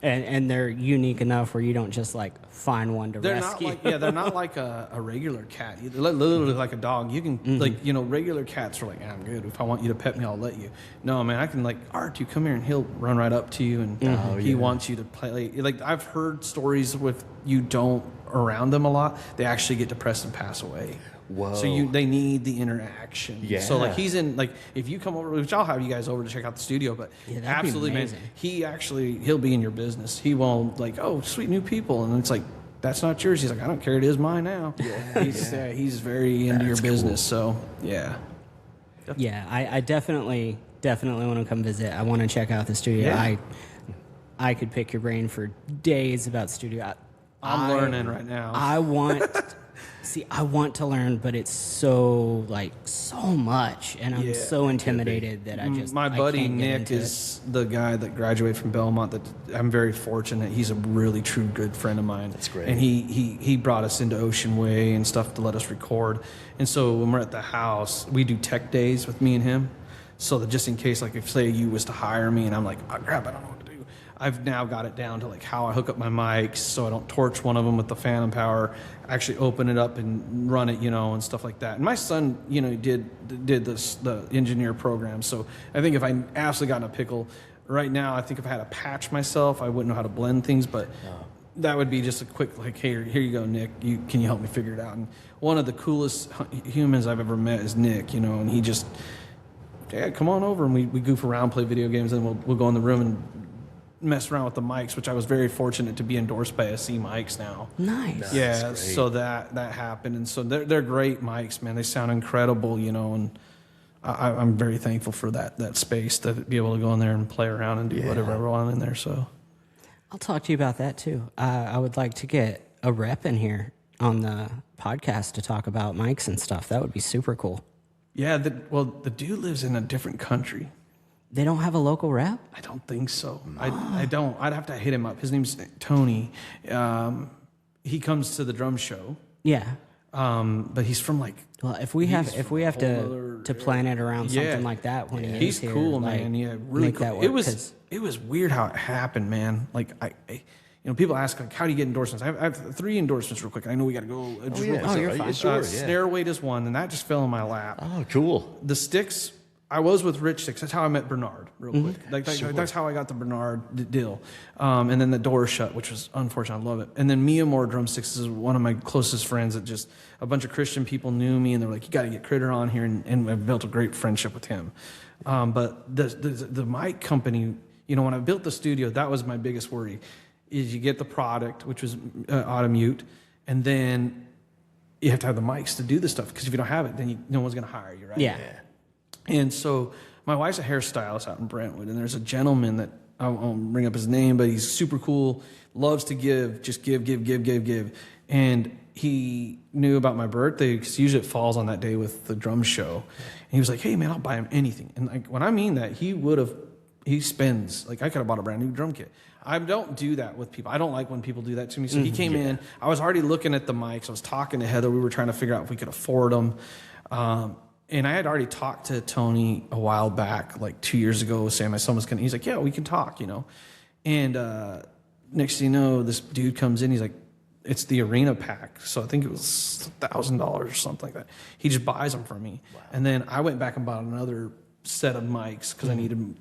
Speaker 1: And they're unique enough where you don't just find one to
Speaker 3: They're
Speaker 1: rescue.
Speaker 3: they're not like a regular cat. They're literally like a dog. You can regular cats are like, I'm good. If I want you to pet me, I'll let you. No, man, I can R2, come here, and he'll run right up to you, and he wants you to play. Like I've heard stories with you don't around them a lot, they actually get depressed and pass away.
Speaker 2: Whoa.
Speaker 3: So they need the interaction.
Speaker 2: Yeah.
Speaker 3: So he's in if you come over, which I'll have you guys over to check out the studio, but
Speaker 1: Yeah, that'd be
Speaker 3: absolutely, man,
Speaker 1: amazing.
Speaker 3: he'll be in your business. He won't oh, sweet new people, and it's like, that's not yours. He's like, I don't care. It is mine now. Yeah. He's very into your business. So yeah.
Speaker 1: Yeah, I definitely want to come visit. I want to check out the studio.
Speaker 3: Yeah.
Speaker 1: I could pick your brain for days about studio.
Speaker 3: I'm learning right now.
Speaker 1: I want to learn, but it's so much, and I'm so intimidated that I just
Speaker 3: My buddy
Speaker 1: can't get
Speaker 3: Nick
Speaker 1: into
Speaker 3: is the guy that graduated from Belmont. That I'm very fortunate. He's a really true good friend of mine.
Speaker 2: That's great.
Speaker 3: And he brought us into Ocean Way and stuff to let us record. And so when we're at the house, we do tech days with me and him. So that just in case, if say you was to hire me, and I'm like, oh, crap, I don't know what to do. I've now got it down to how I hook up my mics so I don't torch one of them with the phantom power. Actually open it up and run it, and stuff like that. And my son, did the engineer program. So I think if I absolutely got in a pickle right now, I think if I had to patch myself, I wouldn't know how to blend things. But that would be just a quick hey, here you go, Nick. Can you help me figure it out? And one of the coolest humans I've ever met is Nick. And he just, come on over, and we goof around, play video games, and we'll go in the room and mess around with the mics, which I was very fortunate to be endorsed by SC Mics now.
Speaker 1: Nice.
Speaker 3: Yeah,
Speaker 2: great.
Speaker 3: so that happened, and so they're great mics, man. They sound incredible, and I'm very thankful for that space to be able to go in there and play around and do whatever I want in there. So
Speaker 1: I'll talk to you about that too. I would like to get a rep in here on the podcast to talk about mics and stuff. That would be super cool.
Speaker 3: yeah, the dude lives in a different country.
Speaker 1: They don't have a local rep?
Speaker 3: I don't think so. I don't. I'd have to hit him up. His name's Tony. He comes to the drum show.
Speaker 1: Yeah.
Speaker 3: But he's from like.
Speaker 1: Well, if we have to plan it around something like that when
Speaker 3: he's
Speaker 1: here,
Speaker 3: cool,
Speaker 1: like,
Speaker 3: man. Yeah, really
Speaker 1: make
Speaker 3: cool.
Speaker 1: that work,
Speaker 3: It was weird how it happened, man. Like people ask like, how do you get endorsements? I have 3 endorsements real quick. I know we got to go. Just real quick.
Speaker 1: you're fine.
Speaker 2: Sure,
Speaker 3: Snare Weight is one, and that just fell in my lap.
Speaker 2: Oh, cool.
Speaker 3: The sticks, I was with Rich Sticks. That's how I met Bernard, real quick. Like that's how I got the Bernard deal. And then the door shut, which was unfortunate. I love it. And then Mia Moore Drumsticks is one of my closest friends that just a bunch of Christian people knew me, and they were like, you got to get Critter on here, and I've built a great friendship with him. But the mic company, when I built the studio, that was my biggest worry, is you get the product, which was Automute, and then you have to have the mics to do the stuff, because if you don't have it, then no one's going to hire you, right?
Speaker 1: Yeah.
Speaker 3: And so my wife's a hairstylist out in Brentwood, and there's a gentleman that I won't bring up his name, but he's super cool, loves to give, just give. And he knew about my birthday, because usually it falls on that day with the drum show. And he was like, hey, man, I'll buy him anything. And like, when I mean that, he spends, like I could have bought a brand new drum kit. I don't do that with people. I don't like when people do that to me. So he came in. I was already looking at the mics. I was talking to Heather. We were trying to figure out if we could afford them. And I had already talked to Tony a while back, like 2 years ago, saying my son was going to, he's like, yeah, we can talk, And next thing you know, this dude comes in, he's like, it's the arena pack. So I think it was $1,000 or something like that. He just buys them for me. Wow. And then I went back and bought another set of mics because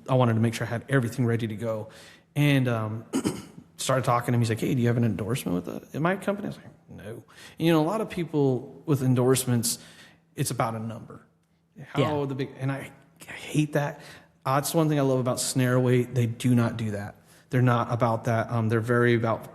Speaker 3: I wanted to make sure I had everything ready to go. And started talking to him. He's like, hey, do you have an endorsement with my company? I was like, no. And, a lot of people with endorsements, it's about a number. And I hate that. That's one thing I love about Snare Weight. They do not do that. They're not about that. They're very about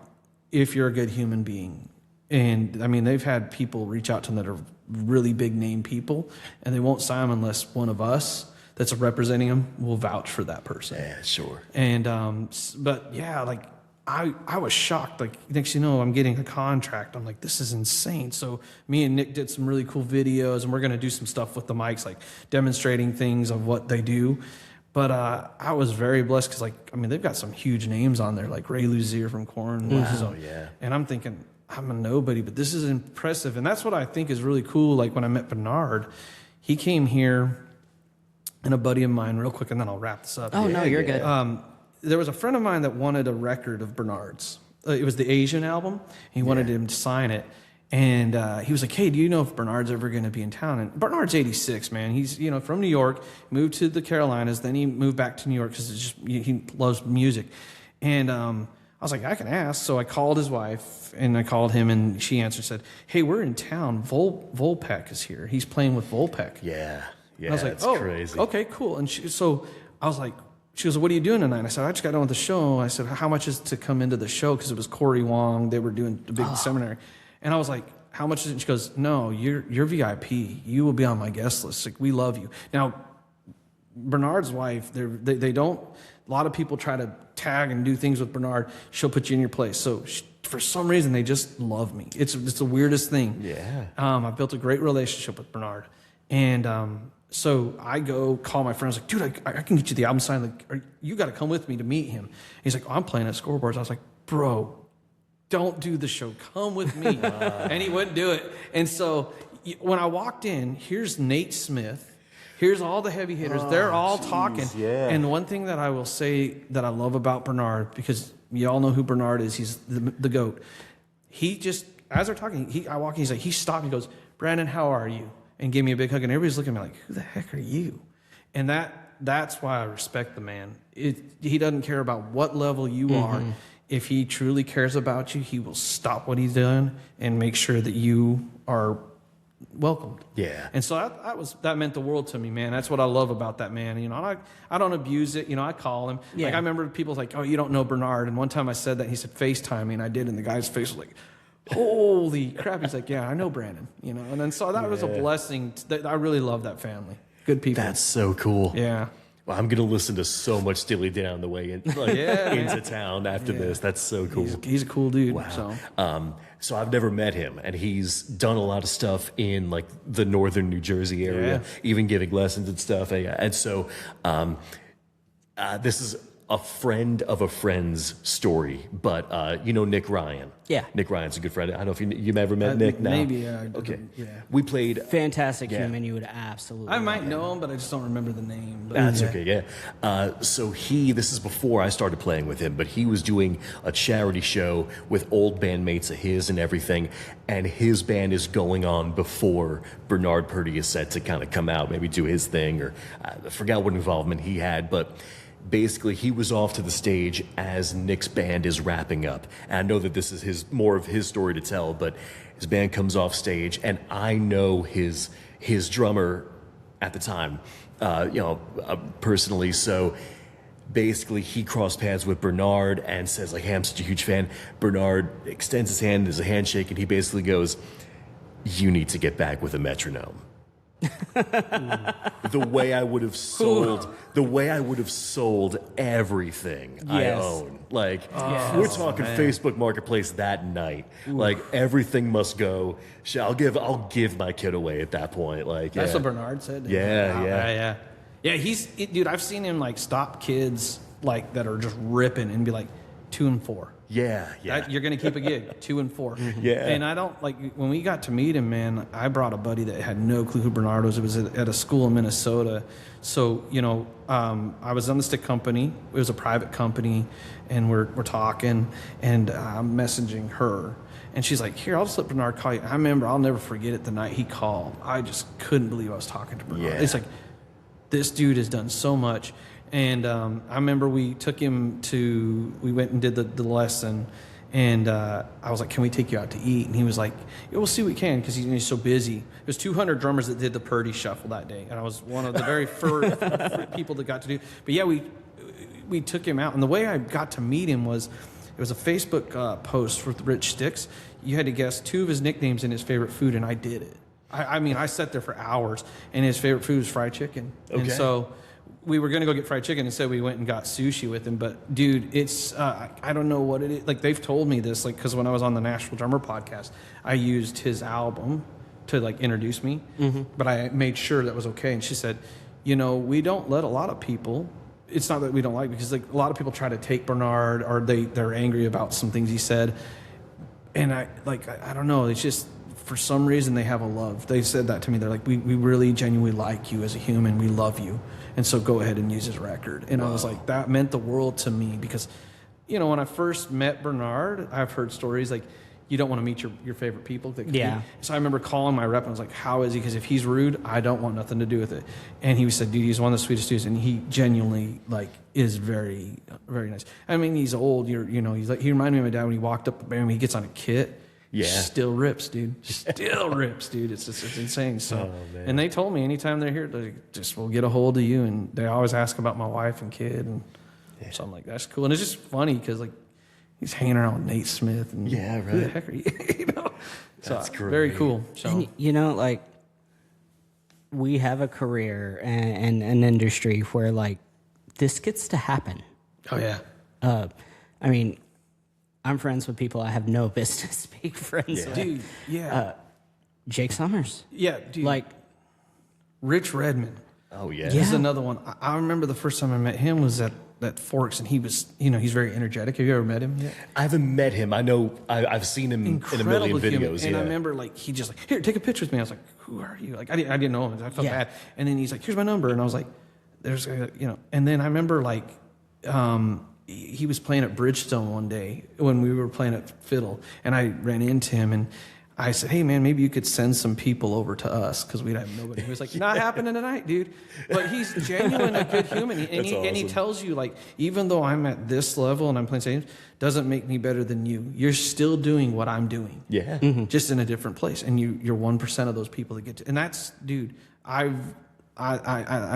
Speaker 3: if you're a good human being. And I mean, they've had people reach out to them that are really big name people, and they won't sign them unless one of us that's representing them will vouch for that person.
Speaker 2: Yeah, sure.
Speaker 3: And but yeah, like I was shocked. Like next, I'm getting a contract. I'm like, this is insane. So me and Nick did some really cool videos, and we're gonna do some stuff with the mics, like demonstrating things of what they do. But I was very blessed because, they've got some huge names on there, like Ray Luzier from Korn.
Speaker 2: Wow, yeah.
Speaker 3: And I'm thinking, I'm a nobody, but this is impressive. And that's what I think is really cool. Like when I met Bernard, he came here, and a buddy of mine, real quick, and then I'll wrap this up.
Speaker 1: Oh, no, you're good.
Speaker 3: There was a friend of mine that wanted a record of Bernard's. It was the Asian album. He wanted him to sign it. And he was like, hey, do you know if Bernard's ever going to be in town? And Bernard's 86, man. He's, from New York, moved to the Carolinas. Then he moved back to New York because he loves music. And I was like, I can ask. So I called his wife, and I called him, and she answered, said, hey, we're in town. Volpek is here. He's playing with Volpek.
Speaker 2: Yeah.
Speaker 3: I was like,
Speaker 2: that's crazy.
Speaker 3: Okay, cool. And so I was like, she goes, what are you doing tonight? I said, I just got done with the show. I said, how much is to come into the show? Because it was Corey Wong. They were doing the big seminary. And I was like, how much is it? And she goes, no, you're VIP. You will be on my guest list. Like, we love you. Now, Bernard's wife, they don't, a lot of people try to tag and do things with Bernard. She'll put you in your place. So for some reason, they just love me. It's the weirdest thing.
Speaker 2: Yeah.
Speaker 3: I've built a great relationship with Bernard. And so I go call my friends, like, dude, I can get you the album signed. Like, you got to come with me to meet him. He's like, I'm playing at Scoreboards. I was like, bro, don't do the show. Come with me. And he wouldn't do it. And so when I walked in, here's Nate Smith. Here's all the heavy hitters. They're all talking.
Speaker 2: Yeah.
Speaker 3: And one thing that I will say that I love about Bernard, because you all know who Bernard is, he's the GOAT. He just, as they're talking, I walk in, he stopped, he goes, Brandon, how are you? And gave me a big hug, and everybody's looking at me like, who the heck are you? And that's why I respect the man. He doesn't care about what level you are. If he truly cares about you, he will stop what he's doing and make sure that you are welcomed.
Speaker 2: Yeah.
Speaker 3: And so that meant the world to me, man. That's what I love about that man. You know, I don't abuse it. You know, I call him.
Speaker 1: Yeah.
Speaker 3: Like I remember people like, oh, you don't know Bernard. And one time I said that, he said FaceTime me, and I did, and the guy's face was like, holy crap. He's like, yeah, I know Brandon. You know, and then so that was a blessing. I really love that family. Good people.
Speaker 2: That's so cool.
Speaker 3: Yeah.
Speaker 2: Well, I'm gonna listen to so much Steely Dan on the way in, into town after this. That's so cool.
Speaker 3: He's a cool dude.
Speaker 2: Wow.
Speaker 3: So.
Speaker 2: So I've never met him, and he's done a lot of stuff in like the northern New Jersey area, even giving lessons and stuff. And so this is a friend of a friend's story, but you know Nick Ryan. Yeah, Nick Ryan's a good friend. I don't know if you ever met Nick. No.
Speaker 3: Maybe.
Speaker 2: Okay.
Speaker 3: Yeah.
Speaker 2: We played.
Speaker 1: Fantastic human. You would absolutely.
Speaker 3: I might know him, but I just don't remember the name. But
Speaker 2: That's okay. Yeah. So this is before I started playing with him, but he was doing a charity show with old bandmates of his and everything, and his band is going on before Bernard Purdie is set to kind of come out, maybe do his thing, or I forgot what involvement he had, but. Basically, he was off to the stage as Nick's band is wrapping up. And I know that this is more of his story to tell, but his band comes off stage, and I know his drummer at the time, personally. So basically, he crossed paths with Bernard and says, like, hey, I'm such a huge fan. Bernard extends his hand, there's a handshake, and he basically goes, you need to get back with a metronome. the way I would have sold
Speaker 1: Yes.
Speaker 2: everything I own. Like we're talking Facebook Marketplace that night. Ooh. Like everything must go. I'll give my kid away at that point. Like
Speaker 3: that's what Bernard said.
Speaker 2: Yeah.
Speaker 3: Dude, I've seen him like stop kids like that are just ripping and be like 2 and 4.
Speaker 2: Yeah.
Speaker 3: You're going to keep a gig, 2 and 4.
Speaker 2: Yeah.
Speaker 3: And I don't, like, when we got to meet him, man, I brought a buddy that had no clue who Bernard was. It was at a school in Minnesota. So, you know, I was on the stick company. It was a private company, and we're talking, and I'm messaging her. And she's like, here, I'll just let Bernard call you. I remember, I'll never forget it, the night he called. I just couldn't believe I was talking to Bernard.
Speaker 2: Yeah.
Speaker 3: It's like, this dude has done so much. And I remember we went and did the lesson, and I was like, can we take you out to eat? And he was like, yeah, we'll see what we can, because he's so busy. It was 200 drummers that did the Purdie Shuffle that day, and I was one of the very first people that got to do. But yeah, we took him out, and the way I got to meet him was, it was a Facebook post with Rich Sticks. You had to guess 2 of his nicknames and his favorite food, and I did it. I mean, I sat there for hours, and his favorite food was fried chicken. Okay. And so we were going to go get fried chicken. Instead, we went and got sushi with him. But, dude, it's, I don't know what it is. Like, they've told me this, like, because when I was on the Nashville Drummer podcast, I used his album to, like, introduce me. Mm-hmm. But I made sure that was okay. And she said, you know, we don't let a lot of people, it's not that we don't like, because, like, a lot of people try to take Bernard, or they're angry about some things he said. And I don't know. It's just, for some reason, they have a love. They said that to me. They're like, we really genuinely like you as a human. We love you. And so go ahead and use his record. And I was like, that meant the world to me, because, you know, when I first met Bernard, I've heard stories like, you don't want to meet your favorite people. So I remember calling my rep, and I was like, how is he? Because if he's rude, I don't want nothing to do with it. And he said, dude, he's one of the sweetest dudes. And he genuinely, like, is very, very nice. I mean, he's old. He's like, he reminded me of my dad when he walked up the band, when he gets on a kit. Yeah. Still rips, dude. Still rips, dude. It's insane. So, and they told me anytime they're here, they just will get a hold of you. And they always ask about my wife and kid. And so I'm like, that's cool. And it's just funny because, like, he's hanging around with Nate Smith. And who the heck are you? You know? That's great. Very cool. So,
Speaker 1: and, you know, like, we have a career and an industry where, like, this gets to happen.
Speaker 3: Oh, yeah.
Speaker 1: I mean, I'm friends with people I have no business being friends with.
Speaker 3: Dude,
Speaker 1: Jake Summers.
Speaker 3: Yeah, dude.
Speaker 1: Like,
Speaker 3: Rich Redmond.
Speaker 2: Oh, yeah.
Speaker 3: This is another one. I remember the first time I met him was at Forks, and he was, you know, he's very energetic. Have you ever met him yet?
Speaker 2: I haven't met him. I know I've seen him in a million videos.
Speaker 3: And I remember, like, he just like, here, take a picture with me. I was like, who are you? Like, I didn't know him. I felt bad. And then he's like, here's my number. And I was like, there's, you know. And then I remember, like, he was playing at Bridgestone one day when we were playing at Fiddle, and I ran into him, and I said, hey, man, maybe you could send some people over to us because we'd have nobody. He was like, not happening tonight, dude. But he's genuine, a good human. And he tells you, like, even though I'm at this level and I'm playing stadiums, doesn't make me better than you. You're still doing what I'm doing.
Speaker 2: Yeah.
Speaker 3: Just in a different place. And you're 1% of those people that get to. And that's, dude, I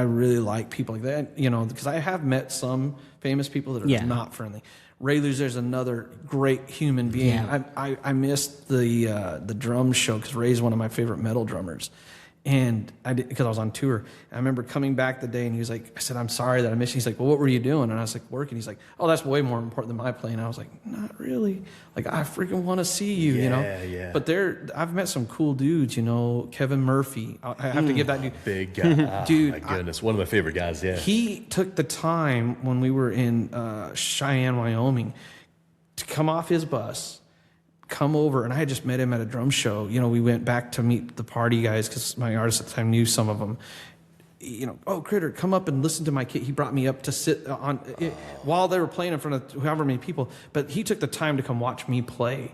Speaker 3: really like people like that, you know, because I have met some famous people that are not friendly. Ray Luzer's another great human being.
Speaker 1: Yeah.
Speaker 3: I missed the drum show because Ray's one of my favorite metal drummers. And because I was on tour. I remember coming back the day and he was like, I said, I'm sorry that I missed you. He's like, well, what were you doing? And I was like, working. He's like, oh, that's way more important than my playing. I was like, not really. Like, I freaking want to see you, you know?
Speaker 2: Yeah.
Speaker 3: But I've met some cool dudes, you know, Kevin Murphy. I have to give that dude.
Speaker 2: Big guy.
Speaker 3: Dude.
Speaker 2: My goodness. One of my favorite guys, yeah.
Speaker 3: He took the time when we were in Cheyenne, Wyoming, to come off his bus, come over, and I had just met him at a drum show. You know, we went back to meet the party guys because my artist at the time knew some of them. You know, oh, Critter, come up and listen to my kit. He brought me up to sit on it while they were playing in front of however many people. But he took the time to come watch me play.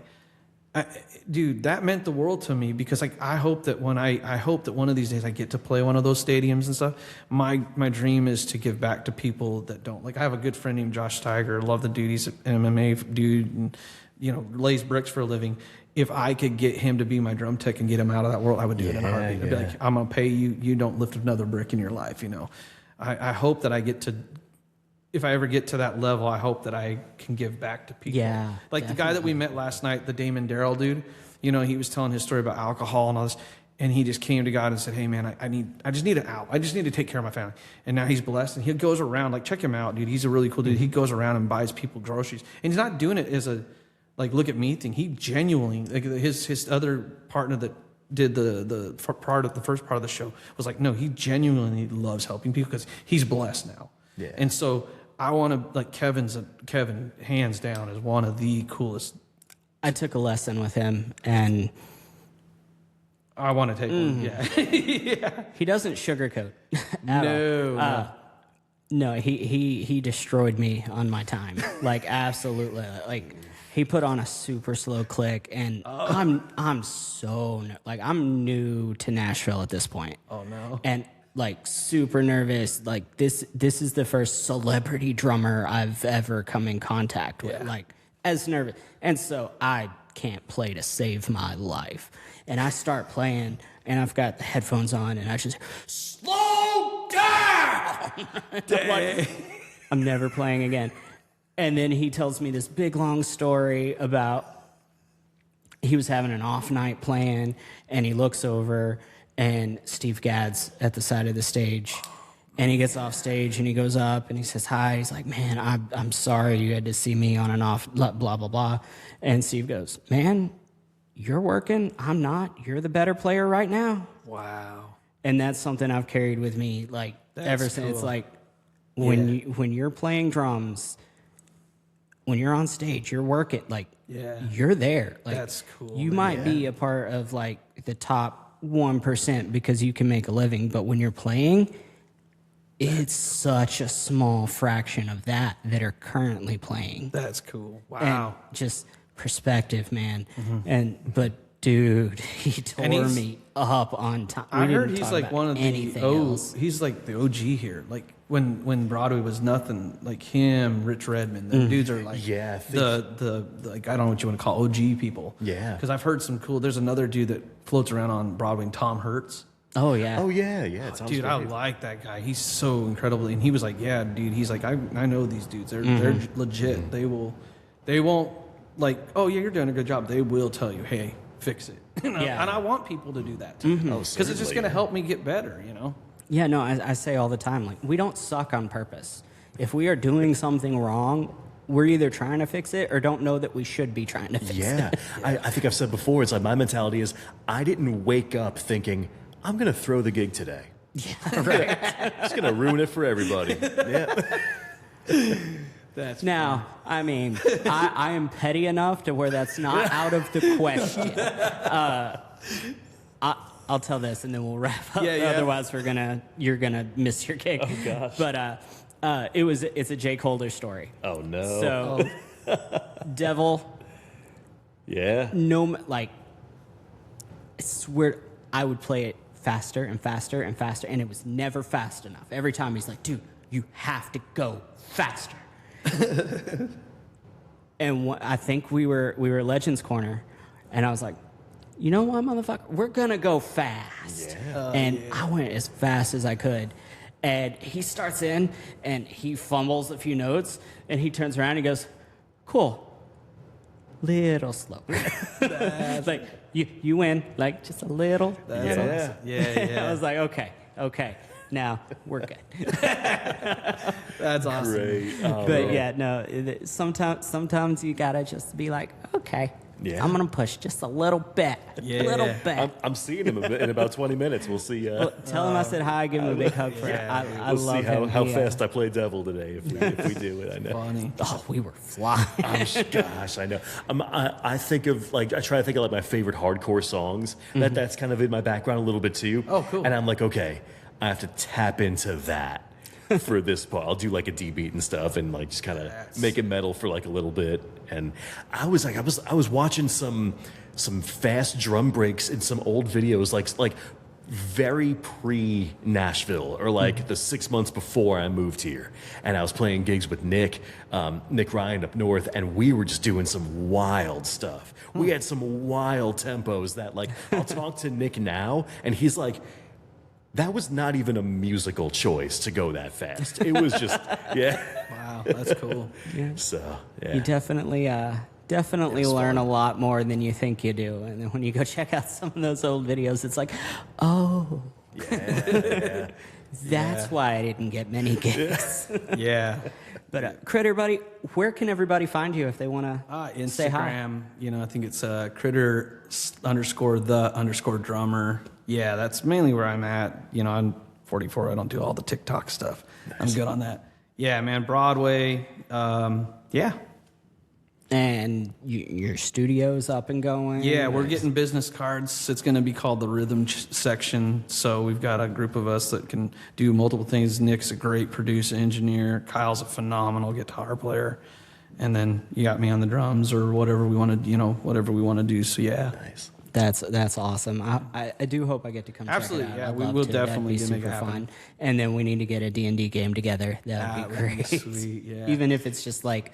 Speaker 3: Dude, that meant the world to me because, like, I hope that one of these days I get to play one of those stadiums and stuff. My dream is to give back to people that don't. Like, I have a good friend named Josh Steiger. Love the dude. He's an MMA dude and, you know, lays bricks for a living. If I could get him to be my drum tech and get him out of that world, I would do it in a heartbeat. I'd be like, I'm going to pay you. You don't lift another brick in your life, you know. I hope that I get to, if I ever get to that level, I hope that I can give back to people.
Speaker 1: Yeah,
Speaker 3: like the guy that we met last night, the Damon Darrell dude, you know, he was telling his story about alcohol and all this. And he just came to God and said, hey, man, I just need an out. I just need to take care of my family. And now he's blessed. And he goes around, like, check him out, dude. He's a really cool dude. He goes around and buys people groceries. And he's not doing it as a, like, look at me thing. He genuinely, like, his other partner that did the first part of the show was like, no, he genuinely loves helping people because he's blessed now.
Speaker 2: Yeah.
Speaker 3: And so I want to, like, Kevin, hands down, is one of the coolest.
Speaker 1: I took a lesson with him, and
Speaker 3: I want to take one. Yeah.
Speaker 1: he doesn't sugarcoat at all. No, he destroyed me on my time. Like, absolutely. Like, he put on a super slow click, and I'm new to Nashville at this point.
Speaker 3: Oh no.
Speaker 1: And, like, super nervous. Like, this is the first celebrity drummer I've ever come in contact with.
Speaker 3: Yeah.
Speaker 1: Like, as nervous. And so I can't play to save my life. And I start playing, and I've got the headphones on, and I just, slow down! I'm like, I'm never playing again. And then he tells me this big, long story about he was having an off night playing, and he looks over, and Steve Gadd's at the side of the stage. And he gets off stage, and he goes up, and he says hi. He's like, man, I'm sorry you had to see me on and off, blah, blah, blah, blah. And Steve goes, man, you're working, I'm not. You're the better player right now.
Speaker 3: Wow.
Speaker 1: And that's something I've carried with me, like, ever since.
Speaker 3: Cool.
Speaker 1: It's like, when you're playing drums, when you're on stage, you're working, like, you're there. Like,
Speaker 3: that's cool.
Speaker 1: You might be a part of, like, the top 1% because you can make a living, but when you're playing, it's such a small fraction of that are currently playing.
Speaker 3: That's cool. Wow.
Speaker 1: And just perspective, man. But dude, he tore me up on time.
Speaker 3: I heard he's like one of the he's like the OG here. Like when Broadway was nothing, like him, Rich Redmond, the dudes are like the like, I don't know what you want to call OG people.
Speaker 2: Yeah.
Speaker 3: Because I've heard some cool. There's another dude that floats around on Broadway, Tom Hurts.
Speaker 1: Oh yeah.
Speaker 2: Oh yeah. It sounds
Speaker 3: dude,
Speaker 2: great.
Speaker 3: I like that guy. He's so incredible. And he was like, yeah, dude. He's like, I know these dudes. They're legit. They won't like, oh yeah, you're doing a good job. They will tell you, hey, fix it. And I want people to do that too, because it's just going to help me get better. You know.
Speaker 1: Yeah. No, I say all the time, like, we don't suck on purpose. If we are doing something wrong, we're either trying to fix it or don't know that we should be trying to fix it.
Speaker 2: I think I've said before, it's like my mentality is I didn't wake up thinking I'm going to throw the gig today.
Speaker 1: Yeah, right.
Speaker 2: It's going to ruin it for everybody. Yeah.
Speaker 3: That's
Speaker 1: now, I mean, I am petty enough to where that's not out of the question. I'll tell this and then we'll wrap up. Otherwise, you're gonna miss your gig.
Speaker 2: Oh gosh.
Speaker 1: But it's a Jake Holder story.
Speaker 2: Oh no.
Speaker 1: So, Devil.
Speaker 2: Yeah.
Speaker 1: No, like, I swear I would play it faster and faster and faster, and it was never fast enough. Every time he's like, dude, you have to go faster. And I think we were Legends Corner, and I was like, you know what, motherfucker? We're going to go fast. Yeah. I went as fast as I could. And he starts in, and he fumbles a few notes, and he turns around and he goes, cool. Little slow. Like, you win, like, just a little.
Speaker 3: That's awesome. Yeah.
Speaker 1: I was like, okay. Now we're good.
Speaker 3: That's awesome.
Speaker 2: Great.
Speaker 1: But yeah, no. Sometimes you gotta just be like, okay, I'm gonna push just a little bit,
Speaker 2: I'm seeing him in about 20 minutes. We'll see.
Speaker 1: Well, tell him I said hi. Give him a big hug for it. I
Speaker 2: we'll
Speaker 1: love
Speaker 2: see
Speaker 1: him.
Speaker 2: how fast I play devil today if we do it. I know.
Speaker 3: Funny.
Speaker 1: Oh, we were flying.
Speaker 2: Gosh, I know. I think of I try to think of like my favorite hardcore songs. That's kind of in my background a little bit too.
Speaker 3: Oh, cool.
Speaker 2: And I'm like, okay, I have to tap into that for this part. I'll do like a D beat and stuff, and like just kind of make it metal for like a little bit. And I was watching some fast drum breaks in some old videos, like very pre Nashville, or like the 6 months before I moved here, and I was playing gigs with Nick Ryan up north, and we were just doing some wild stuff. We had some wild tempos that, like, I'll talk to Nick now, and he's like, that was not even a musical choice to go that fast. It was just,
Speaker 3: Wow, that's cool.
Speaker 2: So, yeah.
Speaker 1: You definitely learn a lot more than you think you do. And then when you go check out some of those old videos, it's like, oh, that's why I didn't get many gigs.
Speaker 3: Yeah.
Speaker 1: But Critter Buddy, where can everybody find you if they want to say hi?
Speaker 3: Instagram, I think it's critter_the_drummer. Yeah, that's mainly where I'm at. I'm 44. I don't do all the TikTok stuff. Nice. I'm good on that. Yeah, man, Broadway. Yeah.
Speaker 1: And your studio's up and going?
Speaker 3: Yeah, we're getting business cards. It's going to be called the Rhythm Section. So we've got a group of us that can do multiple things. Nick's a great producer, engineer. Kyle's a phenomenal guitar player. And then you got me on the drums or whatever we want to, whatever we want to do. So yeah.
Speaker 2: Nice.
Speaker 1: That's awesome. I do hope I get to come
Speaker 3: Absolutely,
Speaker 1: check it out.
Speaker 3: yeah,
Speaker 1: I'd
Speaker 3: we
Speaker 1: love
Speaker 3: will
Speaker 1: to.
Speaker 3: definitely
Speaker 1: That'd be
Speaker 3: make it
Speaker 1: super
Speaker 3: happen.
Speaker 1: fun. And then we need to get a D&D game together. That would be great.
Speaker 3: Sweet, yeah.
Speaker 1: Even if it's just like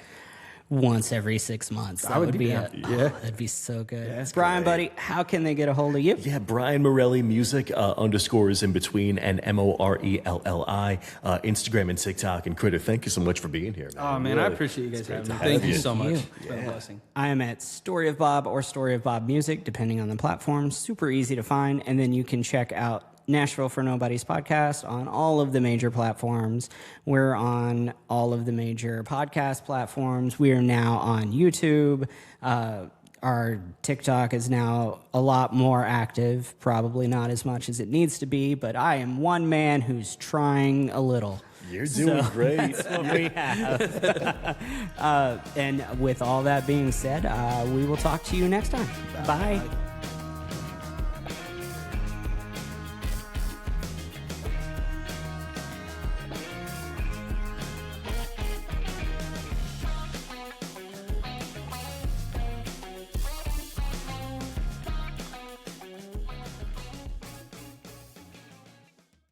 Speaker 1: once every 6 months. That would be that'd be so good.
Speaker 2: Yeah,
Speaker 1: Brian,
Speaker 2: great.
Speaker 1: buddy, how can they get a hold of you?
Speaker 2: Yeah, Brian Morelli Music, underscores in between, and Morelli, Instagram and TikTok. And Critter, thank you so much for being here, man.
Speaker 3: Oh, man,
Speaker 2: Really,
Speaker 3: I appreciate you guys having me.
Speaker 2: have
Speaker 3: Thank you
Speaker 2: you.
Speaker 3: so much.
Speaker 1: Thank
Speaker 3: It's been a blessing.
Speaker 1: I am at Story of Bob or Story of Bob Music, depending on the platform. Super easy to find. And then you can check out Nashville for Nobody's podcast on all of the major platforms. We're on all of the major podcast platforms. We are now on YouTube. Our TikTok is now a lot more active, probably not as much as it needs to be, but I am one man who's trying a little.
Speaker 2: You're doing great.
Speaker 1: That's what we have. And with all that being said, we will talk to you next time. Bye.